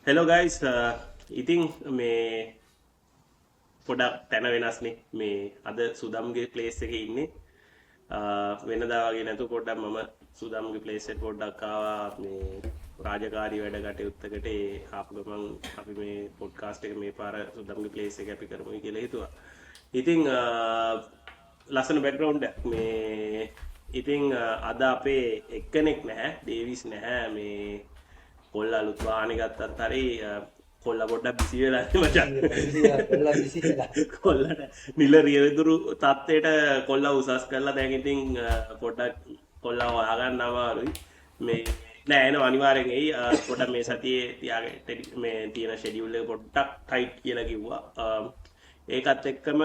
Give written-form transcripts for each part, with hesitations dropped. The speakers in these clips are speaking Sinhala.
හෙලෝ ගයිස් ඉතිං මේ පොඩක් තැන වෙනස්නේ මේ අද සුදම්ගේ ප්ලේස් එක ඉන්නේ වෙනදාගේ නැතු පොඩ්ඩක් මම සුදම්ගේ ප්ලේස්සෙට පොඩ්ඩක්කාවා මේ රාජකාරී වැඩ කටයුත්තකට ආපුගමන් අපි මේ පොඩ්කාස්ට් එක මේ පාර සුදම්ගේ ප්ලේස් එක අපි කරමුයි කියලා හිතුවා ඉතිං ලස්සන බැක්ග්‍රවුන්ඩ් මේ ඉතිං අද අපේ එක්කනෙක් නැහැ ඩේවිස් නැහැ මේ කොල්ල අලුත් වාහන ගත්තත් හරි කොල්ල පොඩ්ඩක් බිසි වෙලා මචං කොල්ලට නිල රියවිදුරු තත්ත්වයට කොල්ල උසස් කරලා දැන් ඉතින් පොඩ්ඩක් කොල්ල හොයාගන්න අමාරුයි මේ නෑ එනවා අනිවාර්යෙන් එයි පොඩ්ඩක් මේ සතියේ තියාගෙන මේ තියෙන ෂෙඩියුල් එක පොඩ්ඩක් ටයිට් කියලා කිව්වා ඒකත් එක්කම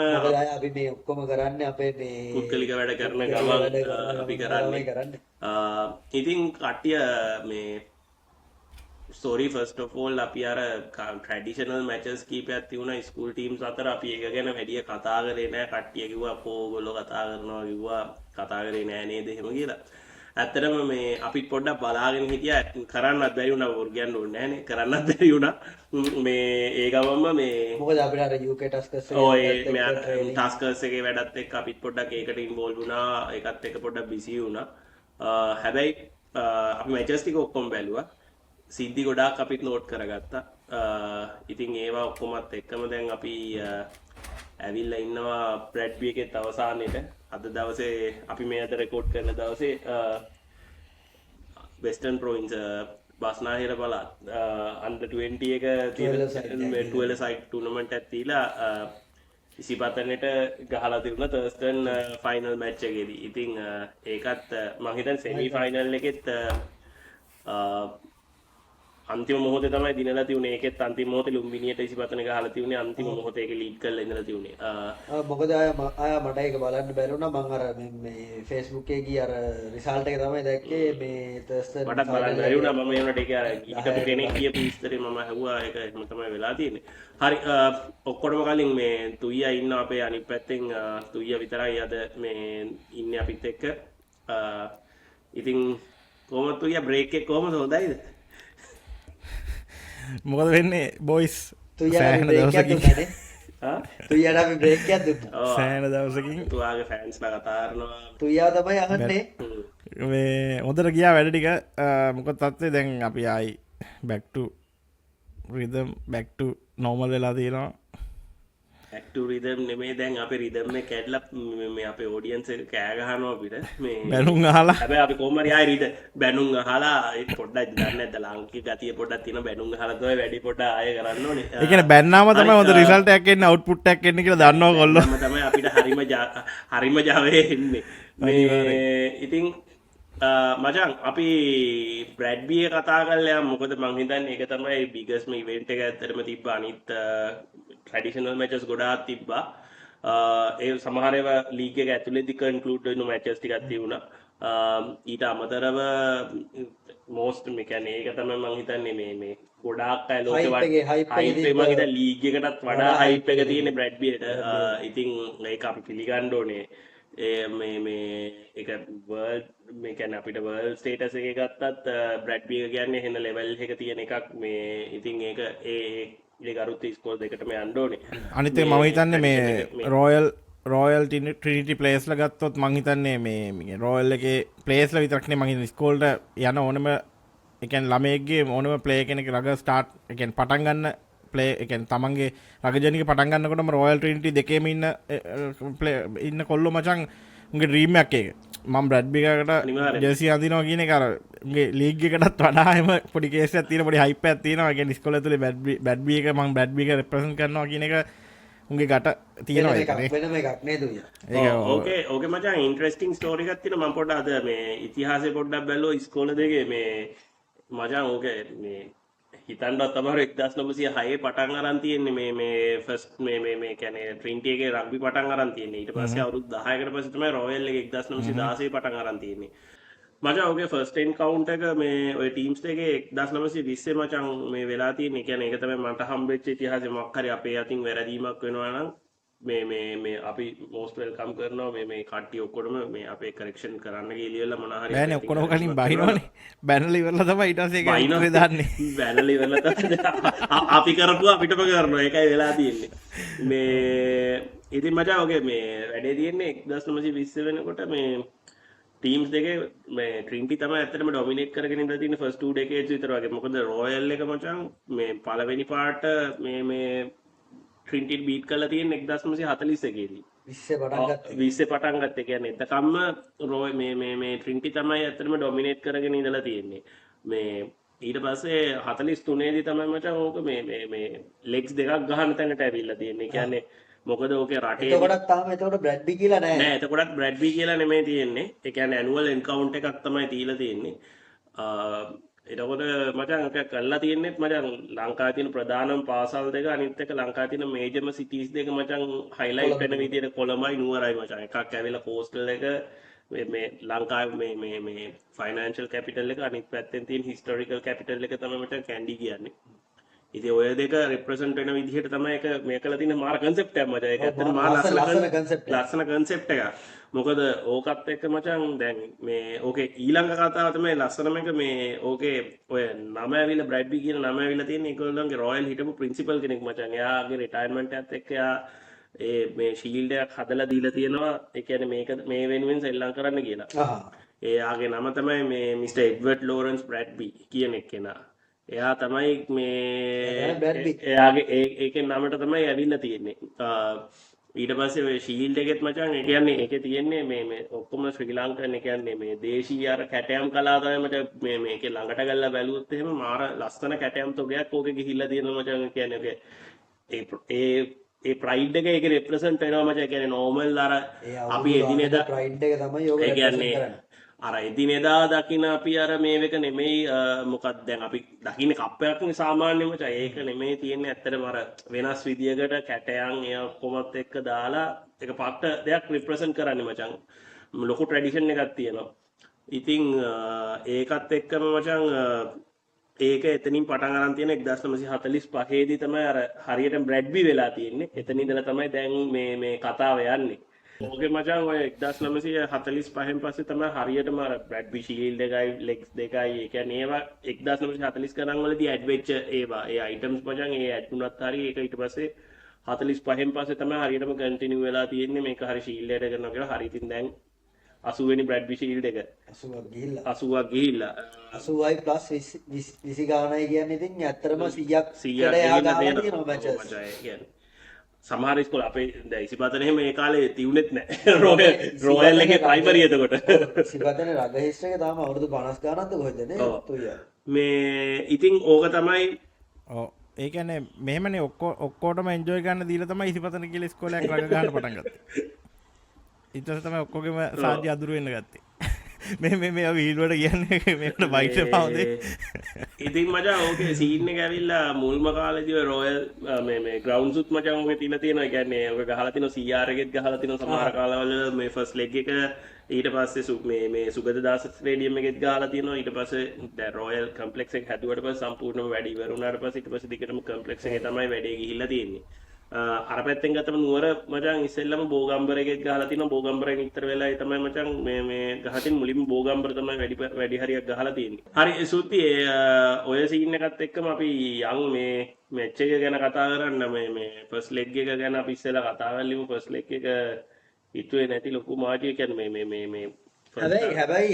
අපි මේ ඔක්කොම කරන්නේ අපේ මේ පුද්ගලික වැඩ කරන ගමන් අපි කරන්නේ ඉතින් කට්ටිය මේ ස්ටෝරි ෆස්ට ඔෆ් ඕල් අපි අර ට්‍රැඩිෂනල් මැචස් කීපයක් තිබුණා ස්කූල් ටීම්ස් අතර අපි ඒක ගැන වැඩිය කතා කරේ නෑ කට්ටිය කිව්වා ඕගොල්ලෝ කතා කරනවා කිව්වා කතා කරේ නෑ නේද එහෙම කියලා ඇත්තටම මේ අපිත් පොඩ්ඩක් බලාගෙන හිටියා කරන්නත් බැරි වුණා වොර් කියන්න ඕනේ නෑනේ කරන්නත් බැරි වුණා මේ ඒ ගමන්ම මේ මොකද අපිට අර UK ටස්කර්ස් ඔය ටස්කර්ස් එකේ වැඩත් එක්ක අපිත් පොඩ්ඩක් ඒකට ඉන්වෝල්ව් වුණා ඒකත් එක්ක පොඩ්ඩක් බිසි වුණා හැබැයි අපි මැචස් ටික ඔක්කොම බැලුවා සිද්ධි ගොඩාක් අපිත් නෝට් කරගත්තා ඉතින් ඒවා ඔක්කොමත් එක්කම දැන් අපි ඇවිල්ලා ඉන්නවා බ්‍රැඩ්බි එකෙත් අවසානයේට අද දවසේ අපි මේ අද රෙකෝඩ් කරන දවසේ වෙස්ටර්න් ප්‍රොවින්ස් බස්නාහිර පළාත් අන්ඩර් 20 එක තියෙන 12 සයිඩ් ටූර්නමන්ට් එකක් තියලා 25 ගහලා තිබුණා තර්ස්ටන් ෆයිනල් මැච් එකේදී. ඉතින් ඒකත් මම හිතන්නේ සෙමි ෆයිනල් එකෙත් අන්තිම මොහොතේ තමයි දිනලා තියුනේ ඒකෙත් අන්තිම මොහොතේ ලුම්බිනියට 25 ගහලා තියුනේ අන්තිම මොහොතේ ඒක ලීඩ් කරලා ඉඳලා තියුනේ මොකද ආය මට ඒක බලන්න බැරි වුණා මම අර මේ Facebook එකේ ගිය අර රිසල්ට් එක තමයි දැක්කේ මේ තර්ස්ටන් මටත් බලන්න බැරි වුණා මම ඒ වුණාට ඒක අර හිටපු කෙනෙක් කියපු විස්තරේ මම අහුවා ඒක එහෙම තමයි වෙලා තියෙන්නේ හරි ඔක්කොටම කලින් මේ තුයියා ඉන්න අපේ අනිත් පැත්තෙන් තුයියා විතරයි අද මේ ඉන්නේ අපිත් එක්ක ඉතින් කොහොමද තුයියා බ්‍රේක් එක කොහොමද හොඳයිද මොකද වෙන්නේ බොයිස් සෑහෙන දවසකින් තුයියට අපි බ්‍රේක් එකක් දුන්නා සෑහෙන දවසකින් තුවාගේ ෆෑන්ස්ලා කතා කරනවා තුයියා තමයි අහන්නේ මේ හොඳට ගියා වැඩ ටික මොකද තත්ත්වය දැන් අපි ආයි back to rhythm back to normal වෙලා තියෙනවා ඇක්ටිව් රිදම් නෙමෙයි දැන් අපේ රිදම් එක කැඩලා මේ අපේ ඔඩියන්ස් එක කෑ ගහනවා අපිට මේ බැනුම් අහලා හැබැයි අපි කොහොම හරි ආයි රිද බැනුම් අහලා ඒ පොඩ්ඩක් දන්නේ නැද්ද ලාංකික ගතිය පොඩ්ඩක් තියෙන බැනුම් අහලා තමයි වැඩි පොඩ්ඩක් ආයෙ කරන්න ඕනේ ඒ කියන්නේ බැන්නාම තමයි හොඳ රිසල්ට් එකක් එන්නේ අවුට්පුට් එකක් එන්නේ කියලා දන්නවා කොල්ලෝ තමයි අපිට හරිම ජවයේ එන්නේ මේ ඉතින් මචං අපි බ්‍රැඩ්බි එක කතා කරලා මොකද මං හිතන්නේ ඒක තමයි බිගස්ම ඉවෙන්ට් එක ඇත්තටම තිබ්බ අනිත් ට්‍රැඩිෂනල් මැචස් ගොඩාක් තිබ්බා ඒ සමහර ඒවා ලීග් එක ඇතුළේදී කන්ක්ලූඩ් වෙන මැචස් ටිකක් තිබුණා ඊට අමතරව මෝස්ට් මේ කියන්නේ ඒක තමයි මං හිතන්නේ මේ ගොඩාක් අය ලෝකෙ වටේ හයිප් මං හිතන්නේ ලීග් එකටත් වඩා හයිප් එක තියෙන බ්‍රැඩ්බියට ඉතින් ඒක අපි පිළිගන්න ඕනේ මේ එක වර්ල්ඩ් මේ කියන්නේ අපිට වර්ල්ඩ් ස්ටේටස් එක ගත්තත් බ්‍රැඩ්බි එක කියන්නේ හෙන ලෙවල් එක තියෙන එකක් මේ ඉතින් ඒක ඒ ගරුත් ස්කෝර් දෙකටම යන්න ඕනේ අනිත් එක මම හිතන්නේ මේ රොයල් ට්‍රිනිටි ප්ලේස්ලා ගත්තොත් මං හිතන්නේ මේ රොයල් එකේ ප්ලේස්ලා විතරක් නේ මං හිතන්නේ ස්කෝල්ට යන ඕනම ඒ කියන්නේ ළමයෙක්ගේ ඕනම ප්ලේ කෙනෙක් රග ස්ටාර්ට් ඒ කියන්නේ පටන් ගන්න ප්ලේ ඒ කියන්නේ තමන්ගේ රගජනික පටන් ගන්නකොටම රොයල් ට්‍රිනිටි දෙකේම ඉන්න කොල්ලෝ මචං උන්ගේ ඩ්‍රීම් එකක් ඒක මම බ්‍රැඩ්බි එකකට ජර්සි අඳිනවා කියන එක අර උන්ගේ ලීග් එකටත් වඩා එම පොඩි කේස් එකක් තියෙන පොඩි හයිප් එකක් තියෙනවා ඒ කියන්නේ ඉස්කෝලේ ඇතුලේ බ්‍රැඩ්බි එක මම බ්‍රැඩ්බි එක රෙප්‍රසන්ට් කරනවා කියන එක උන්ගේ ගට තියෙනවා ඒක වෙනම එකක් නේද උයා ඕකේ මචං ඉන්ටරෙස්ටිං ස්ටෝරි එකක් තියෙනවා මම පොඩ්ඩක් අද මේ ඉතිහාසය පොඩ්ඩක් බැලුවා ඉස්කෝලේ දෙකේ මේ මචං ඕකේ මේ හිතන්නවත් තමයි 1906 පටන් අරන් තියෙන්නේ මේ ෆස්ට් මේ කියන්නේ ට්‍රිනිටි එකේ රග්බි පටන් අරන් තියෙන්නේ ඊට පස්සේ අවුරුදු 10කට පස්සේ තමයි රොයල් එකේ 1916 පටන් අරන් තියෙන්නේ මචං ඔගේ ෆස්ට් එන්කවුන්ට් එක මේ ඔය ටීම්ස් දෙකේ 1920 මචං මේ වෙලා තියෙන්නේ කියන්නේ ඒක තමයි මට හම්බෙච්ච ඉතිහාසෙ මොකක් හරි අපේ අතින් වැරදීමක් වෙනවා නම් මේ අපි මෝස්ට් වෙල්කම් කරනවා මේ කට්ටිය ඔක්කොටම මේ අපේ කරෙක්ෂන් කරන්න කියලා මොනවා හරි බෑනේ ඔක්කොම කලින් බහිනවනේ බැනලා ඉවරලා තමයි ඊට පස්සේ ඒක බහිනවා. උත්තරේ දාන්නේ බැනලා ඉවරලා තමයි අපි කරපුවා අපිටම කරනවා ඒකයි වෙලා තියෙන්නේ මේ ඉතින් මචං ඔගේ මේ වැඩේ තියෙන්නේ 1920 වෙනකොට මේ ටීම්ස් දෙකේ මේ ට්‍රින්ටි තමයි ඇත්තටම ඩොමිනේට් කරගෙන ඉඳලා තියෙන්නේ ෆස්ට් 2 ඩෙකේඩ්ස් විතර වගේ මොකද රොයල් එක මචං මේ පළවෙනි පාට මේ ට්‍රින්ටි බීට් කරලා තියෙන්නේ 1941 දී 20 පටන් ගත්තේ කියන්නේ එතකම්ම රොය මේ ට්‍රින්ටි තමයි ඇත්තටම ඩොමිනේට් කරගෙන ඉඳලා තියෙන්නේ මේ ඊට පස්සේ 43 දී තමයි මචං ඕක මේ ලෙග්ස් දෙකක් ගහන තැනට ඇවිල්ලා තියෙන්නේ කියන්නේ මොකද ඕකේ රටේ එතකොටත් තාම එතකොට බ්‍රැඩ්බි කියලා නෑ නෑ එතකොටත් බ්‍රැඩ්බි කියලා නෙමෙයි තියෙන්නේ ඒ කියන්නේ ඇනුවල් එන්කවුන්ට් එකක් තමයි තියලා තියෙන්නේ එතකොට මචං ඔක කරලා තියෙන්නේ මචං ලංකාවේ තියෙන ප්‍රධානම පාසල් දෙක අනිත් එක ලංකාවේ තියෙන මේජර්ම සිටිස් දෙක මචං හයිලයිට් වෙන විදිහට කොළඹයි නුවරයි මචං එකක් ඇවිල්ලා කෝස්ටල් එක මේ ලංකාවේ මේ ෆයිනෑන්ෂල් කැපිටල් එක අනිත් පැත්තෙන් තියෙන හිස්ටොරිකල් කැපිටල් එක තමයි මචං කැන්ඩි කියන්නේ ඉතින් ඔය දෙක රිප්‍රසන්ට් වෙන විදිහට තමයි එක මේ කළා තියෙන මාර කන්සෙප්ට් එකක් මචං ඒක ඇත්තටම මාර ලස්සන කන්සෙප්ට් එකක් මොකද ඕකත් එක්ක මචං දැන් මේ ඕකේ ඊළඟ කතාව තමයි ලස්සනම එක මේ ඕකේ ඔය නම ඇවිල්ලා බ්‍රැඩ්බි කියන නම ඇවිල්ලා තියෙන ඒගොල්ලන්ගේ රොයල් හිටපු ප්‍රින්සිපල් කෙනෙක් මචං එයාගේ රිටයර්මන්ට් එකත් එක්ක එයා ඒ මේ ෂීල්ඩ් එකක් හදලා දීලා තියෙනවා ඒ කියන්නේ මේක මේ වෙනුවෙන් සෙල්ලම් කරන්න කියලා එයාගේ නම තමයි මේ මිස්ටර් එඩ්වර්ඩ් ලෝරන්ස් බ්‍රැඩ්බි කියන එක්කෙනා එයා තමයි මේ එයාගේ ඒකේ නමට තමයි ඇවිල්ලා තියෙන්නේ ඊට පස්සේ ඔය ෂීල්ඩ් එකෙත් මචං ඒ කියන්නේ ඒකේ තියෙන්නේ මේ ඔක්කොම ශ්‍රී ලංකන් ඒ කියන්නේ මේ දේශීය අර කැටයම් කලාව තමයි මට මේකේ ළඟට ගල්ලා බැලුවොත් එහෙම මාර ලස්සන කැටයම් තොගයක් ඕකේ ගිහිල්ලා තියෙනවා මචං කියන්නේ ඒ ප්‍රයිඩ් එක ඒක රෙප්‍රසන්ට් වෙනවා මචං කියන්නේ නෝමල් අර අපි එදිනෙදා ප්‍රයිඩ් එක තමයි යෝග ඒ කියන්නේ අර එදිනෙදා දකින්න අපි අර මේක නෙමෙයි මොකක්ද දැන් අපි දකින්න කප්පයක් නේ සාමාන්‍යම මචං ඒක නෙමෙයි තියෙන්නේ ඇත්තටම අර වෙනස් විදියකට කැටයන් එය කොමත් එක්ක දාලා ඒක පට්ට දෙයක් රිප්‍රසන්ට් කරන්නේ මචං ලොකු ට්‍රැඩිෂන් එකක් තියෙනවා ඉතින් ඒකත් එක්කම මචං ඒක එතනින් පටන් අරන් තියෙන 1945 දී තමයි අර හරියට බ්‍රැඩ්බි වෙලා තියෙන්නේ එතන ඉඳලා තමයි දැන් මේ කතාව යන්නේ ඕකේ මචං ඔය 1945න් පස්සේ තමයි හරියටම අර බ්‍රැඩ්බි ෂීල්ඩ් එකයි ලෙග්ස් දෙකයි ඒ කියන්නේ ඒවා 1940 ගණන් වලදී ඇඩ් වෙච්ච ඒවා ඒ අයිටම්ස් මචං ඒ ඇඩ් වුණත් හරි ඒක ඊට පස්සේ 45න් පස්සේ තමයි හරියටම කන්ටිනියු වෙලා තියෙන්නේ මේක හරි ෂීල්ඩ් එකට කරනවා කියලා හරි ඉතින් දැන් 80 වෙනි බ්‍රැඩ්බි ෂීල්ඩ් එක 80ක් ගිහිල්ලා 80යි ප්ලස් 20 ගානයි කියන්නේ ඉතින් ඇත්තටම 100ක් යා ගන්න තියෙනවා මචං සමහර ඉස්කෝල අපේ දැන් ඉසිපතන එහෙම ඒ කාලේ තියුනෙත් නැහැ රොයල් එකේ ප්‍රයිමරි එතකොට ඉසිපතනේ රග හිස්ටරි එක තාම අවුරුදු 50 ගානක්ද කොහෙද නේ මේ ඉතින් ඕක තමයි ඔව් ඒ කියන්නේ මෙහෙමනේ ඔක්කොටම එන්ජොයි ගන්න දීලා තමයි ඉසිපතන කියලා ඉස්කෝලයක් රග ගන්න පටන් ගත්තේ ඊට පස්සේ තමයි ඔක්කොගෙම සාධ්‍ය අඳුර වෙන්න ගත්තේ මේ වීඩුවට කියන්නේ මේකට බයිට පවදේ ඉතින් මචං ඕකේ සීන් එක ඇවිල්ලා මුල්ම කාලේදී රොයල් මේ ග්‍රවුන්ඩ් සුත් මචං ඕකේ තියලා තියෙනවා. ඒ කියන්නේ ඕක ගහලා තියෙනවා CR එකෙත් ගහලා තියෙනවා සමහර කාලවල මේ ෆස්ට් ලෙග් එක ඊට පස්සේ මේ සුගතදාස ස්ටේඩියම් එකෙත් ගහලා තියෙනවා. ඊට පස්සේ දැන් රොයල් කම්ප්ලෙක්ස් එක හැදුවට පස්සේ සම්පූර්ණයෙන්ම වැඩි ඉවර වුණාට පස්සේ ඊට පස්සේ දිගටම කම්ප්ලෙක්ස් එකේ තමයි වැඩේ ගිහිල්ලා තියෙන්නේ. අර පැත්තෙන් ගත්තම නුවර මචං ඉස්සෙල්ලම බෝගම්බර එකෙත් ගහලා තිනවා බෝගම්බරෙන් ඉතර වෙලා තමයි මචං මේ ගහතින් මුලින්ම බෝගම්බර තමයි වැඩි හරියක් ගහලා තියෙන්නේ. හරි සුත්ති ඔය සීන් එකත් එක්කම අපි යන් මේ මැච් එක ගැන කතා කරන්න මේ ෆස්ට් ලෙග් එක ගැන අපි ඉස්සෙල්ලා කතා කරලිමු. ෆස්ට් ලෙග් එක හිතුවේ නැති ලොකු මාජිය කියන්නේ මේ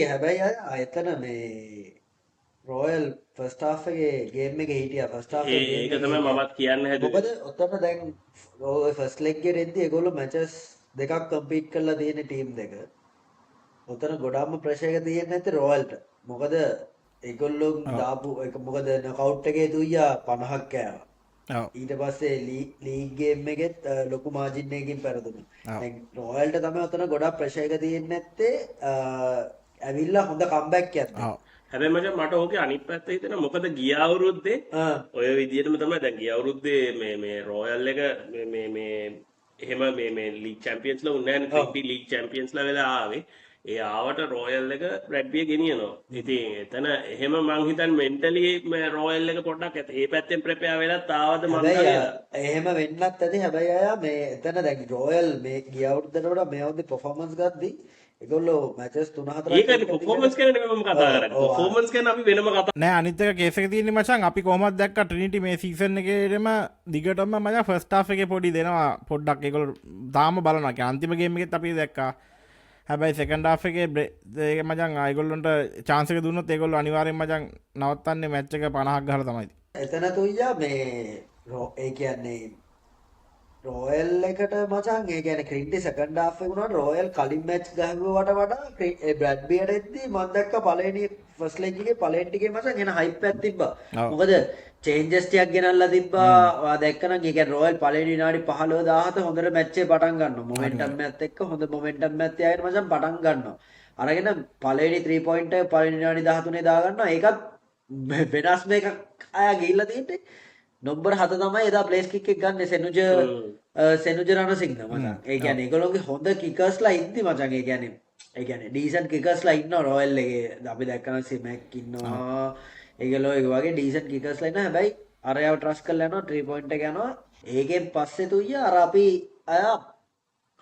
හැබැයි ආයතන මේ රොයල් ෆස්ට් හාෆ් එකේ ගේම් එකේ හිටියා ෆස්ට් හාෆ් එකේ ඒක තමයි මමත් කියන්න හැදුවේ. මොකද ඔතන දැන් ඔය ෆස්ට් ලෙග් එකේ එද්දි ඒගොල්ලෝ මැචස් දෙකක් කම්පීට් කරලා තියෙන ටීම් දෙක. ඔතන ගොඩාක්ම ප්‍රෙෂර් එක තියෙන්නේ නැත්තේ රොයල්ට. මොකද ඒගොල්ලෝ දාපු එක මොකද නොකවුට් එකේ දුයියා 50ක් කෑවා. ඊට පස්සේ ලීග් ගේම් එකෙත් ලොකු මාජින් එකකින් පෙරදුනා. දැන් රොයල්ට තමයි ඔතන ගොඩාක් ප්‍රෙෂර් එක තියෙන්නේ නැත්තේ ඇවිල්ලා හොඳ කම්බැක් එකක්. හැබැයි මචං මට ඕකේ අනිත් පැත්ත හිතෙනවා මොකද ගිය අවුරුද්දේ ඔය විදිහටම තමයි දැන් ගිය අවුරුද්දේ මේ රොයල් එක මේ එහෙම මේ ලීග් චැම්පියන්ස්ලා උන්නේ නැහැ නේ ලීග් චැම්පියන්ස්ලා වෙලා ආවේ ඒ ආවට රෝයල් එක බ්‍රැඩ්බිය ගෙනියනවා. ඉතින් එතන එහෙම මං හිතන්නේ මෙන්ටලි මේ රෝයල් එක පොඩ්ඩක් ඒ පැත්තෙන් ප්‍රෙපෙයාර් වෙලත් ආවද මං හැබැයි කියලා. එහෙම වෙන්නත් ඇති. හැබැයි අය මේ එතන දැන් රොයල් මේ ගිය අවුරුද්දට වඩා මේ අවුරුද්දේ performance ගද්දි ඒගොල්ලෝ මැචස් 3-4ක් ඒකනේ performance ගැන නෙමෙයි මම කතා කරන්නේ. ඔව්, performance ගැන අපි වෙනම කතා නෑ අනිත් එක කේස් එක තියෙන්නේ මචං අපි කොහොමද දැක්ක ට්‍රිනිටි මේ සීසන් එකේම දිගටම මචං ෆස්ට් හාෆ් එකේ පොඩි දෙනවා පොඩ්ඩක් ඒගොල්ලෝ තාම බලනවා. ඒ අන්තිම ගේම් එකෙත් අපි දැක්කා. හැබැයි සෙකන්ඩ් හාෆ් එකේ ඒක මචං ඒගොල්ලොන්ට chance එක දුන්නොත් ඒගොල්ලෝ අනිවාර්යෙන් මචං නවත්තන්නේ මැච් එක 50ක් ගහලා තමයි. එතන තුයියා මේ ඒ කියන්නේ රොයල් එකට මචං ඒ කියන්නේ ක්‍රින්ටි සෙකන්ඩ් හාෆ් එක උනාට රොයල් කලින් මැච් ගහුවට වඩා ඒ බ්‍රැඩ්බියට එද්දි මම දැක්ක පළවෙනි ෆස්ට් ලෙග් එකේ පළවෙනි ටිකේ මචං එන හයිප් එකක් තිබ්බා. ඔව්. මොකද චේන්ජස් ටිකක් ගෙනල්ලා තිබ්බා. ඔයා දැක්කනම් ඒ කියන්නේ රොයල් පළවෙනි විනාඩි 15 17 හොඳට මැච් එක පටන් ගන්නවා. මොමන්ටම් එකත් එක්ක හොඳ මොමන්ටම් එකක් තියාගෙන මචං පටන් ගන්නවා. අරගෙන පළවෙනි 3 පොයින්ට් එක පළවෙනි විනාඩි 13 දා ගන්නවා. ඒකත් වෙනස් මේකක් අය ගිහිල්ලා තියෙන්නේ. නම්බර් 7 තමයි එදා ප්ලේස් කික් එක ගන්න සෙනුජ රණසිංහ මචං. ඒ කියන්නේ ඒගොල්ලෝගේ හොඳ කිකර්ස්ලා ඉද්දි මචං ඒ කියන්නේ ඩීසන්ට් කිකර්ස්ලා ඉන්නවා රොයල් එකේ. අපි දැක්කම සිමැක් ඉන්නවා. ඒගොල්ලෝ ඒ වගේ ඩීසන්ට් කිකර්ස්ලා ඉන්නවා. හැබැයි අරයව ට්‍රස්ට් කරලා යනවා 3 පොයින්ට් එක යනවා. ඒකෙන් පස්සේ තුයිය අර අපි අය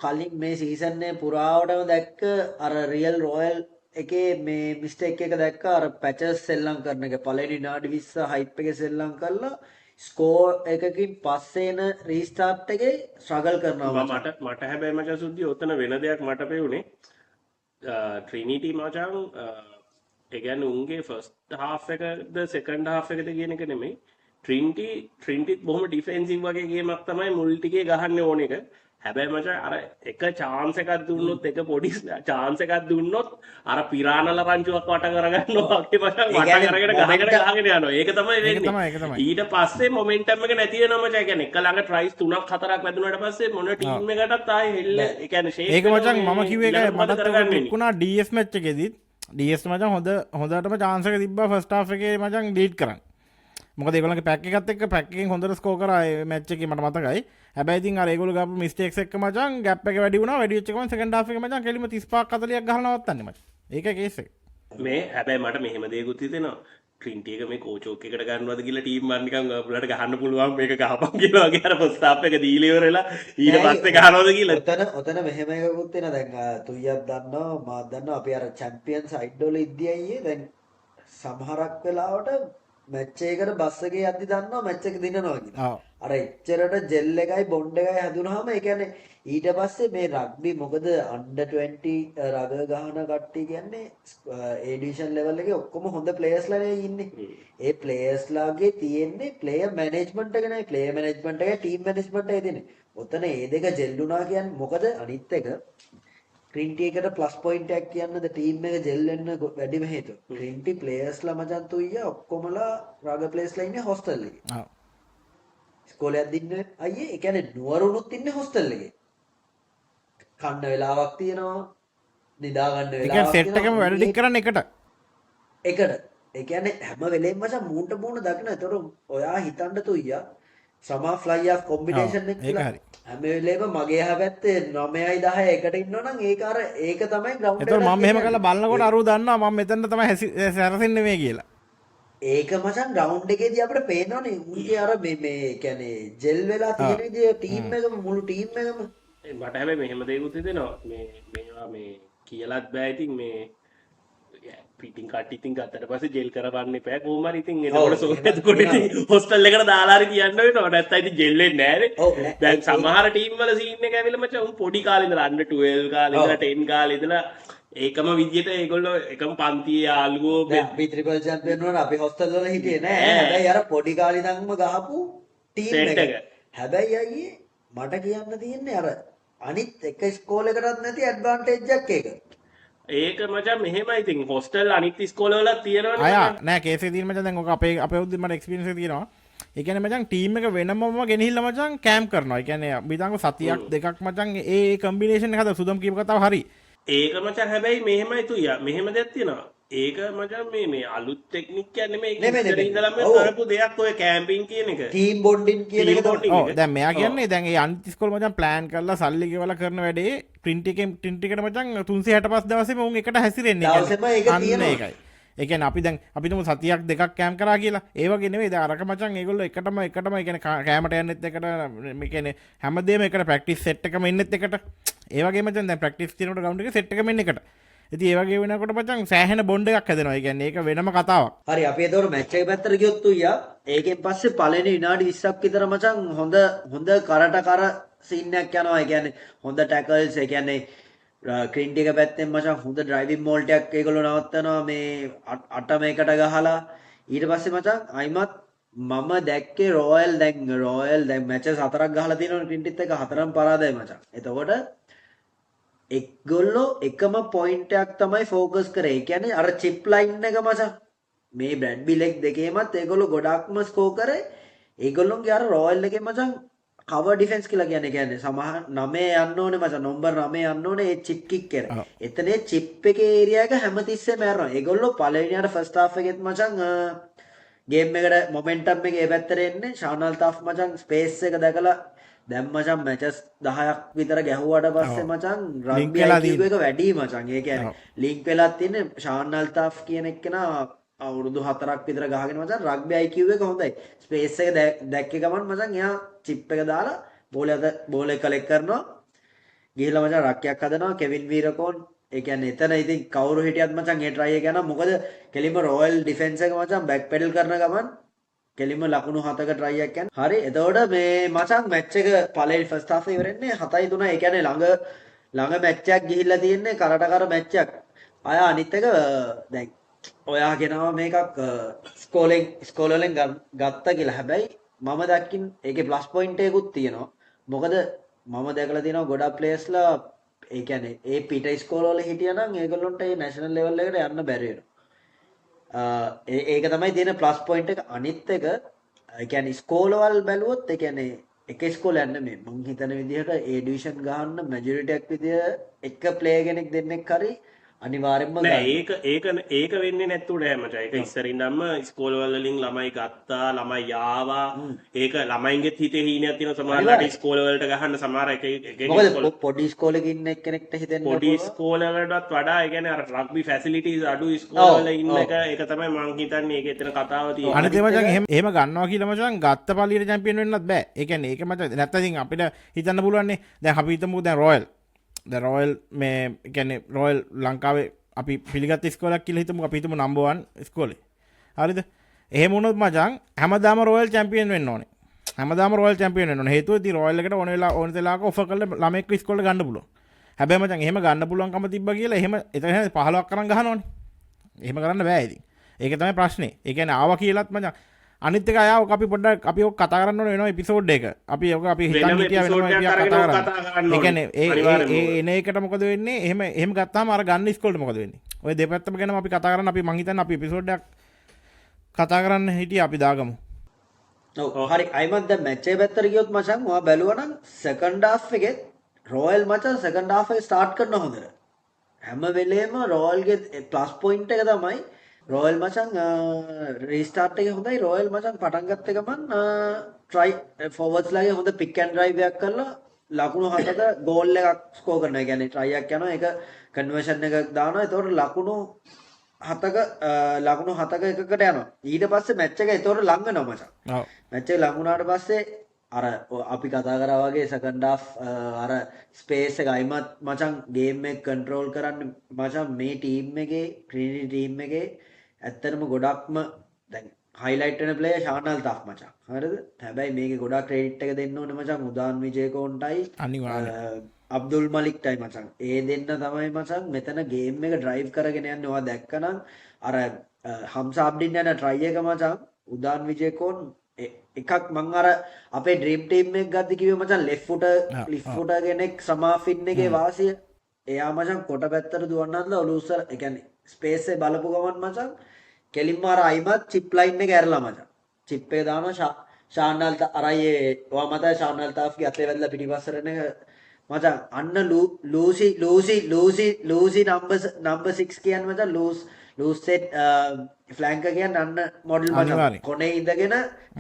කලින් මේ සීසන් එකේ පුරාවටම දැක්ක අර රියල් රොයල් එකේ මේ මිස්ටේක් එක දැක්ක අර පැචස් සෙල්ලම් කරන එක. පළවෙනි විනාඩි 20 හයිප් එකේ සෙල්ලම් කරලා ස්කෝර් එකකින් පස්සේ එන රීස්ටාර්ට් එකේ ස්ට්‍රගල් කරනවා මචං. මට හැබැයි මචං සුද්ධි ඔතන වෙන දෙයක් මට පෙවුනේ ට්‍රිනිටි මචං ඒ කියන්නේ උන්ගේ ෆස්ට් හාෆ් එකද සෙකන්ඩ් හාෆ් එකද කියන එක නෙමෙයි ට්‍රිනිටිත් බොහොම ඩිෆෙන්සිව් වගේ ගේමක් තමයි මුල් ටිකේ ගහන්න ඕන එක. හැබැයි මචං අර එක chance එකක් දුන්නොත් එක පොඩි chance එකක් දුන්නොත් අර පිරානල රංචුවක් වට කරගන්නවා වගේ මචං වට කරගෙන ගහගෙන යනවා. ඒක තමයි වෙන්නේ. ඊට පස්සේ මොමන්ටම් එක නැති වෙනවා මචං. ඒ කියන්නේ එක ළඟ ට්‍රයිස් 3ක් 4ක් වැදුනාට පස්සේ මොන ටීම් එකකටත් ආයේ හෙල්ල ඒ කියන්නේ ෂේක් ඒක මචං මම කිව්ව එක මටත් එක්කුණා DS මැච් එකේදීත් DS මචං හොඳටම chance එක තිබ්බා ෆස්ට් හාෆ් එකේ මචං ලීඩ් කරන්න. මොකද ඒගොල්ලන්ගේ පැක් එකත් එක්ක පැක් එකෙන් හොඳට ස්කෝර් කරා ඒ මැච් එකේ මට මතකයි. හැබැයි ඉතින් අර ඒගොල්ලෝ ගාපු මිස්ටේක්ස් එක්ක මචං ගැප් එක වැඩි වුණා. වැඩි වෙච්ච ගමන් සෙකන්ඩ් හාෆ් එකේ මචං කෙලිම 35ක් 40ක් ගහලා නවත්තන්නේ මචං. ඒකයි කේස් එක. මේ හැබැයි මට මෙහෙම දෙයක්ත් හිතෙනවා. ට්‍රින්ටි එක මේ කෝච් එකට ගන්නවද කියලා ටීම් වල නිකන් උඹලට ගහන්න පුළුවන් මේක ගහපන් කියලා වගේ අර ෆස්ට් හාෆ් එක දීලා ඉවරලා ඊට පස්සේ ගහනවද කියලා. ඔතන මෙහෙම එකකුත් තියෙනවා. දැන් තුයියක් දන්නවා මාත් දන්නවා අපි අර චැම්පියන් සයිඩ් වල ඉද්දී අයියේ දැන් සමහරක් වෙලාවට මැච් එකකට බස් එකේ යද්දි දන්නවා මැච් එක දිනනවා කියලා. අර එච්චරට ජෙල් එකයි බොන්ඩ් එකයි හැදුනහම ඒ කියන්නේ ඊට පස්සේ මේ රග්බි මොකද අන්ඩර් 20 රග ගහන කට්ටිය කියන්නේ ඒ ඩිවිෂන් ලෙවල් එකේ ඔක්කොම හොඳ ප්ලේයර්ස්ලා නේ ඉන්නේ. ඒ ප්ලේයර්ස්ලාගේ තියෙන්නේ ප්ලේයර් මැනේජ්මන්ට් එක නේ. ප්ලේයර් මැනේජ්මන්ට් එකයි ටීම් මැනේජ්මන්ට් එකයි තියෙන්නේ. ඔතන ඒ දෙක ජෙල් වුණා කියන්නේ මොකද අනිත් එක ක්‍රින්ටි එකට ප්ලස් පොයින්ට් එකක් කියන්නද ටීම් එක ජෙල් වෙන්න වැඩිම හේතුව. ක්‍රින්ටි ප්ලේයර්ස්ලා මචං තුයිය ඔක්කොමලා රග ප්ලේයර්ස්ලා ඉන්නේ හොස්ටල් එකේ. ඔව්. ඉස්කෝලේ යද්දින්නේ අයියේ ඒ කියන්නේ නුවරුණුත් ඉන්නේ හොස්ටල් එකේ. කන්න වෙලාවක් තියෙනවා. නිදා ගන්න ඒ කියන්නේ වෙලාවක් සෙට් එකම වැඩ ටික කරන්න එකට. එකට. ඒ කියන්නේ හැම වෙලේම මචං මූණට මූණ දකින්න. ඒතකොට ඔයා හිතන්න තුයියා සමා ෆ්ලයි ආෆ් කොම්බිනේෂන් එක කියලා. හැම වෙලේම මගේ එහා පැත්තේ 9යි 10යි එකට ඉන්නවනම් ඒක අර ඒක තමයි ග්‍රවුන්ඩ් එතකොට මම මෙහෙම කරලා බලනකොට අරුව දන්නවා මම මෙතන තමයි සැරසෙන්නේ මේ කියලා. ඒක මචං ග්‍රවුන්ඩ් එකේදී අපිට පේනවනේ උන්ගේ අර මේ කියන්නේ ජෙල් වෙලා තියෙන විදිය ටීම් එකම මුළු ටීම් එකම මට හැබැයි මෙහෙම දෙයක්ත් හිතෙනවා. මේවා මේ කියලාත් බෑ. ඉතින් මේ පිටින් කට්ටිය ඉතින් ගත්තට පස්සේ ජෙල් කරවන්න එපා කොහොම හරි. ඉතින් එතකොට සෝකෙතකොට ඉතින් හොස්ටල් එකට දාලා හරි කියන්න වෙනවා. නැත්නම් ඉතින් ජෙල් වෙන්නේ නෑනේ. දැන් සමහර ටීම් වල සීන් එක ඇවිල්ලා මචං උන් පොඩි කාලේ ඉඳලා අnder 12 කාලේ ඉඳලා 10 කාලේ ඉඳලා ඒකම විදියට ඒගොල්ලෝ එකම පන්තියේ යාළුවෝ අපි ට්‍රිපල් චැම්පියන් වුණා. අපි හොස්ටල් වල හිටියේ නෑ. හැබැයි අර පොඩි කාලේ ඉඳන්ම ගහපු ටීම් එක. හැබැයි අයියේ මට කියන්න තියෙන්නේ අර අනිත් එක ඉස්කෝලේකටත් නැති ඇඩ්වාන්ටේජ් එකක් ඒක. ඒක මචං මෙහෙමයි. ඉතින් හොස්ටල් අනිත් ඉස්කෝලවලත් තියෙනවනේ. අය නෑ කේසේ තියෙන මචං දැන් ඔක අපේ උද්දි මට එක්ස්පීරියන්ස් එක තියෙනවා. ඒ කියන්නේ මචං ටීම් එක වෙනමම ගෙනහිල්ලා මචං කැම්ප් කරනවා. ඒ කියන්නේ අපි හිතන්කො සතියක් දෙකක් මචං ඒ කම්බිනේෂන් එක හදලා සුදම් කීප කතාව හරි. ඒක මචං හැබැයි මෙහෙමයි තුයියා. මෙහෙම දෙයක් තියෙනවා. ඒක මචං මේ අලුත් ටෙක්නික් කියන්නේ මේක නෙමෙයි, ඉස්සර නෙමෙයි. ඉඳලම ඔව්. කරපු දෙයක් ඔය කැම්පින් කියන එක. ටීම් බොන්ඩින් කියන Team එක තමයි. bonding. ඕ දැන් මෙයා ඔව්. කියන්නේ දැන් ඒ අනිතිස්කොල් මචං ප්ලෑන් කරලා සල්ලි ගෙවලා කරන වැඩේ ට්‍රින්ට් එකෙන් ට්‍රින්ට් එකට මචං 365 දවසෙම උන් එකට හැසිරෙන්නේ. ඒ දවසෙම කියන්නේ ඒක අන්න තියෙනවා. ඒකයි. ඒ කියන්නේ අපි දැන් අපි තුමු සතියක් දෙකක් කෑම් කරා කියලා. ඒ වගේ නෙවෙයි දැන් අරක මචං ඒගොල්ලෝ එකටම ඒ කියන්නේ කෑමට යන්නෙත් එකට මේ කියන්නේ හැමදේම එකට ප්‍රැක්ටිස් සෙට් එකම ඉන්නෙත් එකට. ඒ වගේ මචං දැන් ප්‍රැක්ටිස් තියෙනකොට ග්‍රවුන්ඩ් එකේ සෙට් එකම ඉන්න එකට. ඉතින් ඒ වගේ වෙනකොට මචං සෑහෙන බොන්ඩ් එකක් හැදෙනවා. ඒ කියන්නේ ඒක වෙනම කතාවක්. හරි අපි එතකොට මැච් එක පැත්තට ගියොත් උయ్యා ඒකෙන් පස්සේ පළවෙනි විනාඩි 20ක් විතර මචං හොඳ කරට කර සීන් එකක් යනවා. ඒ කියන්නේ හොඳ ටැකල්ස් ඒ කියන්නේ ක්‍රින්ට් එක පැත්තෙන් මචං හොඳ ඩ්‍රයිවිං මෝල්ට් එකක් ඒගොල්ලෝ නවත්තනවා මේ අට මේකට ගහලා ඊට පස්සේ මචං අයිමත් මම දැක්කේ රොයල් දැන් මැචස් 4ක් ගහලා තියෙනවනේ ක්‍රින්ටිත් එක 4ම පරාදයි මචං. එතකොට එක්ගොල්ලෝ එකම පොයින්ට් එකක් තමයි ફોකස් කරේ. ඒ කියන්නේ අර චිප් ලයින් එක මචං. මේ බ්‍රැඩ්බි ලෙග් දෙකේමත් ඒගොල්ලෝ ගොඩක්ම ස්කෝර් කරේ. ඒගොල්ලෝගේ අර රොයල් එකේ මචං කවර් ඩිෆෙන්ස් කියලා කියන්නේ සමහර 9 යන්න ඕනේ මචං. නම්බර් 9 යන්න ඕනේ ඒ චිප් කික් කරේ. එතනේ චිප් එකේ ඒරියා එක හැමතිස්සෙම යනවා. ඒගොල්ලෝ පළවෙනි අර ෆස්ට් හාෆ් එකෙත් මචං ගේම් එකට මොමෙන්ටම් එක ඒ පැත්තට එන්නේ. ශානල් තාෆ් මචං ස්පේස් එක දැකලා දැන් මචං මැචස් 10ක් විතර ගැහුවාට පස්සේ මචං රග්බි IQ එක වැඩි මචං. ඒ කියන්නේ ලින්ක් වෙලා තින්නේ ශාන් අල්තාෆ් කියන එක්කෙනා අවුරුදු 4ක් විතර ගහගෙන මචං රග්බි IQ එක හොඳයි. ස්පේස් එක දැක්කේ ගමන් මචං එයා චිප් එක දාලා බෝල් එක කලෙක්ට් කරනවා. ගිහිල්ලා මචං රක්කයක් හදනවා. කෙවින් වීරකෝන් ඒ කියන්නේ එතන ඉතින් කවුරු හිටියත් මචං ඒ try එක යනවා. මොකද කෙලින්ම රොයල් ඩිෆෙන්ස් එක මචං බෑක් පෙඩල් කරන ගමන් කෙලින්ම ලකුණු 7ක try එකක් යන. හරි එතකොට මේ මචං මැච් එක පළවෙනි ෆස්ට් හාෆ් එක ඉවරෙන්නේ 7-3. ඒ කියන්නේ ළඟ මැච් එකක් ගිහිල්ලා තියෙන්නේ කරට කර මැච් එකක්. අය අනිත් එක දැන් ඔයා කියනවා මේකක් ස්කෝලෙන් ගත්තා කියලා. හැබැයි මම දැක්කින් ඒකේ ප්ලස් පොයින්ට් එකකුත් තියෙනවා. මොකද මම දැකලා තියෙනවා ගොඩක් ප්ලේයර්ස්ලා ඒ කියන්නේ ඒ පිට ස්කෝල වල හිටියනම් ඒගොල්ලොන්ට ඒ නැෂනල් ලෙවල් එකට යන්න බැරි වෙනවා. ඒක තමයි තියෙන ප්ලස් පොයින්ට් එක. අනිත් එක ඒ කියන්නේ ස්කෝලවල් බැලුවොත් ඒ කියන්නේ එක ස්කෝලයක් නෙමෙයි. මං හිතන විදිහට ඒ ඩිවිෂන් ගහන්න මැජොරිටි එකක් විදිය එක ප්ලේයර් කෙනෙක් දෙන්නෙක් හරි අනිවාර්යෙන්ම ඒක වෙන්නේ නැත්තුට මචං. ඒක ඉස්සරින්දම්ම ස්කෝලවල වලින් ළමයි ගත්තා, ළමයි ආවා. ඒක ළමයින්ගෙත් හිතේ හීනයක් තියෙනවා. සමහරවිට ස්කෝල වලට ගහන්න සමහර මොකද පොඩි ස්කෝලේ ඉන්න එක්කෙනෙක්ට හිතෙන්නේ පොඩි ස්කෝල වලටත් වඩා ඒ කියන්නේ අර රග්බි ෆැසිලිටිස් අඩු ස්කෝල වල ඉන්න එක ඒක තමයි මං හිතන්නේ. ඒක එතන කතාව තියෙන්නේ. අනිත් මචං එහෙම ගන්නවා කියලා මචං ගත්ත පළියට චැම්පියන් වෙන්නත් බෑ. ඒ කියන්නේ ඒක මචං නැත්නම් ඉතින් අපිට හිතන්න පුළුවන් නේ. දැන් අපි හිතමු දැන් රොයල් මේ කියන්නේ රොයල් ලංකාවේ අපි පිළිගත් ස්කෝලයක් කියලා හිතමු. අපි හිතමු නම්බර් 1 ස්කෝලේ. හරිද? එහෙම වුණොත් මචං හැමදාම රොයල් චැම්පියන් වෙන්න ඕනේ. හැමදාම රොයල් චැම්පියන් වෙන්න ඕනේ. හේතුව ඉතින් රොයල් එකට ඕන වෙලාවක ඔෆර් කරලා ළමෙක් ස්කෝලේ ගන්න පුළුවන්. හැබැයි මචං එහෙම ගන්න පුළුවන්කම තිබ්බා කියලා එහෙම එතන 15ක් කරන් ගහනවනේ. එහෙම කරන්න බෑ ඉතින්. ඒක තමයි ප්‍රශ්නේ. ඒ කියන්නේ ආවා කියලාත් මචං අනිත් එක අය අපි පොඩ්ඩක් අපි ඔක කතා කරන්න ඕන වෙනවා එපිසෝඩ් එක. අපි හිතන් හිටියා වෙනවා කියලා කතා කරන්න. ඒ කියන්නේ ඒ එන එකට මොකද වෙන්නේ? එහෙම ගත්තාම අර ගන්න ස්කෝල්ට මොකද වෙන්නේ? ඔය දෙපැත්තම ගැනම අපි කතා කරන්න. අපි මං හිතන්නේ අපි එපිසෝඩ් එකක් කතා කරන්න හිටියා අපි දාගමු. ඔව් හරි අයිමත් දැන් මැච් එක පැත්තට ගියොත් මචං ඔයා බැලුවා නම් සෙකන්ඩ් හාෆ් එකේ රොයල් මචං සෙකන්ඩ් හාෆ් එක ස්ටාර්ට් කරන හොඳට. හැම වෙලේම රොයල්ගේ ප්ලස් පොයින්ට් එක තමයි රොයල් මචං රීස්ටාර්ට් එකේ හොඳයි. රොයල් මචං පටන් ගත්ත ගමන් ට්‍රයි ෆෝවර්ඩ්ස් ලාගේ හොඳ පික් ඇන්ඩ් ඩ්‍රයිව් එකක් කරලා ලකුණු 7ක ගෝල් එකක් ස්කෝර් කරනවා. ඒ කියන්නේ ට්‍රයි එකක් යනවා. ඒක කන්වර්ෂන් එකක් දානවා. ඒතකොට ලකුණු 7ක එකකට යනවා. ඊට පස්සේ මැච් එක ඒතකොට ලඟ වෙනවා මචං. ඔව්. මැච් එක ලඟ වුණාට පස්සේ අර අපි කතා කරා වගේ සෙකන්ඩ් හාෆ් අර ස්පේස් එක අයිමත් මචං ගේම් එක කන්ට්‍රෝල් කරන්න මචං මේ ටීම් එකේ ට්‍රිනිටි ටීම් එකේ ඇත්තටම ගොඩක්ම දැන් හයිලයිට් වෙන ප්ලේයර් ශාන් අල්තාෆ් මචං. හරිද? හැබැයි මේකේ ගොඩක් ක්‍රෙඩිට් එක දෙන්න ඕනේ මචං උදාන් විජේකෝන්ටයි අබ්දුල් මලික්ටයි මචං. ඒ දෙන්න තමයි මචං මෙතන ගේම් එක ඩ්‍රයිව් කරගෙන යන්නේ. ඔයා දැක්කනම් අර හම්සා අබ්ඩින් යන ට්‍රයි එක මචං උදාන් විජේකෝන් එකක් මං අර අපේ ඩ්‍රීම් ටීම් එක ගත්ත කිව්වේ මචං ලෙෆ්ට් ෆුටර් කෙනෙක් සමාෆින් එකේ වාසිය. එයා මචං කොට පැත්තට දුවන්නත්ලා ඔලුස්සර ඒ කියන්නේ ස්පේස් එක බලපු ගමන් මචං කෙලින්ම අර අයිමත් චිප් ලයින් එක ඇරලා මචං. චිප් එක දානවා ශාන් අල්තාෆ් අරයේ ඔයා මතයි ශාන් අල්තාෆ්ගේ අතේ වැදලා පිටිපස්සට එන මචං අන්න ලූසි නම්බර් 6 කියන්නේ මචං ලූස් සෙට් ෆ්ලැන්කර් කියන්නේ අන්න මොඩල් මචං අනිවාර්යෙන්. කොනේ ඉඳගෙන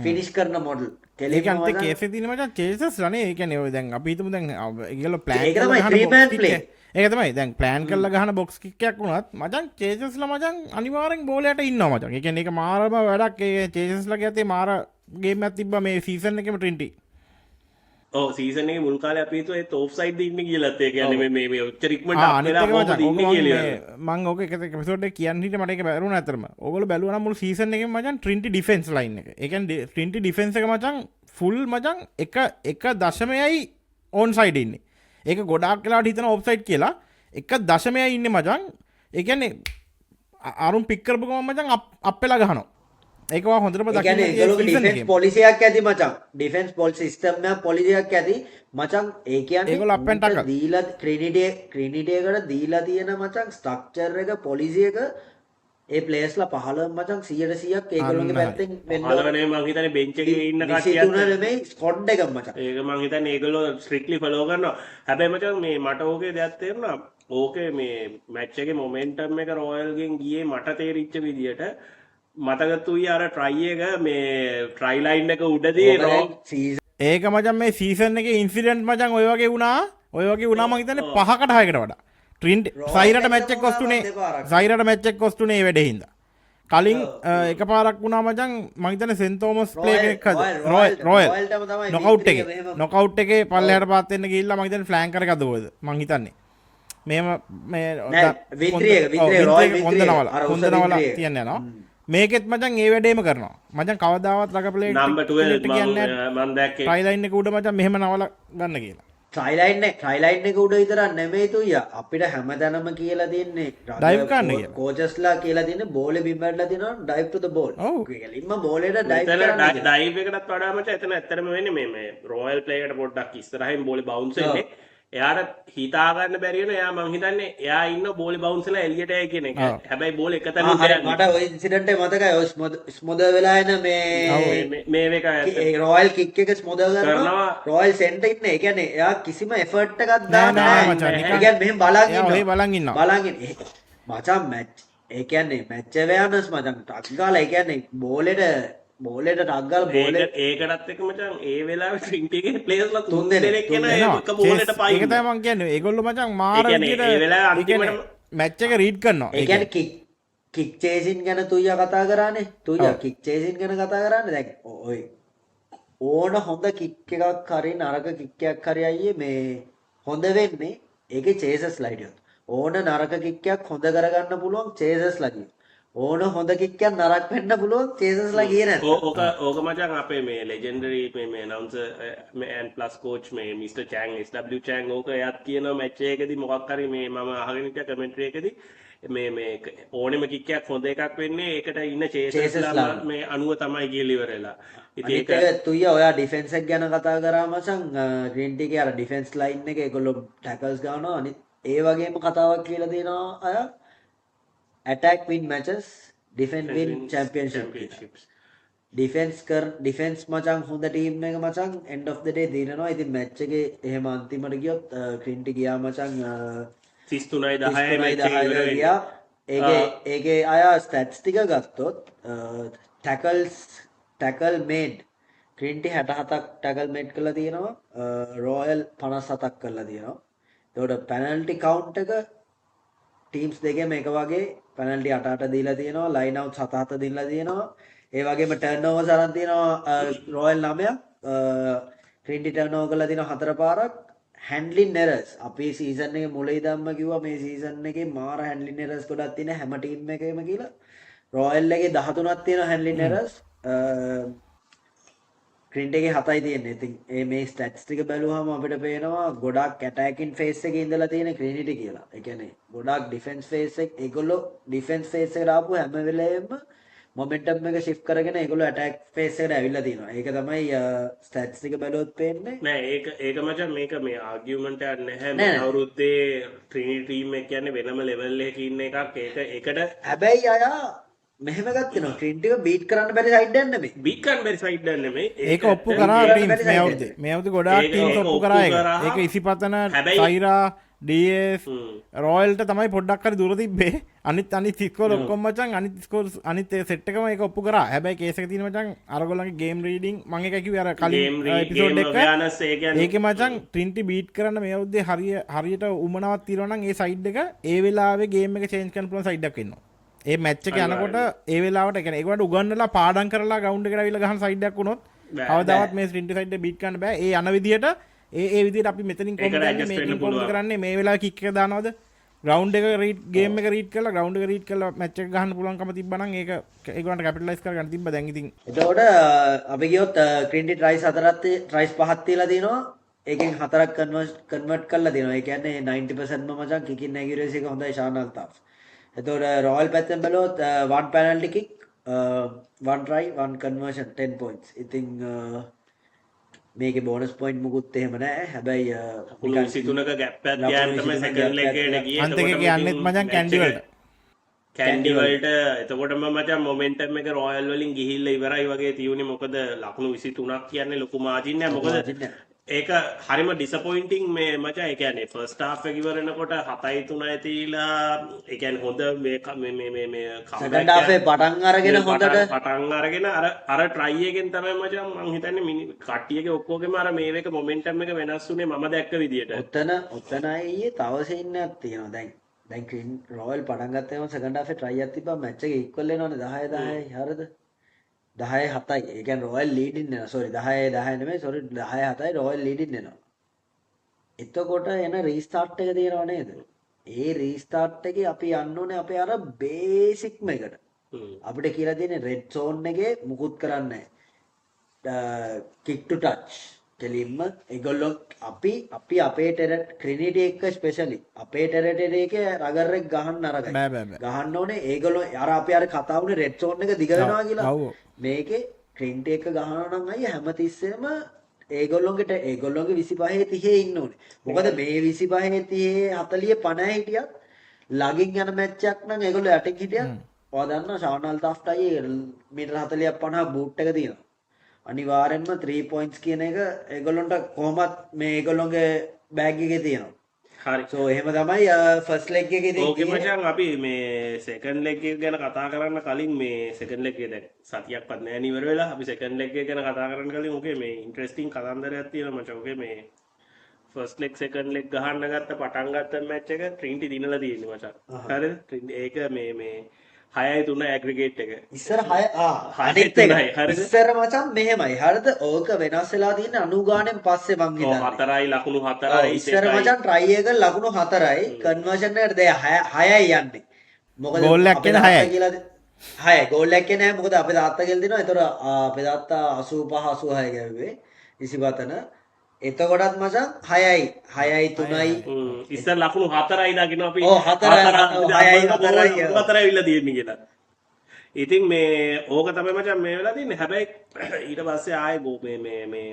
ෆිනිෂ් කරන මොඩල් ඒක කෙලින්ම අන්තිමේ මචං කේස් එකේ තියෙන මචං චේසස් රනේ ඒ කියන්නේ ඔය දැන් අපි හිතමු දැන් ඒගොල්ලෝ ප්ලෑන් ඒක කරලා තමයි ගහන 3 man box kick play. එක. ඒක තමයි දැන් ප්ලෑන් කරලා ගහන බොක්ස් කික් එකක් වුණත් මචං චේසස්ලා මචං අනිවාර්යෙන් බෝලයට ඉන්නවා මචං. ඒ කියන්නේ ඒක මාරම වැඩක් ඒ චේසස්ලාගේ අතේ මාර ගේම් එකක් තිබ්බා මේ සීසන් එකේම 20. ඔව් සීසන් එකේ මුල් කාලේ අපි හිතුවා ඒත් ඔෆ් සයිඩ් ඉන්නේ කියලාත් ඒ කියන්නේ මේ ඔච්චර ඉක්මනට අප් අනිත් වෙලා එක කොහොමද මචං ඉන්නේ කියලා. මම ඕක එක එපිසෝඩ් එක කියන්න හිටියේ මට ඒක බැරුණා අතරම. ඕගොල්ලෝ බැලුවා නම් මුළු සීසන් එකේම මචං ට්‍රින්ටි ඩිෆෙන්ස් ලයින් එක. ඒ කියන්නේ ට්‍රින්ටි ඩිෆෙන්ස් එක මචං ෆුල් මචං එක දශමයයි ඕන් සයිඩ් ඉන්නේ. ඒක ගොඩාක් වෙලාවට හිතන ඔෆ් සයිඩ් කියලා. එක දශමයයි ඉන්නේ මචං. ඒ කියන්නේ අරුන් පික් කරපු ගමන් මචං අප් වෙලා ගහනවා. ඒක වා හොඳටම ඒ දකින්න කියන්නේ ඒගොල්ලෝගේ ඩිෆෙන්ස් පොලිසියක් ඇති මචං ඩිෆෙන්ස් පොලිසි සිස්ටම් එකක් පොලිසියක් ඇති මචං ඒ කියන්නේ ඒගොල්ලෝ up and tackle. ඌට දීලා ක්‍රීනිටි එකට දීලා තියෙන මචං ස්ට්‍රක්චර් එක පොලිසි එක ඒ ප්ලේයර්ස්ලා 15 මචං 100%ක් ඒගොල්ලෝගේ පැත්තෙන් වෙන්න අලවනේ මං හිතන්නේ බෙන්ච් එකේ ඉන්න 23 කට්ටියත් නෙමෙයි ස්කොඩ් එක මචං ඒක මං හිතන්නේ ඒගොල්ලෝ ස්ට්‍රික්ට්ලි ෆලෝ කරනවා. හැබැයි මචං මේ මට ඕකේ දෙයක් තේරුණා. ඕකේ මේ මැච් එකේ මොමන්ටම් එක රොයල් ගෙන් ගියේ මට තේරිච්ච විදියට මතකතුයි අර ට්‍රයි එක මේ ට්‍රයි ලයින් එක උඩදී සීසන් ඒක මචං මේ සීසන් එකේ ඉන්සිඩන්ට් මචං ඔය වගේ වුණා. ඔය වගේ වුණා මං හිතන්නේ 5කට 6කට වඩා. ට්‍රින්ට් සයිරට මැච් එක කොස්තුනේ සයිරට මැච් එක කොස්තුනේ ඒ වැඩේ හින්දා. කලින් එකපාරක් වුණා මචං මං හිතන්නේ සෙන්ට් තෝමස් ප්ලේ එකක් හද රොයල් නොකවුට් එකේ නොකවුට් එකේ පල්ලෙහාට පාත් වෙන්න ගිහිල්ලා මං හිතන්නේ ෆ්ලෑන්කර් එකක් දුවද මං හිතන්නේ මේම මේ හොඳ නවල තියන්න යනවා මේකෙත් මචං ඒ වැඩේම කරනවා මචං කවදාවත් රගපලේ නම්බර් 12 මම දැක්කේ ට්‍රයිලයින් එක උඩ මචං මෙහෙම නවල ගන්න කියලා ට්‍රයිලයින් එක උඩ විතරක් නෙමෙයි තුයිය අපිට හැමතැනම කියලා තියෙන්නේ ඩයිව් කරන්න කියලා. කෝචස්ලා කියලා තියෙන්නේ බෝලේ බිම් වැටලා තියෙනවා ඩයිව් ටු ද බෝල් ඔව්. කෙලින්ම බෝලේට ඩයිව් එතන කරන්න කියලා. ඩයිව් එකටත් වඩා මචං එතන ඇත්තටම වෙන්නේ මේ රොයල් ප්ලේ එකට පොඩ්ඩක් ඉස්සරහින් බෝලේ බවුන්ස් වෙන්නේ එයාට හිතා ගන්න බැරි වෙන එයා මං හිතන්නේ එයා ඉන්න බෝලේ බවුන්ස් වෙලා එළියට යයි කියන එක. හැබැයි බෝලේ එක තැනින් හරි යන්නේ. මට ওই ඉන්සිඩන්ට් එක මතකයි ඔය ස්මොද වෙලා එන මේ මේ එක ඒ රොයල් කික් එක ස්මොද කරනවා කරනවා. රොයල් සෙන්ටර් ඉන්නේ ඒ කියන්නේ එයා කිසිම එෆර්ට් එකක් නෑ, දාන්නේ නෑ නැහැ මචං, නිකන් ඒ කියන්නේ මෙහෙම බලන් එයා ඔහේ ඉන්නවා බලන් ඉන්නවා. බලන් ඉන්නේ මචං මැච් ඒ කියන්නේ මැච් අවෑනස් මචං ටක් ගාලා ඒ කියන්නේ බෝලෙට ටක් ගාලා බෝලෙට ඒකටත් එක මචං ඒ වෙලාවේ ට්‍රින්ටි එකේ ප්ලේයර්ස්ලා තුන් තුන් දෙනෙක්, දෙනෙක් තුන් එන එනවා. එක බෝලෙට ඒක පයින්. තමයි මං කියන්නේ ඒගොල්ලෝ මචං මාර ඒ කියන්නේ විදියට ඒ වෙලාවේ ඒ කියන්නේ අන්තිමටම මැච් එක රීඩ් කරනවා ඒ කියන්නේ කික් චේසින් ගැන තුයියා කතා කරානේ තුයියා ඔව්. කික් චේසින් ගැන කතා කරානේ දැන් ඔය ඕන හොඳ කික් එකක් හරි නරක කික් එකක් හරි අයියේ මේ හොඳ වෙන්නේ ඒකේ චේසස් ලයිඩියොත් ඕන නරක කික් එකක් හොඳ කරගන්න පුළුවන් චේසස් ලගිය ඕන හොඳ කික් එකක් නරක වෙන්න පුළුවන් චේසස් ලගිය නැත්නම් ඕක මචං අපේ මේ ලෙජෙන්ඩරි මේ announcer මේ and plus coach මේ Mr. Chang SW Chang ඕක එයාත් කියනවා මැච් එකකදී මොකක් හරි මේ මම අහගෙන හිටියා කමෙන්ටරි එකදී මේ ඕනෙම කික් එකක් හොඳ එකක් වෙන්නේ ඒකට ඉන්න චේසස්ලා මේ 90 තමයි කියලා ඉවරලා. ඉතින් අනිත් ඒක එක තුයියා ඔයා ඩිෆෙන්ස් එක ගැන කතා කරා මචං ග්‍රීන් ටීගේ අර ඩිෆෙන්ස් ලයින් එක ඒගොල්ලෝ ටැකල්ස් ගන්නවා අනිත් ඒ වගේම කතාවක් කියලා තියෙනවා අය attack win matches defend win championship defence මචං හොඳ ටීම් එක මචං end of the day දිනනවා ඉතින් මැච් එකේ එහෙම අන්තිමට ගියොත් ග්‍රීන් ටී ගියා මචං 33 10 මැච් එක ඉවර වෙන්නේ. ගියා ඒකේ අය ස්ටැට්ස් ටික ගත්තොත් ටැකල් මේඩ් ක්‍රින්ටි 67ක් ටැකල් මේඩ් කරලා තියෙනවා රොයල් 57ක් කරලා තියෙනවා එතකොට පැනල්ටි කවුන්ට් එක ටීම්ස් දෙකේම එක වගේ පැනල්ටි 8 දීලා තියෙනවා ලයින් අවුට් 7 දීලා තියෙනවා ඒ වගේම ටර්න්ಓවර්ස් අරන් තියෙනවා රොයල් 9ක් ක්‍රින්ටි ටර්න්ಓවර් කරලා තියෙනවා 4 පාරක් හැන්ඩ්ලින් එරර්ස් අපි සීසන් එකේ මුලේ ඉඳන්ම කිව්වා මේ සීසන් එකේ මාර හැන්ඩ්ලින් එරර්ස් ගොඩක් තියෙන හැම ටීම් එකේම කියලා රොයල් එකේ 13ක් තියෙනවා හැන්ඩ්ලින් එරර්ස් ක්‍රින්ට් එකේ 7යි තියෙන්නේ. ඉතින් මේ ස්ටැට්ස් ටික බැලුවාම අපිට පේනවා ගොඩක් ඇටැකින් ෆේස් එකේ ඉඳලා තියෙන ක්‍රිනිටි කියලා. ඒ කියන්නේ ගොඩක් ඩිෆෙන්ස් ෆේස් එක ඒගොල්ලෝ ඩිෆෙන්ස් ෆේස් එකට ආපු හැම වෙලේම මොමන්ටම් එක ෂිෆ්ට් කරගෙන ඒගොල්ලෝ ඇටැක් ෆේස් එකට ඇවිල්ලා තියෙනවා. ඒක තමයි ස්ටැට්ස් ටික බැලුවොත් පේන්නේ. නෑ ඒක මචං මේක මේ ආගියුමන්ට් එකක් නැහැ මේ අවුරුද්දේ ට්‍රිනිටි ටීම් එක කියන්නේ වෙනම ලෙවල් එකක ඉන්න එකක් ඒකට හැබැයි අය මෙහෙම ගත්තනවා ට්‍රින්ටි එක බීට් කරන්න බැරි සයිඩ් එකක් නෙමෙයි. බීකන් බැරි සයිඩ් නෙමෙයි ඒක ඔප්පු කරා ඒක ටීම්ස් බැරි මේ side අවුරුද්දේ එක. මේ අවුරුද්දේ ගොඩාක් ඒක ටීම්ස් ඔප්පු ඔප්පු කරා ඒක. කරා. ඒක ඉසිපතන හැබැයි- සයිරා ඩස් හ්ම්. රෝයල්ට තමයි පොඩ්ඩක් හරි දුර තිබ්බේ අනිත් ස්කෝල ඔක්කොම මචං අනිත් ස්කෝල් අනිත් සෙට් එකම ඒක ඔප්පු කරා. හැබැයි කේස් එක තියෙන මචං අරගොල්ලන්ගේ ගේම් රීඩින් මම එක කිව්වේ අර කලින් එපිසෝඩ් එක awareness ඒ කියන්නේ ඒකේ මචං ට්‍රින්ටි බීට් කරන්න මේ අවුරුද්දේ හරියට උමනාවක් තියෙනවා නම් ඒ සයිඩ් එක ඒ වෙලාවේ ගේම් එක චේන්ජ් කරන්න පුළුවන් සයිඩ් එකක් ඉන්නවා. ඒ මැච් එක යනකොට ඒ වෙලාවට කියන්නේ ඒකට උගන්නලා පාඩම් කරලා ග්‍රවුන්ඩ් එකට ඇවිල්ලා ගහන සයිඩ් එකක් වුණොත් බෑ, කවදාවත් මේ ට්‍රින්ටි සයිඩ් එක බීට් කරන්න බෑ. ඒ යන විදියට ඒ විදියට අපි මෙතනින් කොම් ඒකට කරන්නේ adjust වෙන්න මේකෙන් කොම් පුළුවන්. කරන්නේ මේ වෙලාවේ කික් එක දානවද ග්‍රවුන්ඩ් එක රීඩ් ගේම් එක රීඩ් කරලා ග්‍රවුන්ඩ් එක රීඩ් කරලා මැච් එක ගහන්න පුළුවන්කම තිබ්බනම් ඒක ඒගොල්ලන්ට කැපිටලයිස් කරගන්න තිබ්බා. දැන් ඉතින් එතකොට අපි ගියොත් ට්‍රින්ටි ට්‍රයිස් 5ක් තියලා තිනවා. ඒකෙන් 4ක් කන්වර්ට් කරලා තිනවා. ඒ කියන්නේ 90%ම මචං කිකින් ඇකියුරසි එක හොඳයි ෂාන් අල්තාෆ්. එතකොට රොයල් පැත්තෙන් බැලුවොත් 1 penalty kick 1 try 1 conversion 10 points. ඉතින් මේකේ බෝනස් පොයින්ට් මුකුත් එහෙම නැහැ. හැබැයි ලකුණු 23ක gap එකක් ගියාම තමයි second leg එකට ගියේ. අන්තික එතකොටම කියන්නෙත් ඉතින් මචං කැන්ඩි වලට කැන්ඩි වලට එතකොටම මචං මොමෙන්ටම් එක රොයල් වලින් ගිහිල්ලා ඉවරයි වගේ තියුනේ. මොකද ලකුණු 23ක් කියන්නේ ලොකු මාජින් නෑ. මොකද ඒක හරිම ඩිසපොයින්ටිං මේ මචං. ඒ කියන්නේ ෆර්ස්ට් හාෆ් එක ඉවර වෙනකොට 7-3 තියලා ඒ කියන්නේ හොඳ මේ සෙකන්ඩ් හාෆේ පටන් අරගෙන හොඳට පටන් අරගෙන අර try එකෙන් තමයි මචං මං හිතන්නේ කට්ටියගේ ඔක්කොගෙම අර මේ එක මොමෙන්ටම් එක වෙනස් වුනේ මම දැක්ක විදියට. ඔතන අයියේ තව සීන්නක් තියෙනවා. දැන් රොයල් පටන් ගත්තම සෙකන්ඩ් හාෆේ try එකක් තිබ්බා මැච් එක ඉක්වල් වෙනවනේ 10-10 හරිද? 10-7යි. ඒ කියන්නේ රොයල් ලීඩින් වෙනවා. සෝරි 10-10 නෙමෙයි. සෝරි 10-7යි රොයල් ලීඩින් වෙනවා. එතකොට එන රීස්ටාර්ට් එක තියෙනව නේද? ඒ රීස්ටාර්ට් එකේ අපි යන්න ඕනේ අපේ අර බේසික්ම එකට. අපිට කියලා තියෙන්නේ රෙඩ් සෝන් එකේ මුකුත් කරන්නේ නැහැ. කික් ටු ටච්. කෙලින්ම ඒගොල්ලෝ අපි අපේ ට්‍රිනිටි එක ස්පෙෂලි අපේ ටෙරිටරි එකේ රගර් එක ගහන්න අරගයි. බෑ බෑ බෑ. ගහන්න ඕනේ ඒගොල්ලෝ අපි අර කතා වුණේ රෙඩ් සෝන් එක දිග වෙනවා කියලා. ඔව්. මේකේ ට්‍රින්ටි එක ගහනවා නම් අයියා හැමතිස්සෙම ඒගොල්ලොන්ගේ 25 30 ඉන්න ඕනේ. මොකද මේ 25 30 40 50 හිටියත් ලගින් යන මැච් එකක් නම් ඒගොල්ලෝ යටින් හිටියත් ඔයා දන්නා ෂාන් අල්තාෆ්ට අයියේ මීටර 40ක් 50 බූට් එක තියෙනවා. අනිවාර්යෙන්ම 3 points කියන එක ඒගොල්ලොන්ට කොහොමත් මේ ඒගොල්ලොන්ගේ බෑග් එකේ තියෙනවා. හරි. සෝ එහෙම තමයි ෆස්ට් ලෙග් එකේදී ඕකේ මචං අපි මේ සෙකන්ඩ් ලෙග් එක ගැන කතා කරන්න කලින් මේ සෙකන්ඩ් ලෙග් එක දැන් සතියක්වත් නැහැ නේ ඉවර වෙලා. අපි සෙකන්ඩ් ලෙග් එක ගැන කතා කරන්න කලින් ඕකේ මේ ඉන්ටරෙස්ටිං කතන්දරයක් තියෙනවා මචං. ඕකේ මේ ෆස්ට් ලෙග් සෙකන්ඩ් ලෙග් ගහන්න ගත්ත පටන් ගත්ත මැච් එක ට්‍රින්ටි දිනලා තියෙන්නේ මචං. හරිද? ඒක මේ 6-3 ඇග්‍රිගේට් එක. ඉස්සර 6 අනිත් 6-3යි, එක හරිද? ඉස්සර මචං මෙහෙමයි. හරිද? ඕක වෙනස් වෙලා තියෙන්නේ 90 ගානෙන් පස්සේ මං හිතන්නේ. 4යි ලකුණු 4යි ඉස්සර මචං try එක ලකුණු 4යි කන්වර්ෂන් එකට දැන් 6යි යන්නේ. මොකද Goal එකක් එන 6යි. 6යි ගෝල් එකක් නෑ. මොකද අපේ තාත්තා කියලා දෙනවා. ඒතර අපේ තාත්තා 85 86 ගැව්වේ 25 එතකොටත් මචං 6යි 3යි ඉස්සර ලකුණු 4යි දකින්න අපි ඔව්, 4යි 4යි විල්ලා තියෙන්නේ කියලා. ඉතින් මේ ඕක තමයි මචං මේ වෙලා තින්නේ. හැබැයි ඊට පස්සේ ආයේ මේ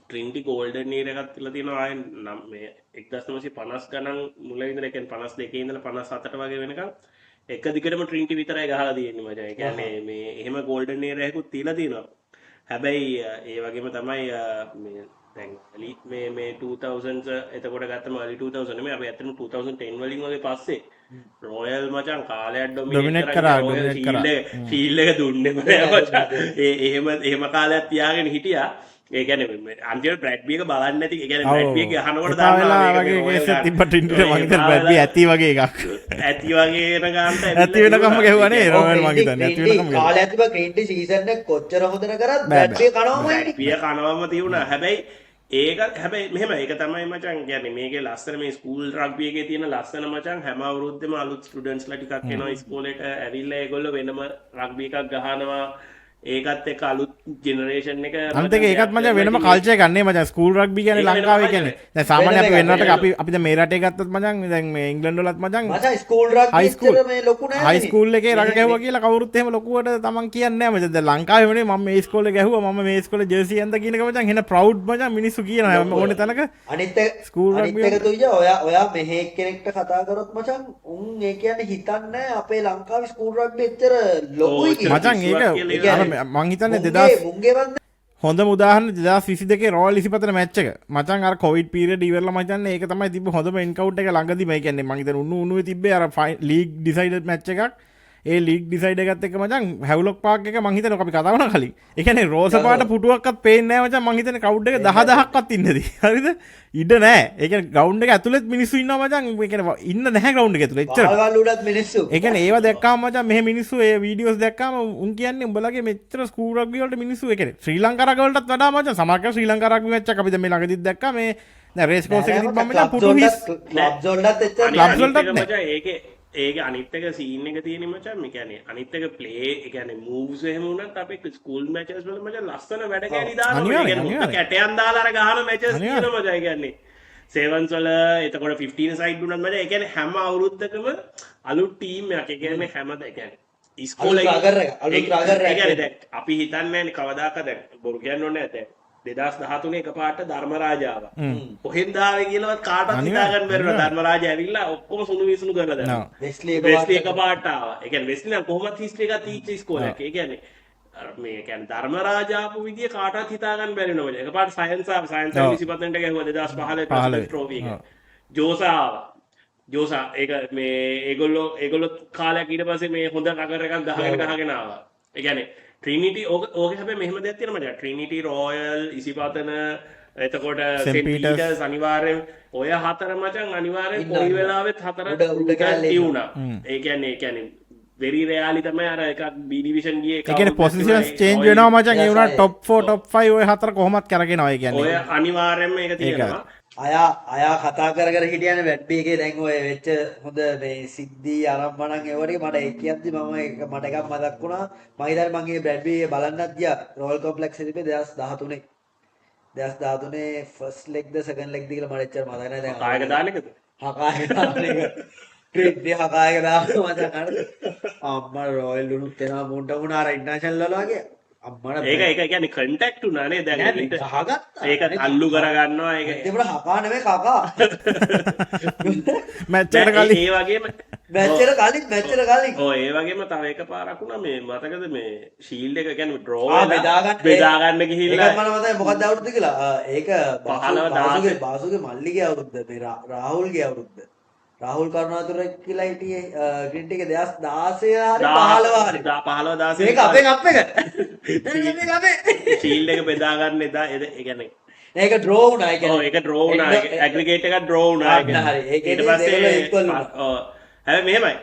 ට්‍රින්ටි ගෝල්ඩන් ඉයර් එකක් තියලා තියෙනවා ආයේ මේ 1950 ගණන් මුල ඉඳලා කියන්නේ 52 ඉඳලා 57ට වගේ වෙනකන් එක දිගටම ට්‍රින්ටි විතරයි ගහලා තියෙන්නේ මචං. ඒ කියන්නේ මේ එහෙම ගෝල්ඩන් ඉයර් එකකුත් තියලා තියෙනවා. හැබැයි ඒ වගේම තමයි මේ දැන් මේ 2000s එතකොට ගත්තම early 2000 නෙමෙයි අපි ඇත්තටම 2010 වලින් වගේ පස්සේ රොයල් මචං කාලයක් ඩොමිනේට් කරා ෆීල්ඩ් එක දුන්නේ නෑ මචං. එහෙම කාලයක් තියාගෙන හිටියා. ඒ කියන්නේ අන්තිමට බ්‍රැඩ්බි එක බලන්නේ නැති. ඒ කියන්නේ බ්‍රැඩ්බි එක අහනකොට දානවා වගේ කේස් එකක් තිබ්බ ටින්ටිට මං හිතන්නේ බ්‍රැඩ්බි ඇති වගේ එකක්. ඇති වගේ එන ගානට ඇති වෙනකම්ම ගැහුවා නේ රොයල් මං හිතන්නේ ඇති වෙනකම්ම ගැහුවා. කාලයක් තිබ්බා ක්‍රීන්ටි සීසන් එක කොච්චර හොඳට කරත් බැට්රිය කනවමයි. බ්‍රැඩ්බි කනවම තියුණා. හැබැයි හැබැයි මෙහෙම ඒක තමයි මචං කියන්නේ මේකේ ලස්සන මේ ස්කූල් රග්බි එකේ තියෙන ලස්සන මචං හැම අවුරුද්දෙම අලුත් ස්ටුඩන්ට්ස්ලා ටිකක් එනවා ඉස්කෝලේට ඇවිල්ලා ඒගොල්ලෝ වෙනම රග්බි එකක් ගහනවා. ඒකත් එක්ක අලුත් ජෙනරේෂන් එක අන්තක ඒකත් මචං වෙනම කල්චර් එකක් නේ මචං ස්කූල් රග්බි කියන්නේ ඒක වෙනම ලංකාවේ culture කියන්නේ දැන් සාමාන්‍ය අපි වෙන රටක අපි දැන් මේ රටේ ගත්තොත් මචං දැන් මේ ඉංග්ලන්ඩ් වලත් මචං මචං ස්කූල් රග්බි high school- එච්චර මේ ලොකු නෑ හයි ස්කූල් එකේ රග ගැහුවා කියලා කවුරුත් එහෙම ලොකුවට තමන් කියන්නේ නැහැ මචං දැන් ලංකාවේ වනේ මම මේ ඉස්කෝලේ ගැහුවා මම මේ ඉස්කෝලේ ජර්සි ඇඳ කියනක මචං එන ප්‍රවුඩ් මචං මිනිස්සු කියනවා හැම ඕනේ තැනක අනිත් එක School අනිත් rugby එක තුයිය ඔයා මෙහෙ කෙනෙක්ට කතා කරොත් මචං උන් ඒ කියන්නේ හිතන්නේ අපේ ලංකාවේ ස්කූල් රග්බි එච්චර ලොකුයි කියලා. මචං ඒක කියලා අර මං හිතන්නේ මුන්ගේ 2000 මුන්ගේ වන්ද හොඳ උදාහරණ 2022 රෝයල් 27 මැච් එක මචං අර කොවිඩ් පීරියඩ් ඉවරලා මචං ඒක තමයි තිබ්බ හොඳම එන්කවුන්ට් එක ළඟදිම ඒ කියන්නේ මං හිතන්නේ උණුවේ තිබ්බේ අර ලීග් ඩිසයිඩඩ් මැච් එකක් ඒ ලීග් ඩිසයිඩ් එකත් එක්ක මචං හැව්ලොක් පාක් එක මං හිතන්නේ අපි කතා කරන කලින් ඒ කියන්නේ රෝස පාට පුටුවක්වත් පේන්නේ නැහැ මචං මං හිතන්නේ ක්‍රවුඩ් එක 10000ක්වත් ඉන්නේද හරිද ඉඩ නැහැ ඒ කියන්නේ ග්‍රවුන්ඩ් එක ඇතුළෙත් මිනිස්සු ඉන්නවා මචං ඒ කියන්නේ ඉන්න නැහැ ග්‍රවුන්ඩ් එක ඇතුළේ එච්චර පාල්වල උඩත් මිනිස්සු ඒ කියන්නේ ඒව දැක්කාම මචං මෙහෙ මිනිස්සු ඒ වීඩියෝස් දැක්කාම උන් කියන්නේ උඹලගේ මෙච්චර ස්කූල් රග්බි වලට මිනිස්සු ඒ කියන්නේ ශ්‍රී ලංකා රග වලටත් වඩා මචං සමහර ශ්‍රී ලංකා රග්බි මැච් එකක් අපි දැන් මේ ළඟදිත් දැක්කා මේ දැන් රේස් කෝස් එකේ තිබ්බම මචං පුටු හිස් ක්ලබ් වලටත් එච්චර clubs අනිත් වලටත් එක නෑ. මචං ඒක අනිත් එක සීන් එක තියෙන මචං මේ කියන්නේ අනිත් එක ප්ලේ ඒ කියන්නේ මූව්ස් එහෙම වුණත් අපේ ස්කූල් මැචස් වල මචං ලස්සන වැඩ කෑලි දානවා ඒ අනිවාර්යෙන්, කියන්නේ අනිවාර්යෙන්. කැටයන් දාලා අර ගහන මැචස් අනිවාර්යෙන්. තියෙනවා මචං ඒ කියන්නේ සෙවන්ස් වල එතකොට 15 සයිඩ් වුණත් මචං ඒ කියන්නේ හැම අවුරුද්දකම අලුත් ටීම් එකක් ඒ කියන්නේ හැම ඒ කියන්නේ ඉස්කෝලේ අලුත් රගර් එක, අලුත් රගර් එක. ඒ කියන්නේ දැන් අපි හිතන්නේ නැහැ කවදාකද දැන් බොරු කියන්න ඕනේ නැහැ දැන් 2013 එකපාරට ධර්මරාජාව කොහෙන්ද ආවේ කියලාවත් කාටවත් හිතා ගන්න බැරුව ධර්මරාජා ඇවිල්ලා ඔක්කොම සුණු විසුණු කරලා දැන් වෙස්ලි වෙස්ලි එකපාරට ආවා. ඒ කියන්නේ වෙස්ලි නම් කොහොමත් හිස්ටරි එකක් තීච්ච ඉස්කෝලයක්. ඒ කියන්නේ අර මේ කියන්නේ ධර්මරාජා ආපු විදිය කාටවත් හිතා ගන්න බැරි නෝ. එකපාරට සයන්ස් ආව සයන්ස් 25 ගැහුවා 2015 ට්‍රෝෆි එක. ජෝසා ආවා. ජෝසා ඒක මේ ඒගොල්ලෝ කාලයක් ඊට පස්සේ මේ හොඳ නගර එකක් ගහගෙන ආවා. ඒ කියන්නේ ට්‍රිනිටි ඕකේ හැබැයි මෙහෙම දෙයක් තියෙනවා මචං. ට්‍රිනිටි රොයල් ඉසිපතන එතකොට සෙන්ට් පීටර්ස් අනිවාර්යෙන් ඔය හතර මචං අනිවාර්යෙන් කොයි වෙලාවෙත් හතර උඩ කැලේ තියුණා. ඒ කියන්නේ වෙරි රෙයාලි තමයි අර එකක් B ඩිවිෂන් ගියේ ඒ කියන්නේ පොසිෂන්ස් චේන්ජ් වෙනවා මචං ඒ වුණා top 4 top 5 ඔය හතර කොහොමත් කරගෙනවා ඒ ඔය කියන්නේ අනිවාර්යෙන්ම ඒක තියෙනවා. අයා කතා කර හිටියන වැට්බි එකේ දැන් ඔය වෙච්ච හොඳ මේ සිද්ධි අරම්මනන් ඒවට මට ඒ කියද්දි මම මට එකක් මතක් වුණා මම හිතන්නේ මම මේ වැට්බි එකේ බලන්නත් ගියා රෝයල් කොම්ප්ලෙක්ස් එකේ 2013 ෆස්ට් ලෙග්ද සෙකන්ඩ් ලෙග්ද කියලා මට එච්චර මතක නැහැ දැන් කායක දාන එකද? හකාය දාන එක ට්‍රිප්ටි හකාය දානවා මචං අර අම්මා රෝයල් උනුත් එනවා මුන්ට මුණ අර ඉන්ටර්නැෂනල් වල වගේ අම්මට ඒක කියන්නේ කන්ටැක්ට් උනානේ දැන් ගහගත්තා ඒක අල්ලු කරගන්නවා ඒක ඒකට හකා නෙමෙයි කකා මැච් එකට කලින් ඒ වගේම මැච් එක කලින් ඔය ඒ වගේම තව එක පාරක් වුණා මේ මතකද මේ ෂීල්ඩ් එක කියන්නේ ඩ්‍රෝ බෙදා ගන්න ගිහිල්ලා ඒකත් මම මතකයි මොකක්ද අවුරුද්ද කියලා ඒක 15 බාසුගේ මල්ලිගේ අවුරුද්ද මේ රාහුල්ගේ අවුරුද්ද රාහුල් කරුණාතුර කියලා හිටියේ ග්‍රින් ටික 2016 හරි 15 හරි 15 16 මේක අපේ කප් එක මේක අපේ ෂීල්ඩ් එක බෙදා ගන්න එදා ඒ කියන්නේ ඒක ඩ්‍රෝ වුණා ඒ ඔව් කියන්නේ ඒක ඩ්‍රෝ වුණා ඇග්‍රිගේට් එකක් ඩ්‍රෝ වුණා අන්න හරි. ඒකෙදි ඊට පස්සේ දෙගොල්ලෝ equal වුණා. ඔව් හැබැයි මෙහෙමයි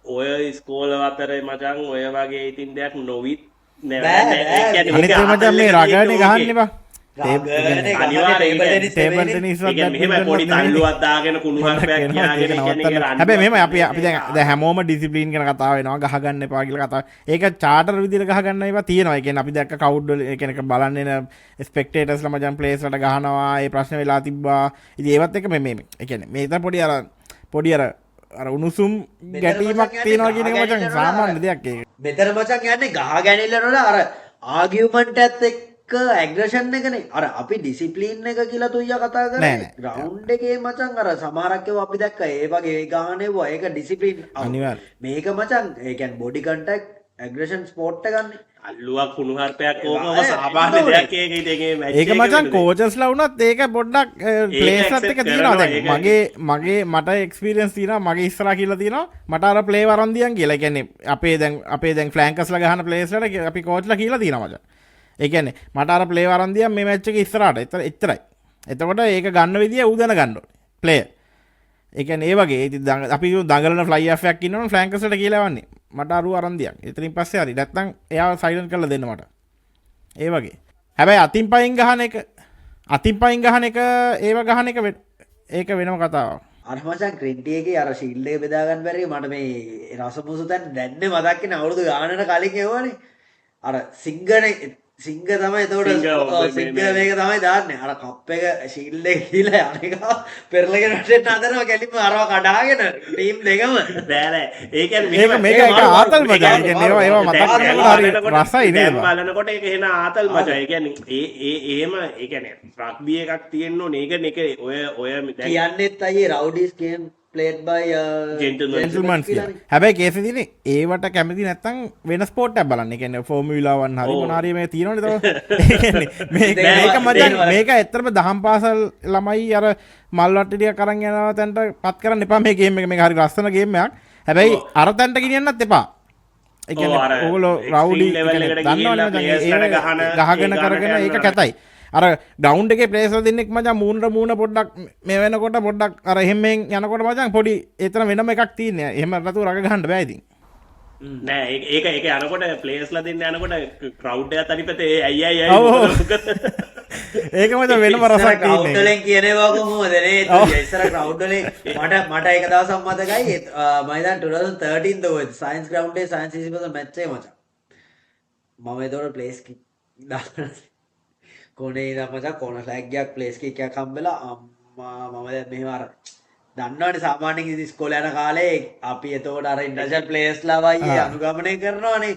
ඔය ඉස්කෝල අතරේ මචං ඔය වගේ ඉතින් දෙයක් නොවිත් බෑ. අනිත් එක මචං මේ රගානේ ගහන්න එපා අනිවාර්යෙන් ටේබල් ටෙනිස් ඒ කියන්නේ මෙහෙම පොඩි තල්ලුවක් දාගෙන කුණු හර්පයක් කියාගෙන කියන්නේ හැබැයි මෙහෙම අපි දැන් හැමෝම ඩිසිප්ලින් ගැන කතා වෙනවා ගහගන්න එපා කියලා කතා. ඒක චාටර් විදිහට ගහගන්න ඒවා තියෙනවා. ඒ කියන්නේ අපි දැක්ක කවුඩ් වල ඒ කියන්නේ බලන්න එන ස්පෙක්ටේටර්ස්ලා මචං ප්ලේස් වලට ගහනවා. ඒ ප්‍රශ්න වෙලා තිබ්බා. ඉතින් ඒවත් එක මේ ඒ කියන්නේ මේ ඉතින් පොඩි අර උණුසුම් ගැටීමක් තියෙනවා කියන එක මචං සාමාන්‍ය දෙයක් ඒක. මෙතන මචං යන්නේ ගහ ගැනිල්ල වල අර ආගියුමන්ට් එකත් එක්ක ඇග්‍රෙෂන් එකනේ අර අපි ඩිසිප්ලින් එක කියලා තුයියා කතා කරන්නේ ග්‍රවුන්ඩ් එකේ මචං අර සමහරක් ඒවා අපි දැක්කා ඒ වගේ ඒ ගහනේවා ඒක ඩිසිප්ලින් අනිවාර්ය. මේක මචං ඒ කියන්නේ බොඩි කන්ටැක්ට් ඇග්‍රෙෂන් ස්පෝර්ට් එකන්නේ අල්ලුවක් කුණු හර්පයක් ඕකම සාමාන්‍ය දෙයක් ඒක ඉතින් මැච් ඒක මචං කෝචස්ලා වුණත් ඒක පොඩ්ඩක් ප්ලේස්ලත් එක තියෙනවා දැන් මගේ මට එක්ස්පීරියන්ස් තියෙනවා මගේ ඉස්සරහා කියලා තියෙනවා මට අර ප්ලේ වරන් දියන් කියලා. ඒ කියන්නේ අපේ දැන් ෆ්ලැන්කර්ස්ලා ගහන ප්ලේස් වලට අපි කෝච්ලා කියලා තියෙනවා මචං. ඒ කියන්නේ මට අර ප්ලේ වරන් දියන් මේ මැච් එකේ ඉස්සරහට එච්චරයි. එතකොට ඒක ගන්න විදිය ඌ දැන ගන්න ඕනේ ප්ලේයර්. ඒ කියන්නේ ඒ වගේ ඉතින් අපි දඟලන ෆ්ලයි ඔෆ් එකක් ඉන්නවනම් ෆ්ලැන්කර්ස්ලට කියලා යවන්නේ. මට අරු අරන් දියන්. එතනින් පස්සේ හරි නැත්තම් එයාව සයිලන්ට් කරලා දෙන්න මට. ඒ වගේ. හැබැයි අතින් පයින් ගහන එක ඒව ගහන එක ඒක වෙනම කතාවක්. අර මචං ක්‍රින්ටි එකේ අර ෂීල්ඩ් එක බෙදා ගන්න බැරි මට මේ රසමුසු තැන් දැන්නේ මතක් වෙන අවුරුදු ගානකට කලින් එවනේ අර සිංගනේ සිංහ තමයි එතකොට සිංහ සිංහ මේක තමයි දාන්නේ අර කප් එක ෂීල්ඩ් එක ගිහලා අනික පෙරලගෙන රටෙන් හදනවා කැලිම අරව කඩාගෙන ටීම් දෙකම නෑ ඒ කියන්නේ ඒක මේක එක ආතල් මචං. ඒ කියන්නේ ඒවා මතක් කරනකොට හරි රසයි නේද? බලනකොට ඒක එන ආතල් මචං. ඒ කියන්නේ එහෙම ඒ කියන්නේ රග්බි එකක් තියෙන්න ඕනේ. ඒක ඔය දැන් කියන්නෙත් අයියේ රවුඩීස් ගේම් ප්ලේඩ් බයි ජෙන්ටල්මන්ස් කියලා. හැබැයි කේස් එක තියෙන්නේ ඒවට කැමති නැත්තම් වෙන ස්පෝර්ට් එකක් බලන්න. ඒ කියන්නේ ෆෝමියුලා 1 හරි මොන හරි මේ තියෙනවනේ තව. ඒ කියන්නේ මේක මචං මේක ඇත්තටම දහම් පාසල් ළමයි අර මල් වට්ටි ටික අරන් යනවා තැනට පත් කරන්න එපා මේ ගේම් එක. මේක හරි ලස්සන ගේම් එකක්. හැබැයි අර තැනට ගෙනියන්නත් එපා. ඒ කියන්නේ ඕගොල්ලෝ රවුඩි දන්නවනේ ගහගෙන කරගෙන ඒක කැතයි. අර ග්‍රවුන්ඩ් එකේ ප්ලේයර්ස්ලා දෙන්නෙක් මචං මූණ පොඩ්ඩක් මේ වෙනකොට පොඩ්ඩක් අර එහෙම්ෙන් යනකොට මචං පොඩි එතන වෙනම එකක් තියෙනවා. එහෙම නැතුව රග ගහන්න බෑ ඉතින්. නෑ ඒක යනකොට ප්ලේයර්ස්ලා දෙන්න යනකොට ක්‍රවුඩ් එකත් අනිපතේ ඇයි ඒක මචං වෙනම රසක් ක්‍රවුඩ් තියෙන්නේ. වලින් කියනවා කොහොමද නේ ඉස්සර ක්‍රවුඩ් වලින් මට එක දවසක් මතකයි මම ඉතින් 2013 ද ඔය සයන්ස් ග්‍රවුන්ඩ් එකේ සයන්ස් 20% මැච් එක මචං මම ඒතකොට ප්ලේස් දාලා කොනේ ඉඳන් මචං කොන ෆ්ලැග් එකක් ප්ලේස් කික් එකක් හම්බෙලා අම්මා මම දැන් මෙහෙම අර දන්නවනේ සාමාන්‍යයෙන් ඉතින් ඉස්කෝලේ යන කාලේ අපි එතකොට අර ඉන්ටර්නැෂනල් ප්ලේයර්ස්ලා වගේ අනුගමනය කරනවානේ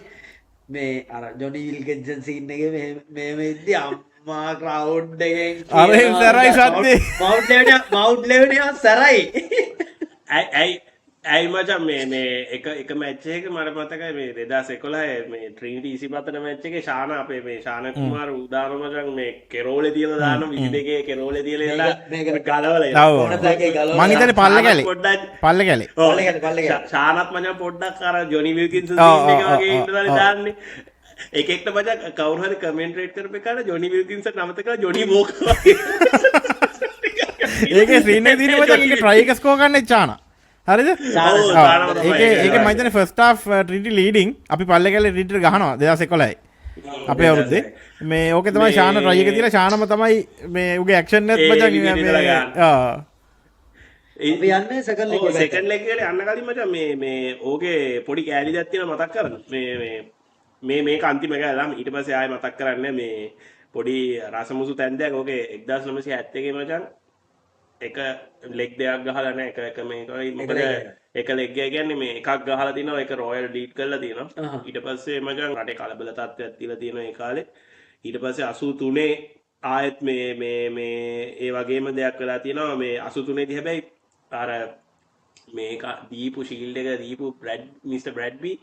මේ අර ජොනි විල්කින්සන් සීන් එකේ මේ ඉද්දි අම්මා ක්‍රවුඩ් එකෙන් අර සරයි සද්දේ මවුට් ලෙවනියා සරයි ඇයි මචං මේ එක මැච් එක මට මතකයි මේ 2011 මේ ට්‍රිනිටි 25 මැච් එකේ ශාන අපේ මේ ශාන කුමාර උදාන මචං මේ කෙරෝලේ තියලා දාන 22 කෙරෝලේ තියලා ඉඳලා මේක ගලවලා ඔව් මං හිතන්නේ පල්ල කැලේ ශානත් මචං පොඩ්ඩක් අර ජොනි විල්කින්සන් සීන් එක වගේ ඉඳලා දාන්නේ එකෙක්ට මචං කවුරු හරි කමෙන්ට්‍රේට් කරපු එකට ජොනි විල්කින්සන් නමත කරලා ජොනි වෝකර් වගේ ඒකේ සීන් එක තියෙන මචං ඒක ට්‍රයි එක ස්කෝර් ගන්න එච්චානා හරිද? ඒක මම හිතන්නේ ෆස්ට් හාෆ් ට්‍රිනිටි ලීඩින් අපි පල්ලේ කැලේ ට්‍රිනිටි ගහනවා 2011 අපේ අවුරුද්දේ මේ ඕකේ තමයි ශාන ට්‍රයි එක තියලා ශානම තමයි මේ උගේ ඇක්ෂන් එකත් මචං අපි යන්නේ සෙකන්ඩ් ලෙග් එකට යන්න කලින් මචං මේ ඕකේ පොඩි කෑලි දෙයක් තියෙනවා මතක් කරන්න මේක අන්තිම කෑල්ලම ඊට පස්සේ ආයෙ මතක් කරන්න මේ පොඩි රසමුසු තැන් දෙයක් ඕකේ 1971 මචං එක ලෙග් දෙයක් ගහලා නැහැ එක මේකයි මොකද එක ලෙග් එක කියන්නේ මේ එකක් ගහලා තිනවා ඒක රොයල් ඩීට් කරලා තිනවා ඊට පස්සේ මචං රටේ කලබල තත්ත්වයක් තියලා තියෙනවා ඒ කාලේ ඊට පස්සේ 83 ආයෙත් මේ ඒ වගේම දෙයක් වෙලා තියෙනවා මේ 83 දී හැබැයි අර මේක දීපු ෂීල්ඩ් එක දීපු මිස්ටර් බ්‍රැඩ්බි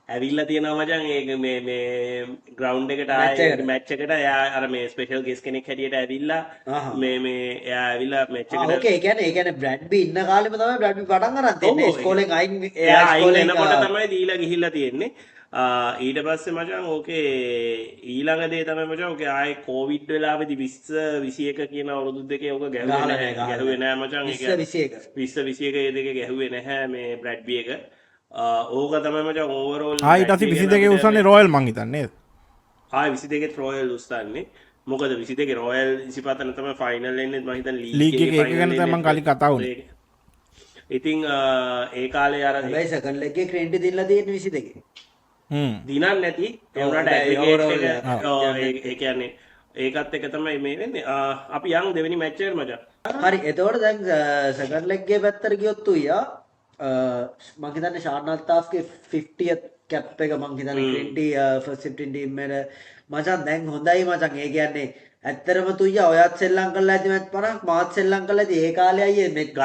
ඇවිල්ලා තියෙනවා මචං ඒක මේ ග්‍රවුන්ඩ් එකට ආයේ මැච් එකට එයා අර මේ ස්පෙෂල් ගෙස් කෙනෙක් හැටියට ඇවිල්ලා මේ එයා ඇවිල්ලා මැච් එකට ඕකේ ඒ කියන්නේ බ්‍රැඩ්බි ඉන්න කාලෙම තමයි බ්‍රැඩ්බි පටන් අරන් තින්නේ ඉස්කෝලෙන් අයින් එයා ඉස්කෝලෙන් එනකොට තමයි දීලා ගිහිල්ලා තියෙන්නේ ඊට පස්සේ මචං ඕකේ ඊළඟ දේ තමයි මචං ඕකේ ආයේ කොවිඩ් වෙලාවේදී 20 21 කියන අවුරුදු දෙකේ ඕක ගැහුවේ නෑ මචං 20 21 ඒ දෙකේ ගැහුවේ නැහැ මේ බ්‍රැඩ්බි එක ඕක තමයි මචං ඕවරෝල් ඊට පස්සේ 22 උස්සන්නේ රොයල් මං හිතන්නේ නේද? 22 රොයල් උස්සන්නේ මොකද 22 රොයල් 25 තමයි ෆයිනල් එන්නේ මම හිතන්නේ ලීග් එකේ ඒක ගැන තමයි මං කලින් කතා වුණේ. ඉතින් ඒ කාලේ අර හැබැයි සෙකන්ඩ් ලෙග් එකේ ක්‍රෙඩිට් දීලා තියෙන්නේ 22. දිනක් නැති ඒ වුණාට ඇග්‍රිගේට් එක ඒ කියන්නේ ඒකත් එක තමයි මේ වෙන්නේ අපි යන් දෙවෙනි මැච් එකට මචං. හරි එතකොට දැන් සෙකන්ඩ් ලෙග් එකේ පැත්තට ගියොත් උයා මං හිතන්නේ ෂාන් අල්තාෆ්ගේ 50th කැප් එක මං හිතන්නේ 20 ෆස්ට් 15 ටීම් එකේ මචං දැන් හොඳයි මචං ඒ කියන්නේ ඇත්තරම තුයියා ඔයත් සෙල්ලම් කරලා ඇති මැච් 50ක් මාත් සෙල්ලම් කරලා ඇති ඒ කාලේ අයියේ මෙච්චර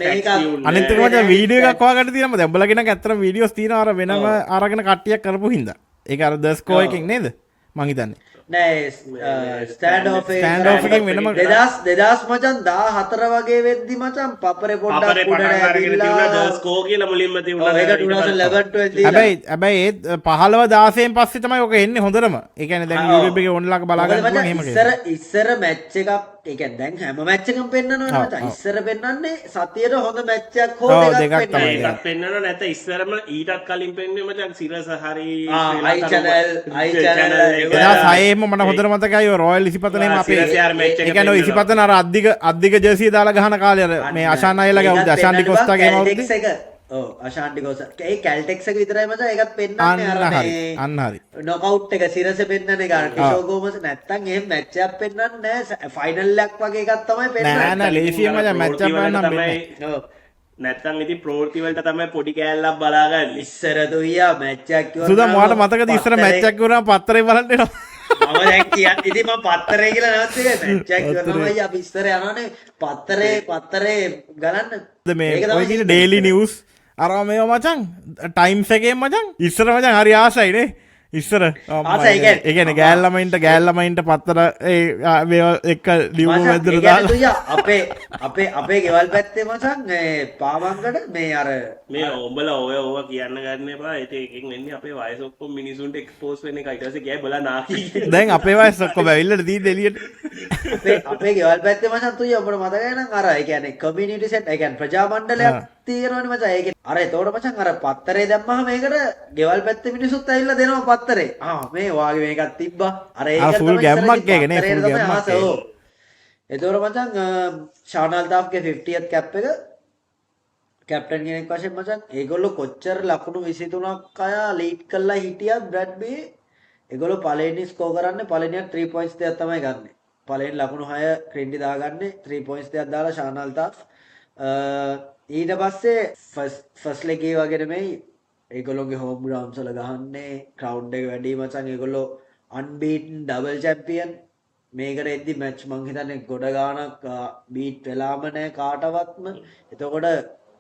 මේක අනිත් එක මචං වීඩියෝ එකක් හොයාගන්න තියෙනවා දැන් උඹලා කෙනෙක් ඇත්තටම වීඩියෝස් තියෙනවා අර වෙනම අරගෙන කට්ටියක් කරපු හින්දා ඒක අර ද ස්කෝ එකකින් නේද මං හිතන්නේ නෑ ස්ටෑන්ඩ් ඔෆ් එකකින් වෙනම 2000 මචං 14 වගේ වෙද්දි මචං පපරේ පොඩ්ඩක් උඩට ඇවිල්ලා ස්කෝ කියලා මුලින්ම තියුණා ඒක 2011 12 හැබැයි ඒ 15 16න් පස්සේ තමයි ඔක එන්නේ හොඳටම ඒ කියන්නේ දැන් YouTube එකේ ඔන්ලයින් බලා ගන්න පුළුවන් එහෙම කියලා ඉස්සර මැච් එකක් ඒ කියන්නේ දැන් හැම මැච් එකම පෙන්නනවනේ මචං ඉස්සර පෙන්නන්නේ සතියට හොඳ මැච් එකක් හෝ දෙකක් පෙන්නනවා ඒකත් පෙන්නනවා නැත්නම් ඉස්සරම ඊටත් කලින් පෙන්නේ මචං සිරස හරි i channel මට හොඳට මතකයි ඔය රොයල් 25 නේම අපේ ඒ කියන්නේ ඔය 25 අර අද්දික ජර්සිය දාලා ගහන කාලේ අර මේ අෂාන් අයලාගේ අවුරුද්ද අෂාන් ඩිකොස්ටාගේ අවුරුද්ද ඔව් අශාන්ටි ගෝස ඒ කැල්ටෙක්ස් එක විතරයි මචං ඒකත් පෙන්නන්නේ අර අන්න හරි මේ අන්න හරි නොකවුට් එක සිරස පෙන්නන එක අර කිෂෝ ගෝමස් නැත්තම් එහෙම මැච් එකක් පෙන්නන්නේ නැහැ ෆයිනල් එකක් වගේ එකක් තමයි නෑ පෙන්නන්නේ නෑ ලේසියෙන් මචං මැච් එකක් බලන්න හම්බෙන්නේ තමයි ඔව් නැත්තම් ඉතින් ප්‍රවෘත්ති වලට තමයි පොඩි කෑල්ලක් බලාගන්නේ. ඉස්සර දුයියා මැච් එකක් කිව්වම සුදා මොකට මතකද ඉස්සර මැච් එකක් වුණා පත්තරේ බලන්න එනවා මම දැන් කියන්නේ ඉතින් මම පත්තරේ කියලා නැවතුනේ මැච් එකක් කරනවා අයියා අපි ඉස්සර යනවනේ පත්තරේ ගණන් මේ ඒක ඔය තමයි කියන ඩේලි නිවුස් අර මේවා මචං ටයිම්ස් එකේ මචං ඉස්සර මචං හරි ආසයි නේ ඉස්සර ආසයි කියන්නේ. ඒ කියන්නේ ගෑල්ලමයින්ට පත්තර මේවා එක්ක ලියුම මචං, වැද්දට ඒ කියන්නේ දාලා තුයියා අපේ ගෙවල් පැත්තේ මචං පාවංගඩ මේ අර මේ ඔබලා ඔය කියන්න ගන්න එපා. ඒක එකෙන් වෙන්නේ අපේ වයස ඔක්කොම මිනිසුන්ට එක්ස්පෝස් වෙන එක. ඊට පස්සේ ගියා බලා නාකි කියලා. දැන් අපේ වයස ඔක්කොම ඇවිල්ලා තියෙන්නේ එළියට අපේ ගෙවල් පැත්තේ මචං තුයියා ඔබට මතකයි නම් අර ඒ කියන්නේ කමියුනිටි සෙට් ඒ කියන්නේ ප්‍රජා මණ්ඩලයක් තියෙනවනේ මචං ඒකේ අර ඒතකොට මචං අර පත්තරේ දැම්මහම මේකට ගෙවල් පැත්තේ මිනිස්සුත් ඇවිල්ලා දෙනවා පත්තරේ මේ වාගේ මේකක් තිබ්බා අර ඒක full ගැම්මක් ඒක නේ, full ගැම්මක් ඒක. ඒතකොට මචං ෂාන් අල්තාෆ්ගේ 50th කැප් එක කැප්ටන් කෙනෙක් වශයෙන් මචං ඒගොල්ලෝ කොච්චර ලකුණු 23ක් අය ලීඩ් කරලා හිටියත් බ්‍රැඩ්බී ඒගොල්ලෝ පළවෙනි ස්කෝර් කරන්නේ පළවෙනියට 3 පොයින්ට්ස් දෙකක් තමයි ගන්නෙ. පළවෙනි ලකුණු 6 ක්‍රින්ඩි දාගන්නේ 3 පොයින්ට්ස් දෙකක් දාලා ෂාන් අල්තාෆ් ඊට පස්සේ ෆස්ට් ලෙග් වගේ නෙමෙයි ඒගොල්ලෝගේ හෝම් ග්‍රවුන්ඩ්ස් වල ගහන්නේ ක්‍රවුඩ් එක වැඩි මචං ඒගොල්ලෝ අන්බීටන් ඩබල් චැම්පියන් මේකට එද්දි මැච් මං හිතන්නේ ගොඩ ගානක් බීට් වෙලාම නැහැ කාටවත්ම එතකොට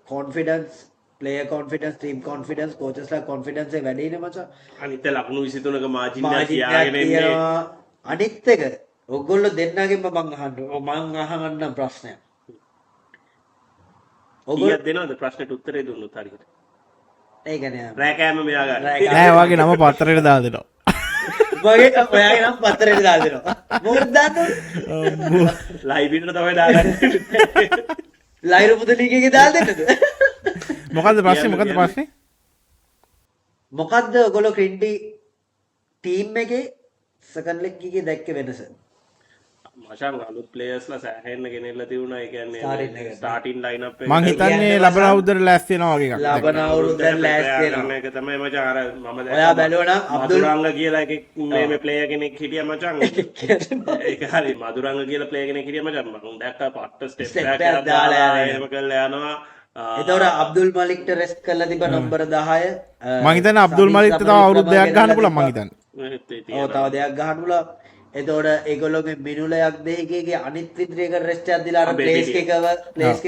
confidence player confidence team confidence කෝචස්ලා කොන්ෆිඩන්ස් එක වැඩි නේ මචං අනිත් ලකුණු 23ක මාජින් එක මාජික් කියාගෙන එන්නේ. තියෙනවා. අනිත් එක ඔයගොල්ලෝ දෙන්නගෙන්ම මං අහන්න ප්‍රශ්නයක් කීයක් දෙනවද ප්‍රශ්නෙට උත්තරේ දුන්නොත් හරියට. ඒක නෑ රෑකෑම මෙයා ගන්න. නෑ වගේ නම පත්තරේට දාලා දෙනවා වගේ ඔයාගේ නම් පත්තරේට දාලා දෙනවා මොකද දාන්නේ ලයිව් එකට තමයි දාගන්නේ. ලයිරු පුදලීගේ එකේ දාලා දෙන්නද මොකද්ද ප්‍රශ්නේ මොකද්ද ඔයගොල්ලෝ ක්‍රින්ටි ටීම් එකේ සෙකන්ඩ් ලෙග් එකේ දැක්ක වෙනස මචං අලුත් ප්ලේයර්ස්ලා සෑහෙන්න ගෙනෙල්ලා තියුණා. ඒ Starting කියන්නේ එක. ස්ටාර්ටින් ලයින්අප් එක. මං හිතන්නේ ලබන අවුරුද්දට ලෑස්ති වෙනවා වගේ එකක් ලබන අවුරුද්දට ලෑස්ති වෙනවා එක තමයි මචං අර මම ඔයා බැලුවා නම් අබ්දුල් මදුරංග කියලා එකෙක් මේ ප්ලේයර් කෙනෙක් හිටියා මචං. ඒක හරි මදුරංග කියලා ප්ලේයර් කෙනෙක් හිටියා මචං. මම දැක්කා පට්ට ස්ටෙප් Step එකක් එකක් දාලා යනවා. එහෙම කරලා යනවා. එතකොට අබ්දුල් මලික්ට රෙස්ට් කරලා තිබ්බ නම්බර 10 මං හිතන්නේ අබ්දුල් මලික්ට තව අවුරුදු දෙකක් ගන්න පුළුවන් මං හිතන්නේ ඔව් තව දෙයක් ගහන්න පුළුවන්. එතකොට ඒගොල්ලෝගේ මිනුලයක් දෙකකගේ අනිත් විද්‍රයක රෙස්ට් එකක් දීලා අර ප්ලේස්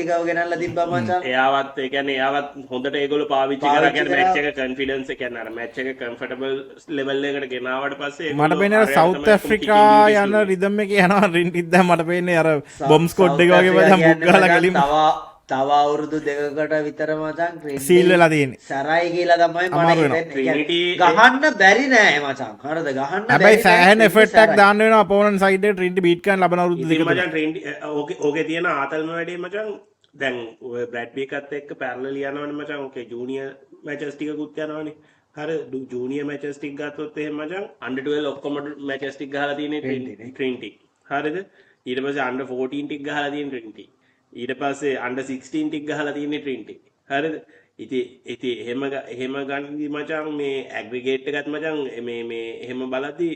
එකව ගෙනල්ලා තිබ්බා මචං. එයාවත් ඒ කියන්නේ එයාවත් හොඳට ඒගොල්ලෝ පාවිච්චි කරා. පාවිච්චි කියන්නේ කරා. මැච් එක කොන්ෆිඩන්ස් එක කියන්නේ අර මැච් එක කම්ෆර්ටබල් ලෙවල් එකකට ගෙනාවට පස්සේ මට පේන්නේ අර සවුත් ඇෆ්‍රිකා යන රිදම් එකේ යනවා රින්ටිත් දැන් මට පේන්නේ අර බොම්බ් ස්කොඩ් එක වගේ මචං බුක් ගහලා ගලින් තව අවුරුදු දෙකකට විතර මචං සීල් වෙලා තියෙන්නේ සරයි කියලා තමයි මට අමාරු වෙනවා. හිතෙන්නේ. Trinity ගහන්න බැරි නෑ මචං. හරිද? ගහන්න හැබැයි බැරි සෑහෙන නෑ. එෆර්ට් එකක් දාන්න වෙනවා අපෝනන්ට් සයිඩ් එකේ ට්‍රින්ටි බීට් කරන්න ලබන අවුරුදු ඉතින් දෙක මචං ට්‍රෙන්ඩ් ඕකේ තියෙන ආතල්ම වැඩේ මචං දැන් ඔය බ්‍රැඩ්බී එකත් එක්ක පැරලල් යනවනේ මචං. ඕකේ ජූනියර් මැචස් ටිකකුත් යනවනේ. හරි ජූනියර් මැචස් ටික ගත්තොත් එහෙම මචං අන්ඩර් 12 ඔක්කොම මැචස් ටික ගහලා තියෙන්නේ ට්‍රින්ටි. හරිද? ඊට පස්සේ අන්ඩර් 14 ටික ගහලා තියෙන්නේ ට්‍රින්ටි. ඊට පස්සේ අන්ඩර් 16 ටික ගහලා තියෙන්නේ ට්‍රින්ටි. හරිද? ඉතින් එහෙම ගන්නදි මචං මේ ඇග්‍රිගේට් එකත් මචං මේ එහෙම බලද්දි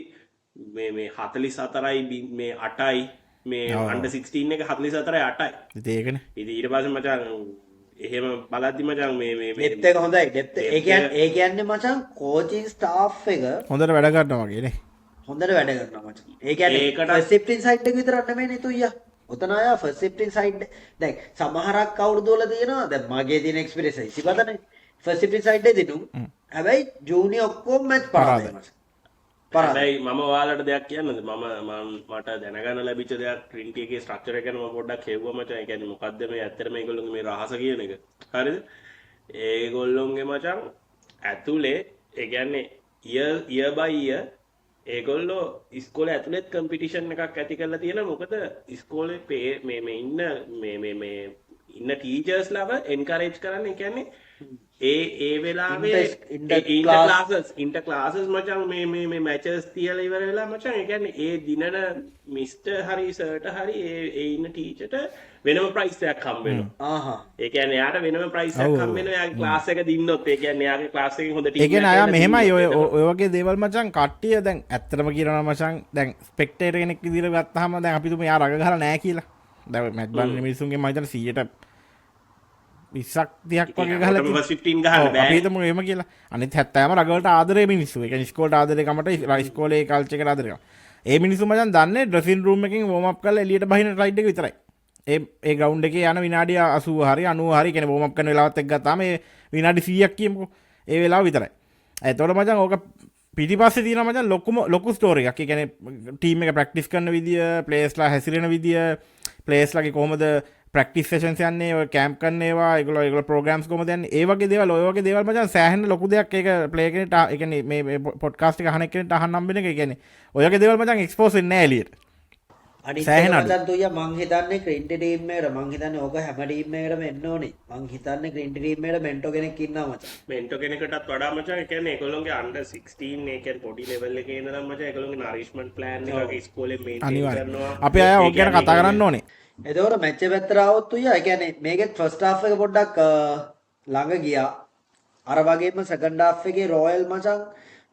මේ 44යි මේ 8යි මේ අන්ඩර් 16 එක 44යි 8යි. ඉතින් ඒකනේ ඉතින් ඊට පස්සේ මචං එහෙම බලද්දි මචං මේ ඩෙප්ත් එක හොඳයි. ඩෙප්ත් ඒ කියන්නේ මචං කෝචින් ස්ටාෆ් එක හොඳට වැඩ කරනවා වගේ නේ හොඳට වැඩ කරනවා මචං. ඒ කියන්නේ ඒකට- ෆස්ට් 15 සයිඩ් එක විතරක් නෙමෙයි නේ තුයියා. ඔතන අය ෆස්ට් 15 සයිඩ් දැන් සමහරක් අවුරුදු වල තියෙනවා. දැන් මගේ තියෙන එක්ස්පීරියන්ස් එක ඉසිපතනේ. ෆස්ට් 15 සයිඩ් එකේ දිනු. හැබැයි ජූනියර් ඔක්කොම මැච් පරාදයි මචං. පරාදයි. හැබැයි මම ඔයාලට දෙයක් කියන්නද මට දැනගන්න ලැබිච්ච දෙයක් ට්‍රින්ටි එකේ ස්ට්‍රක්චර් එක ගැන මම පොඩ්ඩක් හෙව්වා මචං. ඒ කියන්නේ මොකද්ද මේ ඇත්තටම මේගොල්ලෝගේ මේ රහස කියන එක. හරිද? ඒගොල්ලොන්ගේ මචං ඇතුලේ ඒ කියන්නේ year by year ඒගොල්ලෝ ඉස්කෝලේ ඇතුළෙත් කම්පිටිෂන් එකක් ඇති කරලා තියෙනවා. මොකද ඉස්කෝලේ මේ ඉන්න ටීචර්ස් ලව එන්කරේජ් කරන්න. ඒ කියන්නේ ඒ වෙලාවේ ඉන්ට ක්ලාසස් මචන් මේ මැචස් තියල ඉවර වෙලා මචන් එකන ඒ දිනට මිස්ට හරි සර්ට හරි ඒ ඉන්න ටීචට වෙනම ප්‍රයිස්යක් කම්බෙන ඒකන යාට වෙනම ප්‍රයිසක් කම්බෙන ලාසක දින්නොත් ඒකන යාගේ ලාසක හොඳට ඒගෙන අය මෙහෙමයි ඔයගේ දේවල් මචන් කට්ටිය දැන් ඇත්තරම කියරන මචන් දැන් ස්පෙක්ටේට කෙනෙක් දිර ගත්තහම දැන් අපිතුම යා රග හර නෑ කියලා දැව මැත්බන් මිනිසුන්ගේ මතන සියට විස්සක් දෙයක් වගේ ගහලා සිටින් ගහන්න බෑ අපිටම එම කියලා අනිත් හැත්තෑම රගලට ආදරේ මිනිස්සු එක ස්කෝල්ට ආදරකමට රයිස්කෝලේ කල්චක ආදරක ඒ මිනිසු මචන් දන්නේ ඩ්‍රසින් රූම් එකකින් වෝමප් කරලා එළියට බහින රයිඩ් එක විතරයි ඒ ග්‍රවුන්ඩ් එකේ යන විනාඩිය 80 හරි 90 හරි කියන්නේ වෝමප් කරන වෙලාවත් එක්ක ගත්තාම ඒ විනාඩි 100ක් කියමුකෝ ඒ වෙලාව විතරයි එතකොට මචන් ඕක පිටිපස්සේ තියෙනවා මචන් ලොකු ස්ටෝරි එකක්. ඒ කියන්නේ ටීම් එක ප්‍රැක්ටිස් කරන විදිය, ප්ලේයර්ස්ලා හැසිරෙන විදිය, ප්ලේයර්ස්ලාගේ කොහොමද ප්‍රැක්ටිස් සෙෂන්ස් යන්නේ, ඔය කැම්ප් කරන ඒවා, ඒගොල්ලෝ ප්‍රෝග්‍රෑම්ස් කොහොමද යන්නේ, ඒ වගේ දේවල්, ඔය වගේ දේවල් මචන් සෑහෙන ලොකු දෙයක් ඒක ප්ලේ කෙනෙක්ට, ඒ කියන්නේ මේ පොඩ්කාස්ට් එක අහන කෙනෙක්ට අහන්න හම්බෙන එක. ඒ කියන්නේ ඔය වගේ දේවල් මචන් එක්ස්පෝස් වෙන්නේ නැහැ එළියට. අනිත් එක මචන් තුයිය මං හිතන්නේ ක්‍රින්ටි ටීම් එකට මං හිතන්නේ ඕක හැම ටීම් එකකටම එන්න ඕනේ. මං හිතන්නේ ක්‍රින්ටි ටීම් එකට මෙන්ටෝ කෙනෙක් ඉන්නවා මචන්. මෙන්ටෝ කෙනෙක්ටත් වඩා මචන් ඒ කියන්නේ ඒගොල්ලෝගේ අන්ඩර් 16 ඒ කියන්නේ පොඩි ලෙවල් එකේ ඉඳලා මචන් ඒගොල්ලෝගේ නරිෂ්මන්ට් ප්ලෑන් එකක ඉස්කෝලේ මේන්ටේන් කරනවා. අපි අය ඕක ගැන කතා කරන්න ඕනේ. එතකොට මැච් එක පැත්තට ආවොත් තුයිය ඒ කියන්නේ මේකෙත් ෆස්ට් හාෆ් එක පොඩ්ඩක් ළඟ ගියා. අර වගේම සෙකන්ඩ් හාෆ් එකේ රොයල් මචන්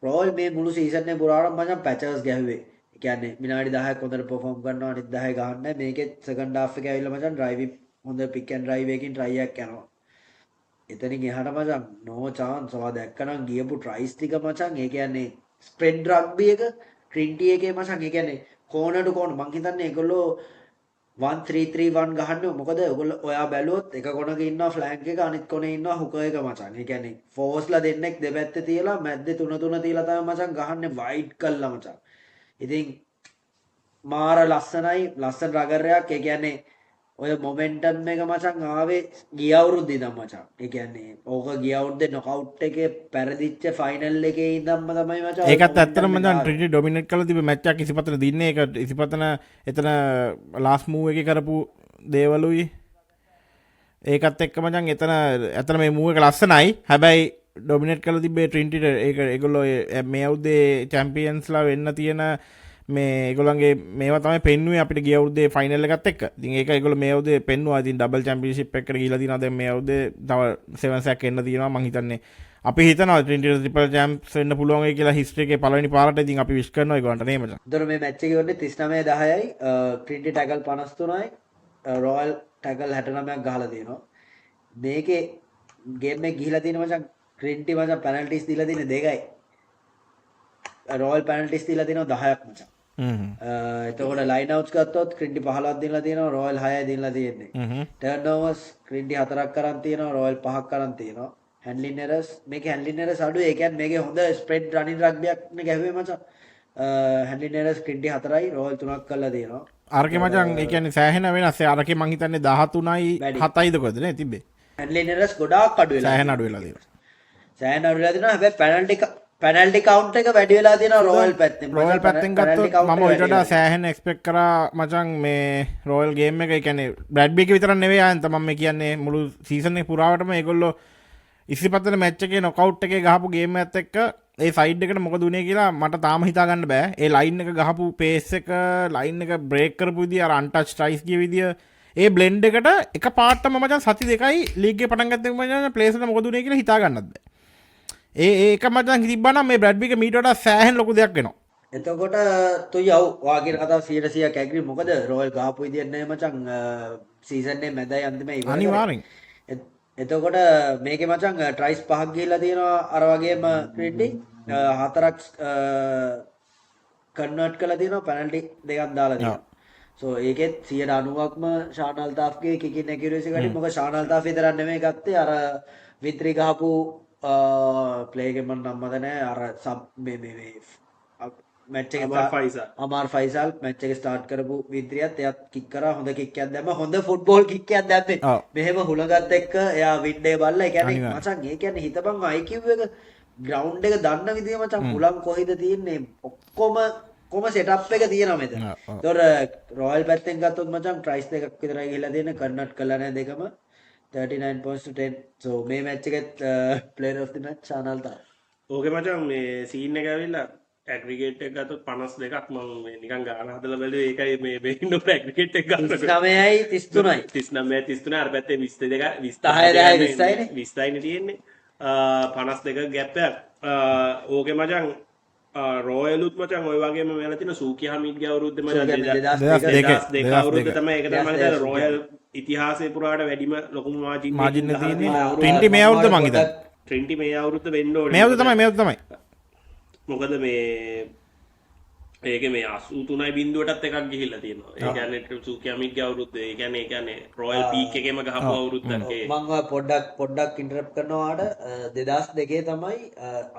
රොයල් මේ මුළු සීසන් එක පුරාම මචන් පැචර්ස් ගැහුවේ. කියන්නේ විනාඩි 10ක් හොඳට පර්ෆෝම් කරනවා අනිත් 10 ගහන්නේ මේකෙත් සෙකන්ඩ් හාෆ් එකේ ඇවිල්ලා මචන් ඩ්‍රයිවිං හොඳ පික් ඇන්ඩ් ඩ්‍රයිව් එකකින් try එකක් යනවා. එතනින් එහාට මචන් no chance ඔයා දැක්කනම් ගියපු tries ටික මචන් ඒ කියන්නේ ස්ප්‍රෙඩ් රග්බි එක ට්‍රින්ටි එකේ මචන් ඒ කියන්නේ කෝනර් ටු කෝනර් මං හිතන්නේ ඒගොල්ලෝ 1-3-3-1 ගහන්නේ මොකද ඔයගොල්ලෝ ඔයා බැලුවොත් එක කොනක ඉන්නවා ෆ්ලැන්ක් එක අනිත් කොනේ ඉන්නවා හුකර් එක මචන්. ඒ කියන්නේ ෆෝස්ලා දෙන්නෙක් දෙපැත්තේ තියලා මැද්දේ 3-3 තියලා තමයි මචන් ගහන්නේ වයිඩ් කළා මචන්. ඉතින් මාර ලස්සනයි ලස්සන රගරයක්. ඒ කියන්නේ ඔය මොමෙන්ටම් එක මචන් ආවේ ගිය අවුරුද්දේ ඉඳන් මචන්. ඒ කියන්නේ ඕක ගිය අවුරුද්දේ නොකවුට් එකේ පෙරදිච්ච ෆයිනල් එකේ ඉඳන්ම තමයි මචන්. ඒකත් ඇත්තටම මචන් ට්‍රිනිටි ඩොමිනේට් කරලා තිබ්බ මැච් එකක් ඉසිපතන දින්නේ. ඒක ඉසිපතන එතන ලාස්ට් මූව් එකේ කරපු දේවලුයි. ඒකත් එක්ක මචන් එතන මේ මූව් එක ලස්සනයි. හැබැයි ඩොමිනේට් කරලා තිබ්බේ ට්‍රිනිටිට. ඒක ඒගොල්ලෝ මේ අවුරුද්දේ චැම්පියන්ස්ලා වෙන්න තියෙන මේ ඒගොල්ලන්ගේ මේවා තමයි පෙන්නුවේ අපිට ගිය අවුරුද්දේ ෆයිනල් එකත් එක්ක. ඉතින් ඒක ඒගොල්ලෝ මේ අවුරුද්දේ පෙන්නුවා. ඉතින් ඩබල් චැම්පියන්ෂිප් එකකට ගිහිලා තියෙනවා. දැන් මේ අවුරුද්දේ තව 7 සැක් එන්න තියෙනවා. මං හිතන්නේ අපි හිතනවා ට්‍රිනිටිට ට්‍රිපල් චැම්ප්ස් වෙන්න පුළුවන් වෙයි කියලා හිස්ටරි එකේ පළවෙනි පාරට. ඉතින් අපි විශ් කරනවා ඒගොල්ලන්ට නේ මචං. ඒතර මේ මැච් එකේ වුණේ 39-10යි. Trinity tackle 53යි. රොයල් ටැකල් 69ක් ගහලා තියෙනවා. මේකේ ගේම් එක ගිහිලා තියෙන මචං ට්‍රිනිටි මචං පෙනල්ටිස් දීලා තියෙන දෙකයි. රොයල් පෙනල්ටිස් දීලා තියෙනවා 10ක් මචං. එතකොට ලයින් අවුට්ස් ගත්තොත් ක්‍රින්ටි 15ක් දීලා තියෙනවා රොයල් 6යි දීලා තියෙන්නේ. ටර්න් ඕවර්ස් ක්‍රින්ටි 4ක් කරන් තියෙනවා රොයල් 5ක් කරන් තියෙනවා. හැන්ඩ්ලින් එරර්ස් මේකේ හැන්ඩ්ලින් එරර්ස් අඩුයි. ඒ කියන්නේ මේකේ හොඳ ස්ප්‍රෙඩ් රනින් රග්බියක් නේ ගැහුවේ මචං. හැන්ඩ්ලින් එරර්ස් ක්‍රින්ටි 4යි රොයල් 3ක් කරලා තියෙනවා. අරකේ මචං ඒ කියන්නේ සෑහෙන වෙනස්. අරකේ මං හිතන්නේ 13යි 7යිද කොහෙද නේ තිබ්බේ. හැන්ඩ්ලින් එරර්ස් ගොඩාක් අඩු වෙලා. සෑහෙන අඩු වෙලා තියෙනවා. සෑහෙන අඩු වෙලා තියෙනවා. හැබැයි පැනල්ටි කවුන්ට් එක වැඩි වෙලා තියෙනවා රොයල් පැත්තෙන්. රොයල් පැත්තෙන් ගත්තොත් මම ඊට වඩා සෑහෙන එක්ස්පෙක්ට් කරා මචං මේ රොයල් ගේම් එක. ඒ කියන්නේ බ්‍රැඩ්බි එක විතරක් නෙවෙයි ආයෙත් මම මේ කියන්නේ මුළු සීසන් එක පුරාවටම ඒගොල්ලෝ ඉස්සිපතන මැච් එකේ නොකවුට් එකේ ගහපු ගේම් එකත් එක්ක ඒ සයිඩ් එකට මොකද උනේ කියලා මට තාම හිතා ගන්න බෑ. ඒ ලයින් එක ගහපු පේස් එක ලයින් එක බ්‍රේක් කරපු විදිය අර අන්ටච් ට්‍රයිස් ගිය විදිය ඒ බ්ලෙන්ඩ් එකට එක පාටම මචං සති දෙකයි ලීග් එක පටන් ගත්තේ මචං ප්ලේස් එක මොකද උනේ කියලා හිතා ගන්නත් බෑ. ඒක මචං තිබ්බනම් මේ බ්‍රැඩ්බි එක මීට වඩා සෑහෙන ලොකු දෙයක් වෙනවා. එතකොට තුයි ඔව් ඔයා කියන කතාව 100% ඇග්‍රි. මොකද රොයල් ගහපු විදියට නේ මචං සීසන් එකේ මැදයි අන්තිමේ ඉවර. අනිවාර්යෙන්. එතකොට මේකේ මචං ට්‍රයිස් 5ක් ගිහිල්ලා තියෙනවා. අර වගේම ක්‍රින්ටි 4ක් කන්වර්ට් කරලා තියෙනවා. පෙනල්ටි දෙකක් දාලා තියෙනවා. සෝ ඒකෙත් 90%ක්ම ෂාන් අල්තාෆ්ගේ කිකින් ඇකියුරසි ගටි. මොකද ෂාන් අල්තාෆ් විතරක් නෙමෙයි ගත්තේ අර විත්‍රි ගහපු ප්ලේ එකේ මම නම් මතක නැහැ. අර සබ් මේ මැච් එක අමාර් ෆයිසල් මැච් එක ස්ටාර්ට් කරපු විත්‍රියත් එයාත් කික් කරා. හොඳ කික් එකක් දැම්මා. හොඳ ෆුට්බෝල් කික් එකක් දැම්මේ. මෙහෙම හුලගත් එක්ක එයා වින්ඩේ බල්ලා. ඒ කියන්නේ මචං ඒ කියන්නේ හිතපන් IQ එක ග්‍රවුන්ඩ් එක දන්න විදිය මචං හුලම් කොහෙද තියෙන්නේ කොම සෙටප් එක තියෙනවා මෙතන. ඒතොර රොයල් පැත්තෙන් ගත්තොත් මචං ට්‍රයිස් දෙකක් විතරයි ගිහලා තියෙන්නේ. කන්වර්ට් කළා නැහැ දෙකම. 39 points to 10. So මේ match එකෙත් player of the match ශානල් තමයි. ඕකේ මචං මේ සීන් එක ඇවිල්ලා ඇග්‍රිගේට් එක ගත්තොත් 52ක් මම මේ නිකන් ගාන හදලා බැලුවේ ඒකයි මේ වෙන්න ඇග්‍රිගේට් එක ගන්නකොට 39යි 33යි. 39 33 අර පැත්තේ 22 10 20යිනේ. 20යිනේ තියෙන්නේ 52 ගැප් එකක් ඕකේ මචං රෝයලුත් මචං ඔය වගේම මෙලා තියෙන සූකි හමීඩ්ගේ අවුරුද්ද මචං 2002 අවුරුද්ද තමයි ඒක තමයි මම හිතන්නේ රෝයල් ඉතිහාසයේ පුරාට වැඩිම ලොකුම මාජින් තියෙන්නේ 20 මේ අවුරුද්ද මං හිතන්නේ. ට්‍රෙන්ටි මේ අවුරුද්ද වෙන්න ඕනේ. මේ අවුරුද්ද තමයි. මොකද මේ ඒක මේ 83.0ටත් එකක් ගිහිල්ලා තියෙනවා. ඒ කියන්නේ සූකි හමීඩ්ගේ අවුරුද්ද. ඒ කියන්නේ රෝයල් පීක් එකේම ගහපු අවුරුද්දක් ඒ. මම පොඩ්ඩක් ඉන්ටරප්ට් කරනවාට 2002 තමයි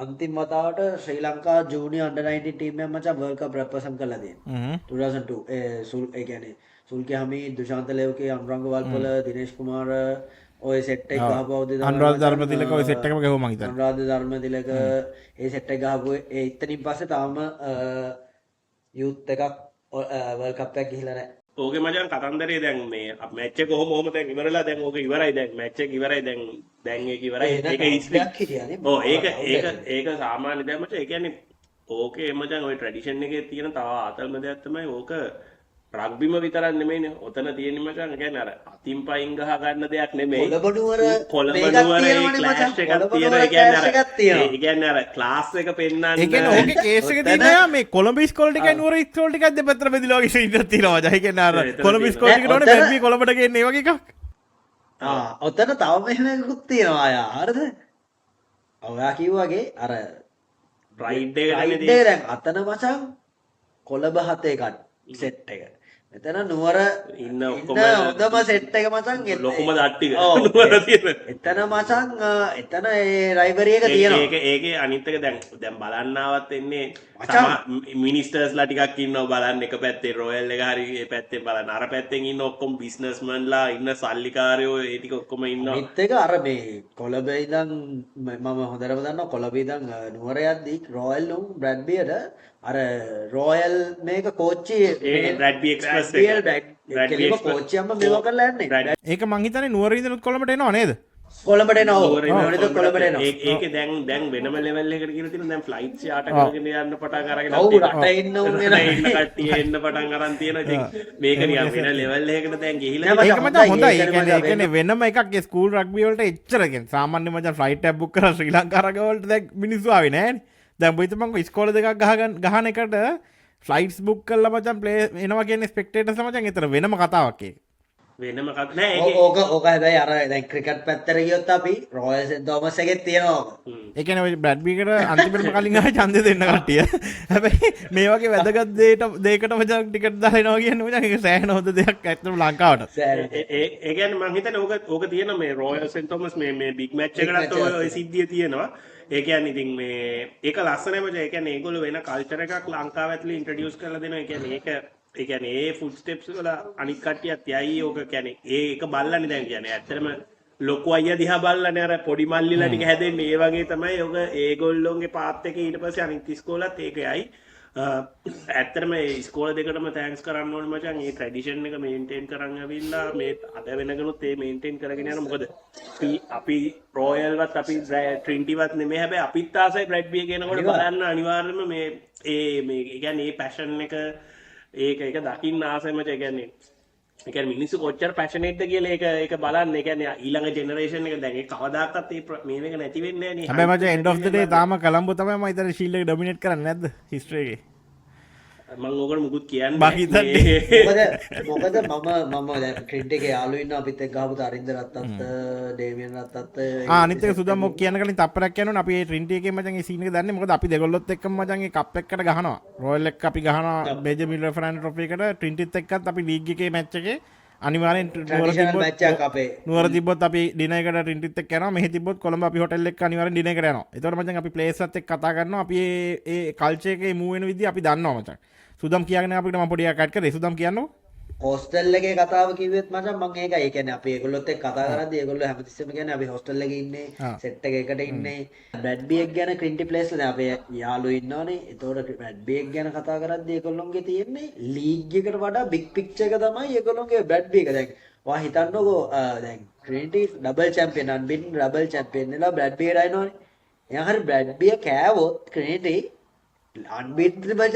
අන්තිම වතාවට ශ්‍රී ලංකා ජූනියර් අන්ඩර් 19 ටීම් එක මචං වර්ල්ඩ් කප් රෙප්‍රසන්ට් කරලා තියෙනවා. 2002 ඒ කියන්නේ සුල්කි හමීඩ් දුෂාන්ත ලේව්කේ අනුරංග වල්පොල දිනේෂ් කුමාර ඔය සෙට් එක ගහපු අවුරුද්ද අනුරාධ ධර්මතිලක ඔය සෙට් එකම ගහුවා මං හිතන්නේ. අනුරාධ ධර්මතිලක ඒ සෙට් එක ගහපු ඒ ඉතින් පස්සේ තාම යූත් එකක් වර්ල්ඩ් කප් එකක් ගිහිල්ලා නැහැ. ඕකේ මචං කතන්දරේ දැන් මේ මැච් එක කොහොම දැන් ඉවරලා දැන් ඕක ඉවරයි දැන් මැච් එක ඉවරයි දැන් ඒක ඉවරයි ඒක හිස්ටරි ඔව් ඒක සාමාන්‍ය දැන් මචං ඒ කියන්නේ ඕකේ මචං ඔය ට්‍රැඩිෂන් එකේ තියෙන තව ආතල්ම දෙයක් තමයි ඕක රග්බිම විතරක් නෙමෙයිනේ ඔතන තියෙන්නේ මචං ඒ කියන්නේ අර අතින් පයින් ගහ ගන්න දෙයක් නෙමෙයි කොළඹ නුවර ක්ලාස් එකක් තියෙනවා ඒ කියන්නේ අර ක්ලාස් එක පෙන්නන්න ඒ කියන්නේ ඕකේ කේස් එක තියෙනවා මේ කොළඹ ඉස්කෝල ටිකයි නුවර ඉස්කෝල ටිකයි දෙපැත්තට බෙදලා වගේ ඉඳලා තියෙනවා මචං. ඒ කියන්නේ අර කොළඹ ඉස්කෝල ටිකට ඕනේ බැල්බි කොළඹට ගේන්නේ ඒ වගේ එකක්. ඔතන තව මෙහෙම එකකුත් තියෙනවා ආයා. හරිද? ඔයා කිව්වාගේ අර රයිඩ් එක රයිඩ් එක දැන් අතන මචං කොළඹ හතේ කඩ සෙට් එක. මෙතන නුවර ඉන්න ඔක්කොම හොඳම සෙට් එක මචං ලොකුම දට්ටික ඔව්. නුවර තියෙන එතන මචං එතන ඒ රයිවරි එක තියෙනවා. ඒකේ අනිත් එක දැන් බලන්නාවත් එන්නේ මිනිස්ටර්ස්ලා ටිකක් ඉන්නවා බලන්න එක පැත්තේ රොයල් එක හරි ඒ පැත්තේ බලන්න අර පැත්තෙන් ඉන්න ඔක්කොම බිස්නස්මන්ලා ඉන්න සල්ලිකාරයෝ ඒ ටික ඔක්කොම ඉන්නවා. අනිත් එක අර මේ කොළඹ ඉඳන් මම හොඳටම දන්නවා කොළඹ ඉඳන් නුවර යද්දි රොයල් උන් බ්‍රැඩ්බියට අර රොයල් මේක කෝච්චි ඒ බ්‍රැඩ්බි එක්ස්ප්‍රස් කෙලිම කෝච්චියක්ම මේවා කරලා යන්නේ. ඒක මං හිතන්නේ නුවර ඉඳන් කොළඹට එනවා නේද? කොළඹට එනවා. නුවරින්ද කොළඹට එනවා. ඒකේ දැන් වෙනම ලෙවල් එකකට කියලා තියෙනවා දැන් ෆ්ලයිට්ස් යාට කරගෙන යන්න පටන් අරගෙන ඔව් රට ඉන්න උන් ඉන්න කට්ටිය එන්න පටන් අරන් තියෙනවා. ඉතින් මේක නිකන් වෙන ලෙවල් එකකට දැන් ගිහිලා ඒක මචං හොඳයි. ඒ කියන්නේ වෙනම එකක් ඒ ස්කූල් රග්බි වලට එච්චර කියන්නේ සාමාන්‍ය මචං ෆ්ලයිට් එකක් බුක් කරලා ශ්‍රී ලංකා රග වලට දැන් මිනිස්සු ආවේ නෑනේ. දැන් බොයිත මං ඉස්කෝල දෙකක් ගහන එකට ෆ්ලයිට්ස් බුක් කරලා මචං ප්ලේ එනවා කියන්නේ ස්පෙක්ටේටර්ස් මචං ඒතර වෙනම කතාවක් ඒක. වෙනම කතාවක් නෑ ඒකේ. ඕක හැබැයි අර දැන් ක්‍රිකට් පැත්තට ගියොත් අපි රොයල් සෙන්ට් තෝමස් එකේ තියෙනවා. ඒ කියන්නේ ඔය බ්‍රැඩ්බිකට අන්තිමටම කලින් ආවේ ඡන්දෙ දෙන්න කට්ටිය. හැබැයි මේ වගේ වැදගත් දෙයකට මචං ටිකට් දාලා එනවා කියන්නේ මචං ඒක සෑහෙන හොඳ දෙයක් ඇත්තටම ලංකාවට. ඒ කියන්නේ මං හිතන්නේ ඕක තියෙන මේ රොයල් සෙන්ට් තෝමස් මේ බිග් මැච් එකකට ඔය සිද්ධිය තියෙනවා. ඒ කියන්නේ ඉතින් මේ ඒක ලස්සනයි මචං. ඒ කියන්නේ ඒගොල්ලෝ වෙන කල්චර් එකක් ලංකාව ඇතුලේ ඉන්ට්‍රොඩියුස් කරලා දෙනවා. ඒ කියන්නේ ඒ කියන්නේ ඒ ෆුඩ් ස්ටෙප්ස් වල අනිත් කට්ටියත් යයි ඕක කියන්නේ ඒක බල්ලන්නේ දැන් කියන්නේ ඇත්තටම ලොකු අයියා දිහා බල්ලන්නේ අර පොඩි මල්ලිලා ටික හැදෙන්නේ ඒ වගේ තමයි ඕක ඒගොල්ලෝගේ පාත් එකේ ඊට පස්සේ අනිත් ඉස්කෝලත් ඒක යයි ඇත්තටම මේ ඉස්කෝල දෙකටම තෑන්ක්ස් කරන්න ඕනේ මචං. මේ ට්‍රැඩිෂන් එක මේන්ටේන් කරන් ඇවිල්ලා මේ අද වෙනකනුත් ඒ මේන්ටේන් කරගෙන යන මොකද අපි රොයල්වත් අපි ට්‍රින්ටිවත් නෙමෙයි හැබැයි අපිත් ආසයි බ්‍රැඩ්බි කියනකොට බලන්න අනිවාර්යයෙන්ම මේ මේ කියන්නේ මේ පැෂන් එක ඒක දකින්න ආසයි මචං. ඒ කියන්නේ මිනිස්සු කොච්චර පැෂනේට්ද කියලා ඒක බලන්න. ඒ කියන්නේ ඊළඟ ජෙනරේෂන් එක දැන් ඒක කවදාකවත් මේ මේක නැති වෙන්නේ නැහැ නේ. හැබැයි මචං end of the day තාම කොළඹ තමයි මම හිතන්නේ ෂීල්ඩ් එක ඩොමිනේට් කරන්නේ නැද්ද හිස්ටරි එකේ? මම ඕකට මුකුත් කියන්නේ බා හිතන්නේ. මොකද මම දැන් ට්‍රින්ට් එකේ යාළුවෝ ඉන්නවා අපිත් එක්ක ගහපු අරින්ද රත්තත් ඩේවියන් රත්තත් අනිත් එක සුදම් මොක් කියන කලින් තප්පරයක් යනවනේ අපි මේ ට්‍රින්ටි එකේ මචං ඒ සීන් එක දන්නේ මොකද අපි දෙගොල්ලොත් එක්කම මචං ඒ කප් එකකට ගහනවා රොයල් එක අපි ගහනවා මේජර් මිලර් ෆර්නැන්ඩෝ ට්‍රොෆි එකට ට්‍රින්ටිත් එක්කත් අපි ලීග් එකේ මැච් එකේ අනිවාර්යෙන් නුවර තිබ්බොත් අපි ඩිනර් එකට ට්‍රින්ටිත් එක්ක යනවා මෙහෙ තිබ්බොත් කොළඹ අපි හොටෙල් එක අනිවාර්යෙන් ඩිනර් එකට යනවා. ඒතකොට මචං අපි ප්ලේස්වත් එක්ක කතා කරනවා අපි ඒ කල්චර් එකේ මූව් වෙන විදිහ අපි දන්නවා මචං. සුදම් කියාගෙන අපිට මම පොඩි එකක් ඇඩ් කරේ. සුදම් කියන්නෝ හොස්ටල් එකේ කතාව කිව්වෙත් මචං මම ඒකයි. ඒ කියන්නේ අපි ඒගොල්ලොත් එක්ක කතා කරද්දී ඒගොල්ලෝ හැමතිස්සෙම කියන්නේ අපි හොස්ටල් එකේ ඉන්නේ සෙට් එක එකට ඉන්නේ. බ්‍රැඩ්බි එක ගැන ක්‍රින්ටි ප්ලේස් වල දැන් අපේ යාළුවෝ ඉන්නවනේ. ඒතකොට බ්‍රැඩ්බි එක ගැන කතා කරද්දී ඒගොල්ලොන්ගේ තියෙන්නේ ලීග් එකට වඩා බිග් පික්චර් එක තමයි ඒගොල්ලොන්ගේ බ්‍රැඩ්බි එක. දැන් ඔයා හිතන්නකෝ දැන් Trinity double champion අන්බිටන් double champion වෙලා බ්‍රැඩ් බියට අයනවනේ. එයා හරි බ්‍රැඩ් බිය කෑවොත් ට්‍රිනිටි අන්බිටන් ඩබල්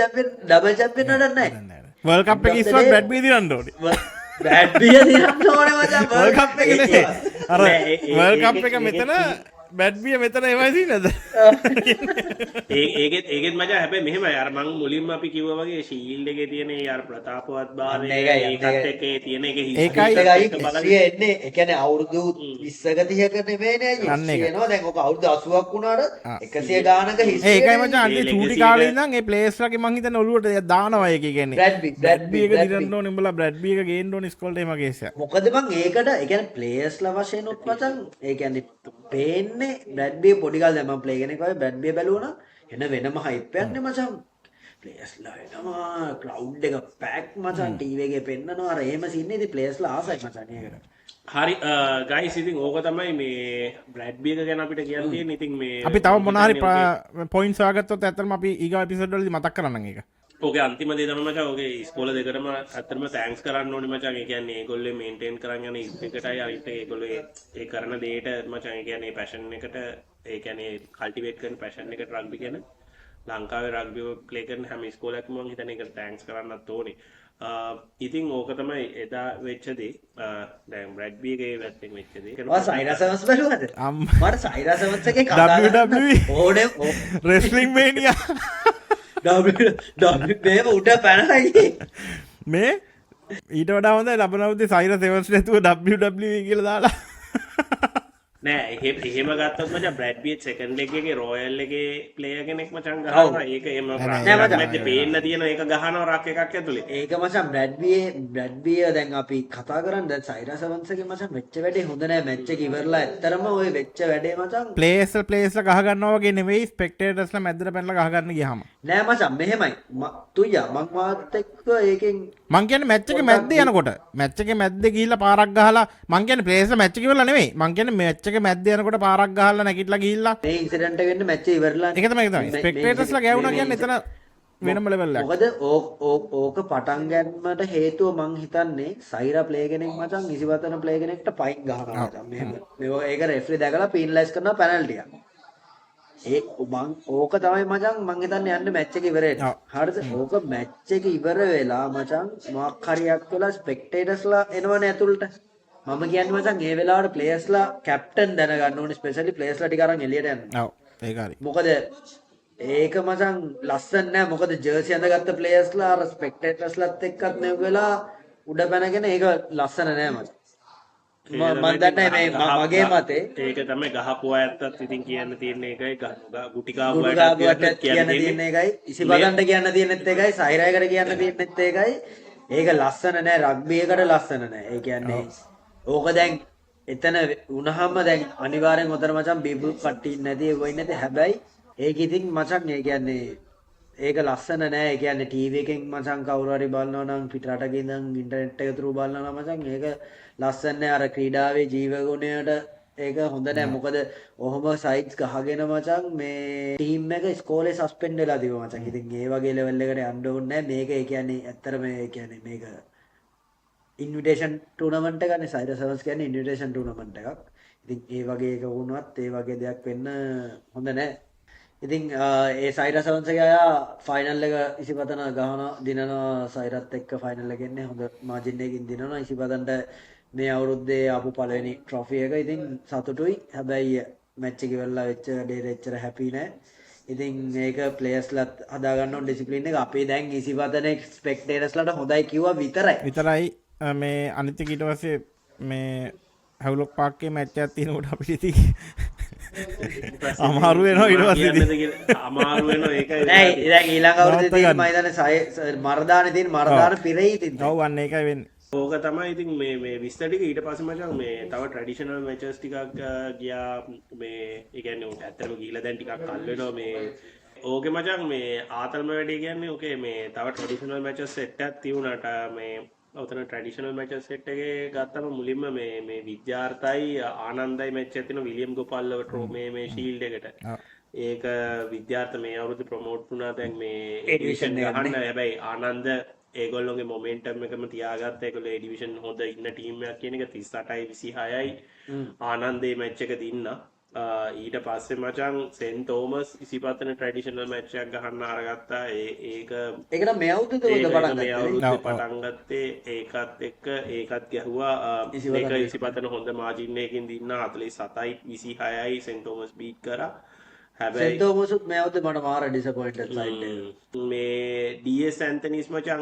චැම්පියන් නඩක් නැහැ. වර්ල්ඩ් කප් එක ඉස්සරහ බ්‍රැඩ් බී දිනන්න ඕනේ. බ්‍රැඩ් බිය දිනන්න ඕනේ මචං වර්ල්ඩ් කප් එක නෙමෙයි. අර වර්ල්ඩ් කප් එක මෙතන බ්‍රැඩ් බී මෙතන එමයි දිනනද? ඒකෙත් මචං හැබැයි මෙහෙමයි අර මං මුලින්ම අපි කිව්වා වගේ ශීල්ඩ් එකේ තියෙන ඒ අර ප්‍රතාපවත් භාවය ඒකත් එක්ක ඒ තියෙන එක ඒකයි එන්නේ ඒ කියන්නේ අවුරුදු 20ක 30ක නෙමෙයිනේ අයියේ කියනවා දැන් ඔක අවුරුදු 80ක් වුණාට 100 ගානක හිස්ටරි ඒකයි මචං අන්ති චූටි කාලේ ඉඳන් ඒ ප්ලේස් ලගේ මං හිතන්නේ ඔලුවට දානවා ඒක කියන්නේ බ්‍රැඩ් බී එක දිනන්න ඕනේ උඹලා බ්‍රැඩ් බී එක ගේන්න ඕනේ ඉස්කෝලේ එහෙම කේසයක් මොකද මං ඒකට ඒ කියන්නේ ප්ලේයර්ස්ලා වශයෙන් උත් මචං ඒ කියන්නේ පේන්නේ බ්‍රැඩ් බී පොඩි කාලේ දැන් මම ප්ලේ කෙනෙක් වගේ බ්‍රැඩ් බී බැලුවා නම් එන වෙනම හයිප් එකක් නේ මචං ප්ලේයර්ස්ලා එනවා ක්‍රවුඩ් එක පැක් මචං ටීවී එකේ පෙන්නනවා අර එහෙම සින්නේ ඉතින් ප්ලේයර්ස්ලා ආසයි මචං ඒකට හරි ගයිස් ඉතින් ඕක තමයි මේ බ්‍රැඩ් බී එක ගැන අපිට කියන්න තියෙන්නේ ඉතින් මේ අපි තව මොන හරි පොයින්ට්ස් හොයාගත්තොත් ඇත්තටම අපි ඊගා එපිසෝඩ් වලදී මතක් කරන්නම් ඒක ඕකේ අන්තිම දේ තමයි මචං ඕකේ ඉස්කෝල දෙකටම ඇත්තටම තෑන්ක්ස් කරන්න ඕනේ මචං ඒ කියන්නේ ඒගොල්ලෝ මේන්ටේන් කරන් යන එකටයි අනිත් එක ඒගොල්ලෝ ඒ කරන දේට මචං ඒ කියන්නේ පැෂන් එකට ඒ කියන්නේ කල්ටිවේට් කරන පැෂන් එකට රග්බි කියන ලංකාවේ රග්බි ප්ලේ කරන හැම ඉස්කෝලයක්ම මම හිතන්නේ ඒකට තෑන්ක්ස් කරන්නත් ඕනේ ඉතින් ඕක තමයි එදා වෙච්ච දේ දැන් බ්‍රැඩ් බී එකේ වැත්තෙන් වෙච්ච දේ ඔය සයිරසවස් බැලුවද මට සයිරසවස් එකේ කතා WWE ඕනේ රෙස්ලිං මේනියා මේම උඩ පැනයි මේ ඊට වඩා හොඳයි ලබනවුද්දේ සයිරස් එවන්ස් නැතුව WWE කියලා දාලා නෑ එහෙම ගත්තොත් මචං බ්‍රැඩ් බී සෙකන්ඩ් ලෙග් එකේ රොයල් එකේ ප්ලේයර් කෙනෙක් මචං ගහනවා ඒක එහෙම ප්‍රශ්නයක් පේන්න තියෙන එක ගහනවා රක් එකක් ඇතුලේ ඒක මචං බ්‍රැඩ් බී දැන් අපි කතා කරන්නේ දැන් සයිරස් එවන්ස්ගේ මචං වෙච්ච වැඩේ හොඳ නෑ මැච් එක ඉවරලා ඇත්තරම ওই වෙච්ච වැඩේ මචං ප්ලේස්ලා ගහ ගන්නවා වගේ නෙවෙයි ස්පෙක්ටේටර්ස්ලා මැදට පැනලා ගහ ගන්න ගියාම නෑ මචං මෙහෙමයි තුයියා මං මාත් එක්ක ඒකෙන් මං කියන්නේ මැච් එකේ මැද්දේ යනකොට මැච් එකේ මැද්දේ ගිහිල්ලා පාරක් ගහලා මං කියන්නේ ප්ලේස්ලා මැච් එක ඉවරලා නෙවෙයි මං කියන්නේ මැච් එකේ මැද්දේ යනකොට පාරක් ගහලා නැගිටලා ගිහිල්ලා මේ ඉන්සිඩන්ට් එක වෙන්න මැච් එක ඉවරලා ඒක තමයි ස්පෙක්ටේටර්ස්ලා ගෑවුනා කියන්නේ එතන වෙනම ලෙවල් එකක් මොකද ඕක පටන් ගන්නට හේතුව මං හිතන්නේ සයිරා ප්ලේ කෙනෙක් මචං නිසිවතන ප්ලේ කෙනෙක්ට පයින් ගහනවා මචං මෙහෙම මේක රෙෆරි දැකලා පීනලයිස් කරනවා පැනල්ටි එකක් මං ඕක තමයි මචං මං හිතන්නේ යන්නේ මැච් එක ඉවර වෙන්න හරිද ඕක මැච් එක ඉවර වෙලා මචං මොකක් හරියක් වෙලා ස්පෙක්ටේටර්ස්ලා එනවනේ ඇතුළට මම කියන්නේ මචං ඒ වෙලාවට ප්ලේයර්ස්ලා කැප්ටන් දැනගන්න ඕනේ ස්පෙෂලි ප්ලේයර්ස්ලා ටික අරන් එළියට යන්න ඔව් ඒක හරි මොකද ඒක මචං ලස්සන නෑ මොකද ජර්සි අඳගත්ත ප්ලේයර්ස්ලා අර ස්පෙක්ටේටර්ස්ලාත් එක්කත් නෙව වෙලා උඩ පැනගෙන ඒක ලස්සන නෑ මචං මම දන්නේ මේ මගේ මතේ ඒක තමයි ගහපු අයත්තත් ඉතින් කියන්න තියෙන එකයි ගුටිකාපු අයත්තත් කියන්න තියෙන එකයි ඉසිපදන්ට කියන්න තියෙනෙත් එකයි සයිරායකට කියන්න තියෙනෙත් එකයි ඒක ලස්සන නෑ රග්බි එකට ලස්සන නෑ ඒ කියන්නේ ඕක දැන් එතන වුණාම දැන් අනිවාර්යෙන් උතර මචං බීබු කට්ටි නැති වෙයි නැති හැබැයි ඒක ඉතින් මචං ඒ කියන්නේ ඒක ලස්සන නෑ ඒ කියන්නේ ටීවී එකෙන් මචං කවුරු හරි බලනවා නම් පිටරටක ඉඳන් ඉන්ටර්නෙට් එක through බලනවා නම් මචං ඒක ලස්සන නෑ අර ක්‍රීඩාවේ ජීවගුණයට ඒක හොඳ නෑ මොකද ඔහොම සයිඩ්ස් ගහගෙන මචං මේ ටීම් එක ඉස්කෝලේ සස්පෙන්ඩ් වෙලා තිබුණා මචං ඉතින් ඒ වගේ ලෙවල් එකට යන්න ඕනේ නෑ මේක ඒ කියන්නේ ඇත්තටම ඒ කියන්නේ මේක ඉන්විටේෂන් ටූර්නමන්ට් එකක් නේ සයිරස් සර්වස් කියන්නේ ඉන්විටේෂන් ටූර්නමන්ට් එකක් ඉතින් ඒ වගේ එක වුණත් ඒ වගේ දෙයක් වෙන්න හොඳ නෑ ඉතින් ඒ සයිරස් සර්වස් එක අය ෆයිනල් එක ඉසිපතන ගහන දිනනවා සයිරත් එක්ක ෆයිනල් එක එන්නේ හොඳ මාජින් එකකින් දිනනවා ඉසිපතන්ට මේ අවුරුද්දේ ආපු පළවෙනි ට්‍රොෆි එක ඉතින් සතුටුයි හැබැයි මැච් එක ඉවරලා වෙච්ච ඩේට එච්චර හැපි නෑ ඉතින් මේක ප්ලේයර්ස්ලාත් හදා ගන්න ඕන ඩිසිප්ලින් එක අපේ දැන් ඉසිපතනේ ස්පෙක්ටේටර්ස්ලාට හොඳයි කිව්වා විතරයි මේ අනිත් එක ඊට පස්සේ මේ හැවුලොක් පාක්කේ මැච් එකක් තියෙනකොට අපිට ඉතින් අමාරු වෙනවා ඊට පස්සේ අමාරු වෙනවා ඒකයි නෑ දැන් ඊළඟ අවුරුද්දේ තියෙන මම හිතන්නේ මරදානේ තියෙන මරදාන පිරෙයි ඉතින් ඔව් අන්න ඒකයි වෙන්නේ ඕක තමයි ඉතින් මේ විස්තර ටික ඊට පස්සේ මචං මේ තව ට්‍රැඩිෂනල් මැචස් ටිකක් ගියා මේ ඒ කියන්නේ උන්ට ඇත්තටම ගිහිලා දැන් ටිකක් කල් වෙනවා මේ ඕකේ මචං මේ ආතල්ම වැඩි කියන්නේ ඕකේ මේ තව ට්‍රැඩිෂනල් මැචස් සෙට් එකක් තියුණාට මේ ඔතන ට්‍රැඩිෂනල් මැචස් සෙට් එකේ ගත්තම මුලින්ම මේ විද්‍යාර්ථයි ආනන්දයි මැච් එකක් තියෙනවා විලියම් ගෝපාල්ලව මේ ෂීල්ඩ් එකට ඒක විද්‍යාර්ථ මේ අවුරුද්දේ ප්‍රොමෝට් වුණා දැන් මේ එඩිවිෂන් ගහන්න හැබැයි ආනන්ද ඒගොල්ලොන්ගේ මොමෙන්ටම් එකම තියාගත්ත ඒගොල්ලෝ ඒ ඩිවිෂන් හොඳ ඉන්න ටීම් එකක් කියන එක 38යි 26යි ආනන්දේ මැච් එක දින්න. ඊට පස්සේ මචං සෙන් තෝමස් 25 ට්‍රැඩිෂනල් මැච් එකක් ගහන්න අරගත්තා. ඒකට මේ අවුරුද්දද ඔය ඒක පටන් මේ ගත්තේ අවුරුද්දේ පටන් ගත්තේ ඒකත් එක්ක ඒකත් ගැහුවා. මේක 25 හොඳ මාජින් එකකින් දින්න 47යි 26යි සෙන් තෝමස් බීට් කරා. හැබැයි සෙන්තෝමසුත් මේ අවුරුද්දේ මට මාර ඩිසපොයින්ටඩ් සයිඩ් එක. මේ ඩස් ඇන්තනිස් මචන්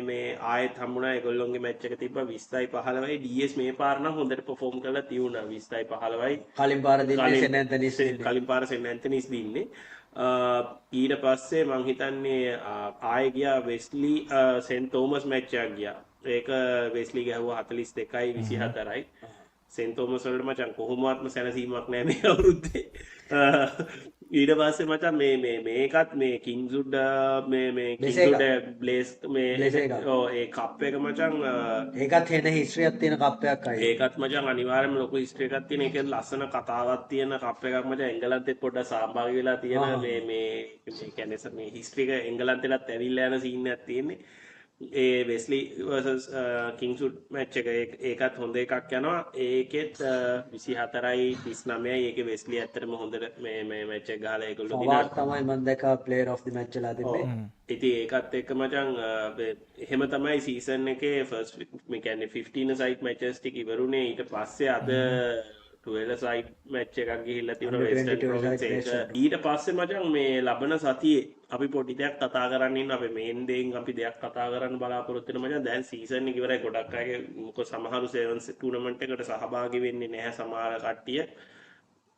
මේ ආයත් හම්බුණා ඒගොල්ලොන්ගේ මැච් එක තිබ්බා 20යි 15යි ඩස් මේ පාර නම් හොඳට පර්ෆෝම් කරලා තියුණා 20යි 15යි කලින් පාර දෙන්නේ සෙන් ඇන්තනිස් කලින් පාර සෙන් ඇන්තනිස් දින්නේ. ඊට පස්සේ මං හිතන්නේ ආයෙ ගියා වෙස්ලි සෙන් තෝමස් මැච් එකක් ගියා. ඒක වෙස්ලි ගැහුවා 42යි 24යි. සෙන් තෝමස් වලට මචං කොහොමවත්ම සැනසීමක් නැහැ මේ අවුරුද්දේ. ඊට පස්සේ මචං මේකත් මේ කිංස්වුඩ් මේ කිංස්වුඩ් බ්ලේස් ඒ කප් එක මචං ඒකත් හෙන හිස්ටරියක් තියෙන කප් එකක් අය. ඒකත් මචං අනිවාර්යයෙන්ම ලොකු හිස්ටරි එකක් තියෙන. ඒක ලස්සන කතාවක් තියෙන කප් එකක් මචං. එංගලන්තෙත් පොඩ්ඩක් සහභාගී වෙලා තියෙන මේ කියන්නේ මේ හිස්ටරි එක එංගලන්තෙලත් ඇවිල්ලා යන සීන් එකක් තියෙන්නේ. ඒ වෙස්ලි වර්සස් කිංස්වුඩ් මැච් එක ඒකත් හොඳ එකක් යනවා. ඒකෙත් 24යි 39යි ඒකේ වෙස්ලි ඇත්තටම හොඳට මේ මැච් එක ගහලා ඒගොල්ලෝ ෆෝවර්ඩ් තමයි මම දැක්කා ප්ලේයර් ඔෆ් දි මැච් වෙලා තිබ්බේ. ඉතින් ඒකත් එක්ක මචං එහෙම තමයි සීසන් එකේ ෆස්ට් මේ කියන්නේ 15 සයිඩ් මැචස් ටික ඉවරුනේ. ඊට පස්සේ අද 12 සයිඩ් මැච් එකක් ගිහිල්ලා තියෙනවා වෙස්ටර්න් ප්‍රොවින්ස් එක. ඊට පස්සේ මචං මේ ලබන සතියේ අපි පොඩි දෙයක් කතා කරන්න ඉන්න. අපේ මේන් දෙයින් අපි දෙයක් කතා කරන්න බලාපොරොත්තු වෙන මචං. දැන් සීසන් එක ඉවරයි. ගොඩක් අය මොකද සමහරු සෙවන්ස් ටූර්නමන්ට් එකට සහභාගී වෙන්නේ නැහැ සමහර කට්ටිය.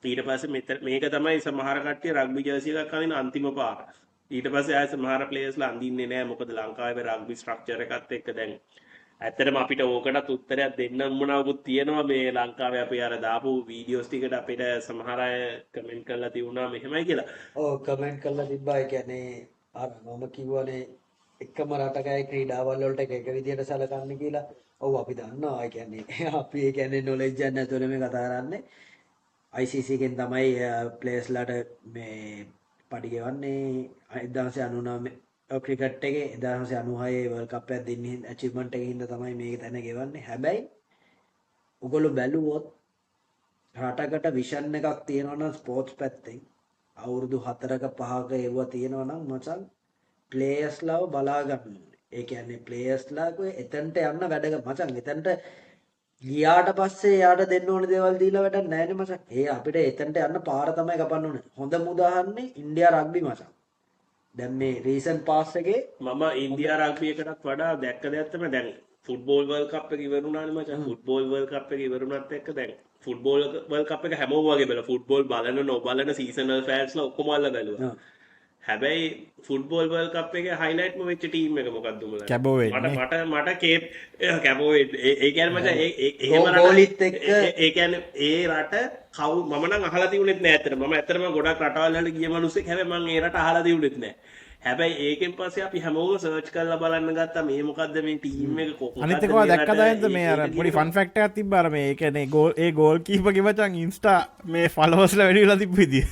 ඊට පස්සේ මේක තමයි සමහර කට්ටිය රග්බි ජර්සි එකක් අඳින අන්තිම පාර. ඊට පස්සේ ආය සමහර ප්ලේයර්ස්ලා අඳින්නේ නැහැ. මොකද ලංකාවේ රග්බි ස්ට්‍රක්චර් එකත් එක්ක දැන් ඇත්තටම අපිට ඕකටත් උත්තරයක් දෙන්න උවමනාවකුත් තියෙනවා. මේ ලංකාවේ අපි අර දාපු වීඩියෝස් ටිකට අපිට සමහර අය කමෙන්ට් කරලා තියුණා මෙහෙමයි කියලා. ඔව් කමෙන්ට් කරලා තිබ්බා. ඒ කියන්නේ අර මම කිව්වනේ එකම රටකයි ක්‍රීඩාවල් වලට එක විදිහට සැලකන්නේ කියලා. ඔව් අපි දන්නවා. ඒ කියන්නේ අපි ඒ කියන්නේ නොලෙජ් එකක් නැතුව මේ කතා කරන්නේ. ICC එකෙන් තමයි ප්ලේයර්ස්ලාට මේ පඩි ගෙවන්නේ 1999 ක්‍රිකට් එකේ 1996 වර්ල්ඩ් කප් එකක් දෙන්නේ ඇචීව්මන්ට් එකකින් හින්දා තමයි මේක තැන ගෙවන්නේ. හැබැයි ඔයගොල්ලෝ බැලුවොත් රටකට විෂන් එකක් තියෙනවා නම් ස්පෝර්ට්ස් පැත්තෙන් අවුරුදු 4ක 5ක ඒවා තියෙනවා නම් මචං ප්ලේයර්ස්ලාව බලා ගන්න ඕනේ. ඒ කියන්නේ ප්ලේයර්ස්ලාගේ එතනට යන්න වැඩක මචං. එතනට ගියාට පස්සේ යාට දෙන්න ඕනේ දේවල් දීලා වැඩක් නැහැ නේ මචං. ඒ අපිට එතනට යන්න පාර තමයි කපන්න ඕනේ. හොඳම උදාහරණේ ඉන්දියා රග්බි මචං. දැන් මේ රීසන්ට් පාස් එකේ මම ඉන්දියා රග්බි එකටත් වඩා දැක්ක දෙයක් තමයි දැන් ෆුට්බෝල් වර්ල්ඩ් කප් එක ඉවරුණානේ මචං. ෆුට්බෝල් වර්ල්ඩ් කප් එක ඉවරුණත් එක්ක දැන් ෆුට්බෝල් වර්ල්ඩ් කප් එක හැමෝම වගේ බලලා ෆුට්බෝල් බලන නොබලන සීසනල් ෆෑන්ස්ලා ඔක්කොම අල්ල බැලුවා. හැබැයි ෆුට්බෝල් වර්ල්ඩ් කප් එකේ හයිලයිට්ම වෙච්ච ටීම් එක මොකක්ද උඹලා? කැබෝ වෙන්නේ. මට කේප් කැබෝ ඒ කියන්නේ මචං එහෙම ගෝලිත් එක්ක ඒ කියන්නේ ඒ රට කවු මම නම් අහලා තිබුණෙත් නෑ ඇත්තට. මම ඇත්තටම ගොඩක් රටවල් වලට ගිය මිනිස්සෙක්. හැබැයි මම ඒ රට අහලා තිබුණෙත් නෑ. හැබැයි ඒකෙන් පස්සේ අපි හැමෝම සර්ච් කරලා බලන්න ගත්තා මේ මොකද්ද මේ ටීම් එක කොහොමද අනිත් එක ඔයා දැක්කද නැද්ද මේ අර පොඩි ෆන් ෆැක්ට් එකක් තිබ්බා අර මේ ඒ කියන්නේ ගෝල් කීපර්ගේ මචං ඉන්ස්ටා මේ ෆලෝවර්ස්ලා වැඩි වෙලා තිබ්බ විදිය.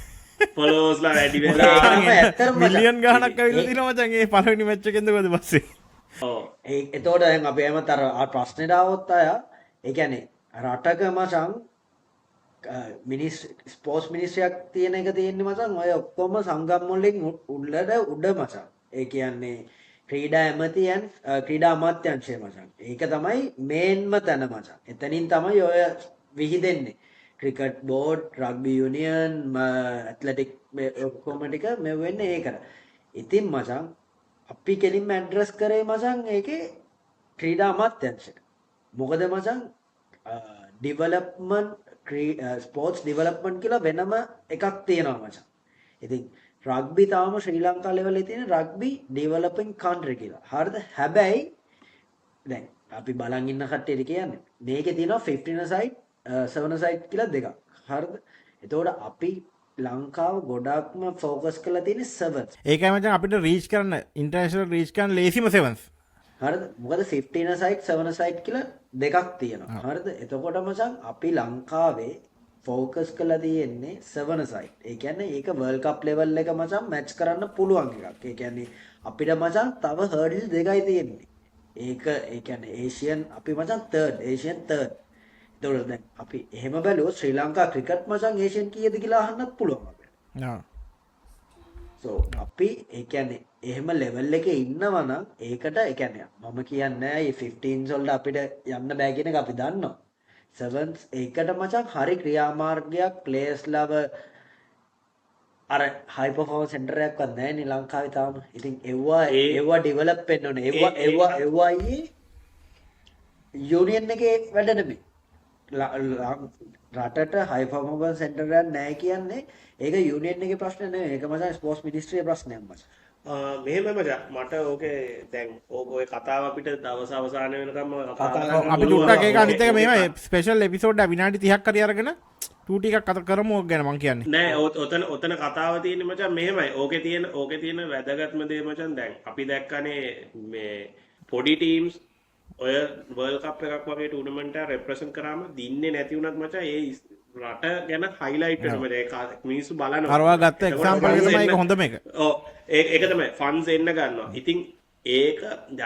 ෆලෝවර්ස්ලා වැඩි වෙලා මිලියන් ගාණක් ඇවිල්ලා තිනවා මචං ඒ පළවෙනි මැච් එකෙන්ද කොහොමද පස්සේ. ඔව් එතකොට දැන් අපි එහෙමත් අර ප්‍රශ්නෙට આવොත් අය ඒ කියන්නේ රටක මචං ස්පෝර්ට්ස් මිනිස්ට්‍රියක් තියෙන එක තියෙන්නේ මචං ඔය ඔක්කොම සංගම් වලින් උඩ මචං. ඒ කියන්නේ ක්‍රීඩා ඇමතියන් ක්‍රීඩා අමාත්‍යංශය මචං. ඒක තමයි මේන්ම තැන මචං. එතනින් තමයි ඔය විහිදෙන්නේ. Cricket board, rugby union, athletic ඔක්කොම ටික මේ වෙන්නේ ඒකට. ඉතින් මචං අපි කෙලින්ම ඇඩ්‍රස් කරේ මචං ඒකේ ක්‍රීඩා අමාත්‍යංශයට. මොකද මචං ඩිවලොප්මන්ට් ස්පෝර්ට්ස් ඩිවලොප්මන්ට් කියලා වෙනම එකක් තියෙනවා මචං. ඉතින් රග්බි තාම ශ්‍රී ලංකා ලෙවල් එකේ තියෙන රග්බි ඩෙවලොපින් කන්ට්‍රි කියලා. හරිද? හැබැයි දැන් අපි බලන් ඉන්න කට්ටියට කියන්නේ මේකේ තියෙනවා 15 සයිඩ් 7 සයිඩ් කියලා දෙකක්. හරිද? එතකොට අපි ලංකාව ගොඩක්ම ફોකස් කරලා තියෙන්නේ 7. ඒකයි මචං අපිට රීච් කරන්න ඉන්ටර්නැෂනල් රීච් කරන්න ලේසිම 7ස්. හරිද? මොකද 15 සයිඩ් 7 සයිඩ් කියලා දෙකක් තියෙනවා. හරිද? එතකොට මචං අපි ලංකාවේ ෆෝකස් කරලා තියෙන්නේ 7 සයිඩ්. ඒ කියන්නේ ඒක වර්ල්ඩ් කප් ලෙවල් එක මචං මැච් කරන්න පුළුවන් එකක්. ඒ කියන්නේ අපිට මචං තව හර්ඩල්ස් දෙකයි තියෙන්නේ. ඒක ඒ කියන්නේ ඒෂියන් අපි මචං තර්ඩ් ඒෂියන් තර්ඩ්. ඒතකොට දැන් අපි එහෙම බැලුවොත් ශ්‍රී ලංකා ක්‍රිකට් මචං ඒෂියන් කීයද කියලා අහන්නත් පුළුවන් අපිට. so අපි ඒ කියන්නේ එහෙම ලෙවල් එකේ ඉන්නවා නම් ඒකට ඒ කියන්නේ මම කියන්නේ මේ 15s වලට අපිට යන්න බෑ කියන එක අපි දන්නවා. 7s ඒකට මචං හරි ක්‍රියාමාර්ගයක් ප්ලේයර්ස් ලව අර හයි පර්ෆෝමන්ස් සෙන්ටර් එකක්වත් නැහැ නේ ලංකාවේ තාම. ඉතින් ඒවා ඩෙවලොප් වෙන්න ඕනේ. ඒවා අයියේ යුනියන් එකේ වැඩ නෙමෙයි. රටට හයි පර්ෆෝමන්ස් සෙන්ටර් එකක් නැහැ කියන්නේ ඒක යුනියන් එකේ ප්‍රශ්න නෙමෙයි. ඒක මචං ස්පෝර්ට්ස් මිනිස්ට්‍රියේ ප්‍රශ්නයක් මචං. මෙහෙම මචං මට ඕකේ දැන් ඔය කතාව අපිට දවස් අවසාන වෙනකම් අපි චුට්ටක් ඒක අනිත් එක මේවා ස්පෙෂල් එපිසෝඩ් එක විනාඩි 30ක් හරි අරගෙන ටූ ටිකක් කතා කරමු ඕක ගැන මං කියන්නේ. නෑ ඔතන කතාව තියෙන්නේ මචං මෙහෙමයි. ඕකේ තියෙන වැදගත්ම දේ මචං දැන් අපි දැක්කනේ මේ පොඩි ටීම්ස් ඔය වර්ල්ඩ් කප් එකක් වගේ ටූර්නමන්ට් එක රෙප්‍රසන්ට් කරාම දින්නේ නැති වුණත් මචං ඒ රට ගැන හයිලයිට් වෙනවා. ඒක මිනිස්සු බලනවා. අරවා ගත්ත එක්සැම්පල් එක තමයි ඒක හොඳම එක. ඔව් ඒක තමයි ෆන්ස් එන්න ගන්නවා. ඉතින් ඒක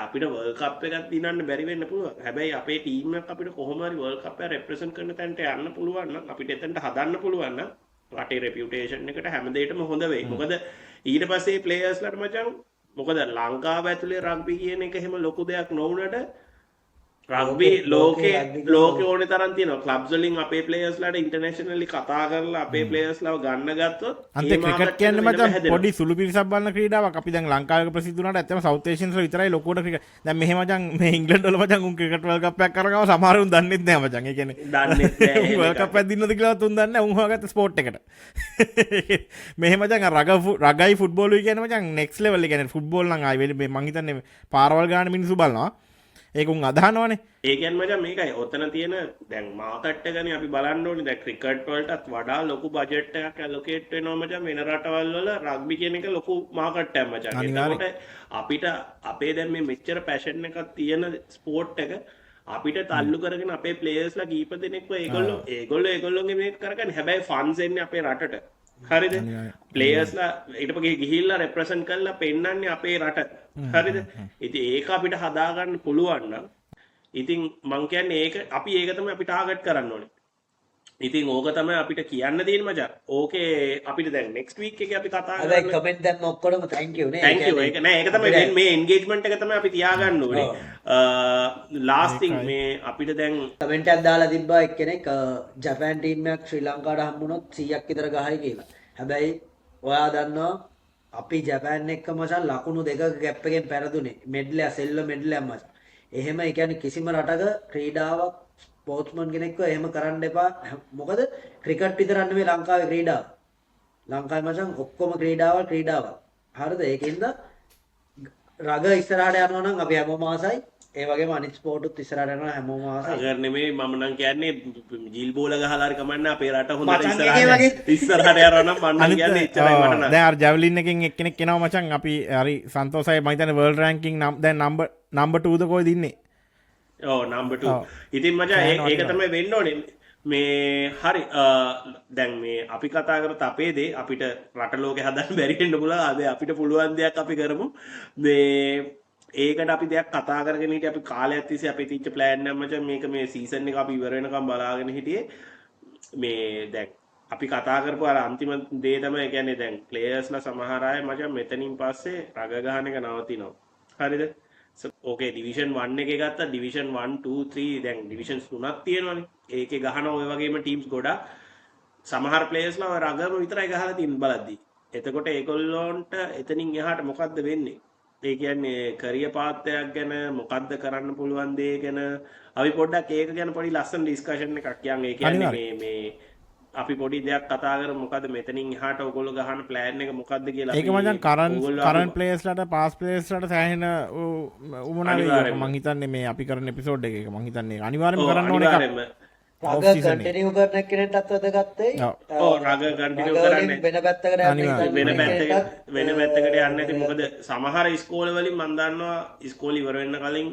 අපිට වර්ල්ඩ් කප් එකක් දිනන්න බැරි වෙන්න පුළුවන්. හැබැයි අපේ ටීම් එක අපිට කොහොම හරි වර්ල්ඩ් කප් එක රෙප්‍රසන්ට් කරන තැනට යන්න පුළුවන් නම් අපිට එතනට හදන්න පුළුවන් නම් රටේ රෙපියුටේෂන් එකට හැම දෙයකම හොඳ වෙයි. මොකද ඊට පස්සේ ප්ලේයර්ස්ලාට මචං මොකද ලංකාව ඇතුලේ රග්බි කියන එක එහෙම ලොකු දෙයක් නොවුනට රග්බි ලෝකේ ඕනේ තරම් තියෙනවා. ක්ලබ්ස් වලින් අපේ ප්ලේයර්ස්ලාට ඉන්ටර්නැෂනලි කතා කරලා අපේ ප්ලේයර්ස්ලාව ගන්න ගත්තොත් අන්තිම ක්‍රිකට් කියන්නේ මචං පොඩි සුළු පිරිසක් බලන ක්‍රීඩාවක්. අපි දැන් ලංකාවේ ප්‍රසිද්ධ වුණාට ඇත්තම සවුත් ඒෂියන්ස් වල විතරයි ලොකුවට ක්‍රිකට්. දැන් මෙහෙම මචං මේ ඉංග්ලන්ඩ් වල මචං උන් ක්‍රිකට් වර්ල්ඩ් කප් එකක් කරගාව සමහරුන් දන්නෙත් නෑ මචං. ඒ කියන්නේ දන්නෙත් නෑ. වර්ල්ඩ් කප් එකක් දින්නද කියලා තුන් දන්නේ නෑ. උන් හොයාගත්ත ස්පෝර්ට් එකට. මෙහෙම මචං රගයි ෆුට්බෝල් කියන්නේ මචං නෙක්ස්ට් ලෙවල්. ඒ කියන්නේ ෆුට්බෝල් නම් ආයි මං හිතන්නේ පාරවල් ගාන මිනිස්සු බලනවා. ඒක උන් අදහනවනේ. ඒ කියන්නේ මචං මේකයි ඔතන තියෙන දැන් මාකට් එකනේ අපි බලන්න ඕනේ. දැන් ක්‍රිකට් වලටත් වඩා ලොකු බජට් එකක් ඇලොකේට් වෙනවා මචං වෙන රටවල් වල රග්බි කියන එක ලොකු මාකට් එකක් මචං. ඒකට අපිට අපේ දැන් මේ මෙච්චර පැෂන් එකක් තියෙන ස්පෝර්ට් එක අපිට තල්ලු කරගෙන අපේ ප්ලේයර්ස්ලා කීප දෙනෙක්ව ඒගොල්ලෝගේ මේක කරගන්න. හැබැයි ෆන්ඩ්ස් එන්නේ අපේ රටට. හරිද? ප්ලේයර්ස්ලා ඊට පස්සේ ගිහිල්ලා රෙප්‍රසන්ට් කරලා පෙන්නන්නේ අපේ රට. හරිද? ඉතින් ඒක අපිට හදාගන්න පුළුවන් නම් ඉතින් මං කියන්නේ ඒක තමයි අපි ටාගට් කරන්න ඕනේ. ඉතින් ඕක තමයි අපිට කියන්න තියෙන මචං. ඕකේ අපිට දැන් next week එකේ අපි කතා කරන්නේ. හැබැයි කමෙන්ට් දැම්ම ඔක්කොටම thank you නේ. thank you. ඒක නෑ ඒක තමයි දැන් මේ engagement එක තමයි අපි තියාගන්න ඕනේ. last thing මේ අපිට දැන් කමෙන්ට් එකක් දාලා තිබ්බා එක්කෙනෙක් ජපාන් ටීම් එකක් ශ්‍රී ලංකාවට හම්බුනොත් 100ක් විතර ගහයි කියලා. හැබැයි ඔයා දන්නවා අපි ජපාන් එක්ක මචං ලකුණු දෙකක ගැප් එකෙන් පෙරදුනේ. මෙඩ්ලය සෙල්ල මෙඩ්ලයක් මචං. එහෙම ඒ කියන්නේ කිසිම රටක ක්‍රීඩාවක් ස්පෝර්ට්ස්මන් කෙනෙක්ව එහෙම කරන්න එපා. මොකද ක්‍රිකට් විතරක් නෙමෙයි ලංකාවේ ක්‍රීඩාව. ලංකාවේ මචං ඔක්කොම ක්‍රීඩාවල්. හරිද? ඒකෙන්ද රග ඉස්සරහට යනවා නම් අපි හැමෝම ආසයි. ඒ වගේම අනිත් ස්පෝර්ට් උත් ඉස්සරහට යනවා හැමෝම ආසයි. අගර නෙමෙයි මම නම් කියන්නේ ජීල් බෝල ගහලා හරි කමන්න අපේ රට හොඳට ඉස්සරහට යනවා නම් මම නම් කියන්නේ එච්චරයි මට නම්. දැන් අර ජැවලින් එකෙන් එක්කෙනෙක් එනවා මචං. අපි හරි සන්තෝෂයි. මම හිතන්නේ වර්ල්ඩ් රෑන්කින් දැන් නම්බර් 2 ද කොහෙද ඉන්නේ? ඔව් නම්බර් 2. ඉතින් මචං ඒක තමයි වෙන්න ඕනේ. මේ හරි දැන් මේ අපි කතා කරත් අපේ දේ අපිට රට ලෝකේ හදන්න බැරි වෙන්න පුළුවන්. අද අපිට පුළුවන් දෙයක් අපි කරමු. මේ ඒකට අපි දෙයක් කතා කරගෙන හිටියේ. අපි කාලයක් තිස්සේ අපි තිච්ච ප්ලෑන් එක මචං මේක මේ සීසන් එක අපි ඉවර වෙනකම් බලාගෙන හිටියේ. මේ දැන් අපි කතා කරපු අර අන්තිම දේ තමයි කියන්නේ දැන් ප්ලේයර්ස්ලා සමහර අය මචං මෙතනින් පස්සේ රග ගහන එක නවතිනවා. හරිද? ඕකේ ඩිවිෂන් 1 එකේ ගත්තා ඩිවිෂන් 1 2 3 දැන් ඩිවිෂන්ස් 3ක් තියෙනවානේ. ඒකේ ගහන ඔය වගේම ටීම්ස් ගොඩක් සමහර ප්ලේයර්ස්ලා ඔය රගම විතරයි ගහලා තියෙන බලද්දි. එතකොට ඒගොල්ලොන්ට එතනින් එහාට මොකද්ද වෙන්නේ? ඒ කියන්නේ කරියර් පාත් එකක් ගැන මොකද්ද කරන්න පුළුවන් දේ ගැන අපි පොඩ්ඩක් ඒක ගැන පොඩි ලස්සන ඩිස්කෂන් එකක් යන්. ඒ කියන්නේ මේ අපි පොඩි දෙයක් කතා කරමු. මොකද මෙතනින් එහාට ඔයගොල්ලෝ ගහන ප්ලෑන් එක මොකද්ද කියලා. ඒක මචං කරන්ට් ප්ලේයර්ස්ලාට පාස් ප්ලේයර්ස්ලාට සෑහෙන උමනා වෙයි. මං හිතන්නේ මේ අපි කරන එපිසෝඩ් එකේ මං හිතන්නේ අනිවාර්යෙන්ම කරන්න ඕන එකක්. රග කන්ටිනියු කරන කෙනෙක්ටත් වැදගත් වෙයි. ඔව් රග කන්ටිනියු කරන්නේ වෙන පැත්තකට වෙන පැත්තකට යන්නේ නැති. මොකද සමහර ඉස්කෝල වලින් මම දන්නවා ඉස්කෝල ඉවර වෙන්න කලින්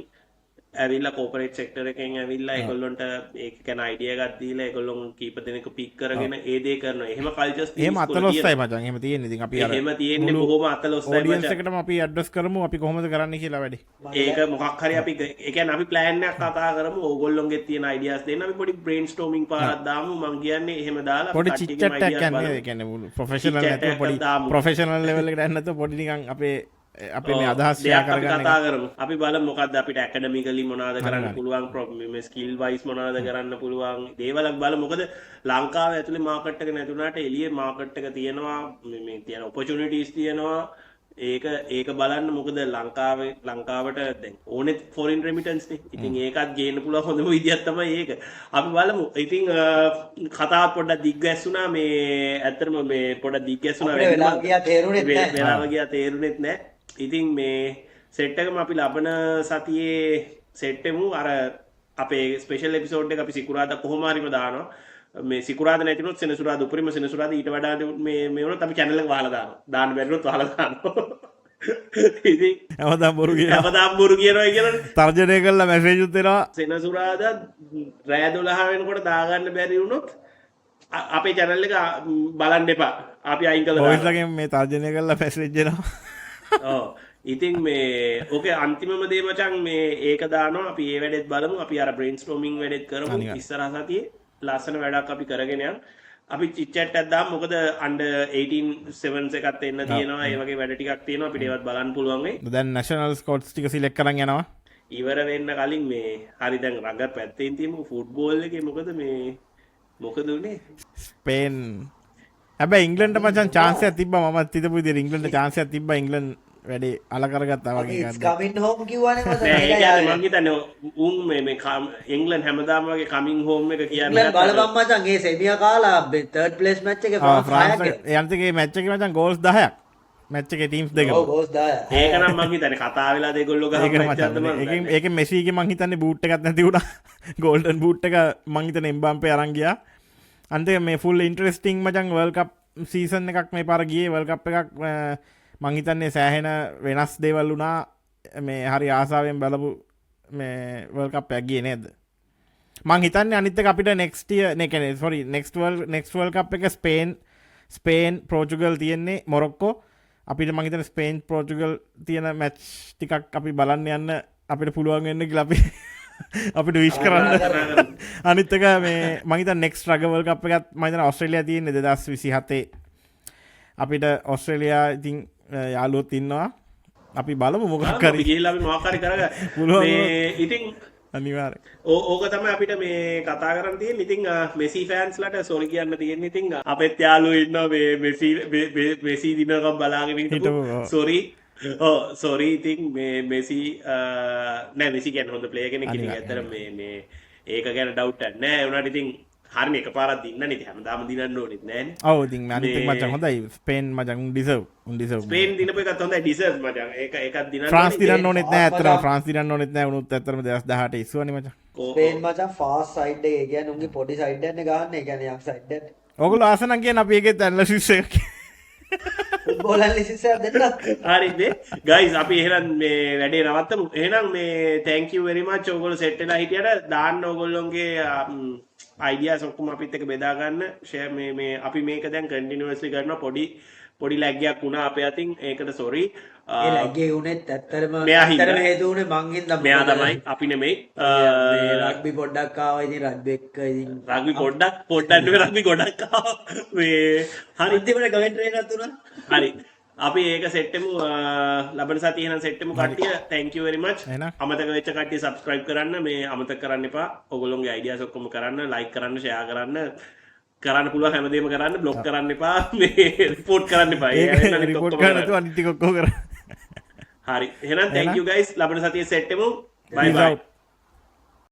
ඇවිල්ලා කෝපරේට් සෙක්ටර් එකෙන් ඇවිල්ලා ඒගොල්ලොන්ට ඒක ගැන අයිඩියා එකක් දීලා ඒගොල්ලොන් කීප දෙනෙක් පික් කරගෙන ඒ දේ කරනවා. එහෙම කල්චර්ස් එහෙම අතලොස්සයි මචං. එහෙම තියෙන්නේ. ඉතින් අපි අර එහෙම තියෙන්නේ බොහොම අතලොස්සයි ඔඩියන්ස් මචං. එකටම අපි ඇඩ්‍රස් කරමු අපි කොහොමද කරන්න කියලා වැඩි. ඒක මොකක් හරි අපි ඒ කියන්නේ අපි ප්ලෑන් එකක් කතා කරමු. ඕගොල්ලොන්ගේ තියෙන අයිඩියාස් දෙන්න අපි පොඩි බ්‍රේන්ස්ටෝමින් පාරක් දාමු. මං කියන්නේ එහෙම දාලා පොඩි චිට් චැට් එකක් කියන්නේ ඒ කියන්නේ ප්‍රොෆෙෂනල් නැතුව පොඩි ප්‍රොෆෙෂනල් ලෙවල් එකට යන්න නැතුව පොඩි නිකන් අපේ මේ අදහස් ෂෙයා අපි කරගන්න කතා කරමු. අපි බලමු මොකක්ද අපිට ඇකඩමිකලි මොනවද කරන්න පුළුවන්, මේ ස්කිල් වයිස් මොනවද කරන්න පුළුවන් දේවල් අපි බලමු. මොකද ලංකාවේ ඇතුලේ මාකට් එක නැතුණාට එළියේ මාකට් එක තියෙනවා, මේ තියෙන ඔපචුනිටිස් තියෙනවා. ඒක බලන්න. මොකද ලංකාවට දැන් ඕනෙත් ෆොරින් රෙමිටන්ස් නේ. ඉතින් ඒකත් ගේන්න පුළුවන් හොඳම විදියක් තමයි ඒක. අපි බලමු. ඉතින් කතාව පොඩ්ඩක් දිග්ගැස්සුණා. මේ ඇත්තටම මේ පොඩ්ඩක් දිග්ගැස්සුණා වෙලා ගියා තේරුණෙත් නැහැ. වෙලාව ගියා තේරුණෙත් නැහැ. ඉතින් මේ සෙට් එකම අපි ලබන සතියේ සෙට් එමු. අර අපේ ස්පෙෂල් එපිසෝඩ් එක අපි සිකුරාදා කොහොම හරිම දානවා. මේ සිකුරාදා නැතිනොත් සෙනසුරාදා උපරිම සෙනසුරාදා ඊට වඩා මේ වුණොත් අපි channel එක වහලා දානවා. දාන්න බැරිනොත් වහලා දානවා. ඉතින් හැමදාම බොරු කියනවා. හැමදාම බොරු කියනවා කියලානේ. තර්ජනය කළා මැසේජ් උත් එනවා. සෙනසුරාදා රෑ 12 වෙනකොට දාගන්න බැරි වුණොත් අපේ channel එක බලන්න එපා. අපි අයින් කළා දානවා. ඔයස්ලගෙන් මේ තර්ජනය කළා මැසේජ් එනවා. ඔව්. ඉතින් මේ ඕකේ අන්තිමම දේ මචං මේ ඒක දානවා. අපි ඒ වැඩෙත් බලමු. අපි අර බ්‍රේන්ස්ටෝමින් වැඩෙත් කරමු. ඉස්සරහ සතියේ ලස්සන වැඩක් අපි කරගෙන යමු. අපි චිට් චැට් එකක් දාමු. මොකද අන්ඩර් 18 7s එකක් එන්න තියෙනවා. ඒ වගේ වැඩ ටිකක් තියෙනවා. අපිට ඒවත් බලන්න පුළුවන් වෙයි. දැන් නැෂනල් ස්කෝට්ස් ටික සිලෙක්ට් කරන් යනවා. ඉවර වෙන්න කලින් මේ හරි දැන් රඟ පැත්තෙන් තියමු ෆුට්බෝල් එකේ. මොකද මොකද උනේ? ස්පේන් හැබැයි ඉංග්ලන්ඩ්ට මචං chance එකක් තිබ්බා. මමත් හිතපු විදිහට ඉංග්ලන්ඩ්ට chance එකක් තිබ්බා. ඉංග්ලන්ඩ් වැඩේ අල කරගත්තා වගේ It's එකක්. coming home කිව්වනේ මම. නෑ ඒ කියන්නේ මං හිතන්නේ උන් මේ ඉංග්ලන්ඩ් හැමදාම වගේ කමින් හෝම් එක කියන්නේ බලපන් මචං ඒ සෙමියා කාලා third place match එකේ ෆ්‍රාන්ස් යන්තකේ මැච් එකේ මචං ගෝල්ස් 10ක්. මැච් එකේ ටීම්ස් දෙකම. ඔව් ගෝස් 10. ඒක නම් මං හිතන්නේ කතා වෙලා දෙගොල්ලෝ ගහපු මැච් එකක්ද මං. ඒකෙන් මෙසීගේ මං හිතන්නේ බූට් එකක් නැති වුණා. ගෝල්ඩන් බූට් එක මං හිතන්නේ එම්බාපේ අරන් ගියා. අන්තිමේ මේ ෆුල් ඉන්ටරෙස්ටිං මචං වර්ල්ඩ් කප් සීසන් එකක් මේ පාර ගියේ. වර්ල්ඩ් කප් එකක් මං හිතන්නේ සෑහෙන වෙනස් දේවල් වුණා. මේ හරි ආසාවෙන් බලපු මේ වර්ල්ඩ් කප් එකක් ගියේ නේද? මං හිතන්නේ අනිත් එක අපිට next year නේ කියන්නේ sorry next world cup එක ස්පේන් පෝර්චුගල් තියෙන්නේ මොරොක්කෝ. අපිට මං හිතන්නේ ස්පේන් පෝර්චුගල් තියෙන මැච් ටිකක් අපි බලන්න යන්න අපිට පුළුවන් වෙන්න කියලා අපිට විශ් කරන්න. අනිත් එක මේ මං හිතන්නේ next රග world cup එකත් මං හිතන්නේ ඕස්ට්‍රේලියා තියෙන්නේ 2027. අපිට ඕස්ට්‍රේලියා ඉතින් යාළුවොත් ඉන්නවා. අපි බලමු මොකක් අපි ගිහිල්ලා අපි මොකක් හරි කරගන්න. මේ ඉතින් අනිවාර්යෙන්. ඕක තමයි අපිට මේ කතා කරන්න තියෙන්නේ. ඉතින් මෙසි ෆෑන්ස්ලාට සෝරි කියන්න තියෙන්නේ. ඉතින් අපෙත් යාළුවෝ ඉන්නවා මේ මෙසි දිනකම් බලාගෙන හිටපු. සෝරි. සෝරි ඉතින් මේ මෙසි නෑ මෙසි කියන්නේ හොඳ ප්ලේයර් කෙනෙක්. ඉතින් ඇත්තට මේ ඒක ගැන ඩවුට් එකක් නෑ. උනාට ඉතින් හරිනේ එකපාරක් දින්නනේ. ඉතින් හැමදාම දිනන්න ඕනෙත් නෑනේ. ඔව් ඉතින් අනිත් එක මචං හොඳයි. ස්පේන් මචං උන් ඩිසර්ව්. ස්පේන් දිනපු එකත් හොඳයි ඩිසර්ව් මචං. ඒකත් දිනන්න ෆ්‍රාන්ස් දිනන්න ඕනෙත් නෑ. ඇත්තටම ෆ්‍රාන්ස් දිනන්න ඕනෙත් නෑ. උනුත් ඇත්තටම 2018 ඉස්සුවනේ මචං. ස්පේන් මචං ෆාස්ට් සයිඩ් එක. ඒ කියන්නේ උන්ගේ පොඩි සයිඩ් එකනේ ගහන්නේ. ඒ කියන්නේ යම් සයිඩ් එක. ඔයගොල්ලෝ ආස නම් කියන අපි ඒකේ ඇනලිසිස් එකක් ෆුට්බෝල් ඇනලිසිස් එකක් දෙන්නත්. හරිද ගයිස් අපි එහෙනම් මේ වැඩේ නවත්තමු. එහෙනම් මේ thank you very much ඔයගොල්ලෝ සෙට් වෙලා හිටියට දාන්න ඔයගොල්ලෝගේ ideas ඔක්කොම අපිත් එක්ක බෙදා ගන්න. share මේ අපි මේක දැන් continuously කරනවා. පොඩි lag එකක් වුණා අපේ අතින්. ඒකට sorry. ඒ lag එක උනේත් ඇත්තටම මෙයා හේතු උනේ මං හින්දා. මෙයා තමයි අපි නෙමෙයි. මේ රග්බි පොඩ්ඩක් ආවා. ඉතින් රග්බි එක්ක ඉතින් රග්බි පොඩ්ඩක් නෙවෙයි රග්බි ගොඩක් ආවා. මේ හරි අන්තිමට කමෙන්ට් එකක් තුනක්. හරි අපි ඒක සෙට්ටමු ලබන සතියේ එහෙනම් සෙට්ටමු කට්ටිය. thank you very much. අමතක වෙච්ච කට්ටිය subscribe කරන්න. මේ අමතක කරන්න එපා. ඔයගොල්ලෝගේ ideas ඔක්කොම කරන්න, like කරන්න, share කරන්න පුළුවන් හැමදේම කරන්න. block කරන්න එපා. මේ report කරන්න එපා. ඒක report කරන්න නැතුව අනිත් ටික ඔක්කොම කරන්න. හරි එහෙනම් thank you guys. ලබන සතියේ සෙට්ටමු. bye bye.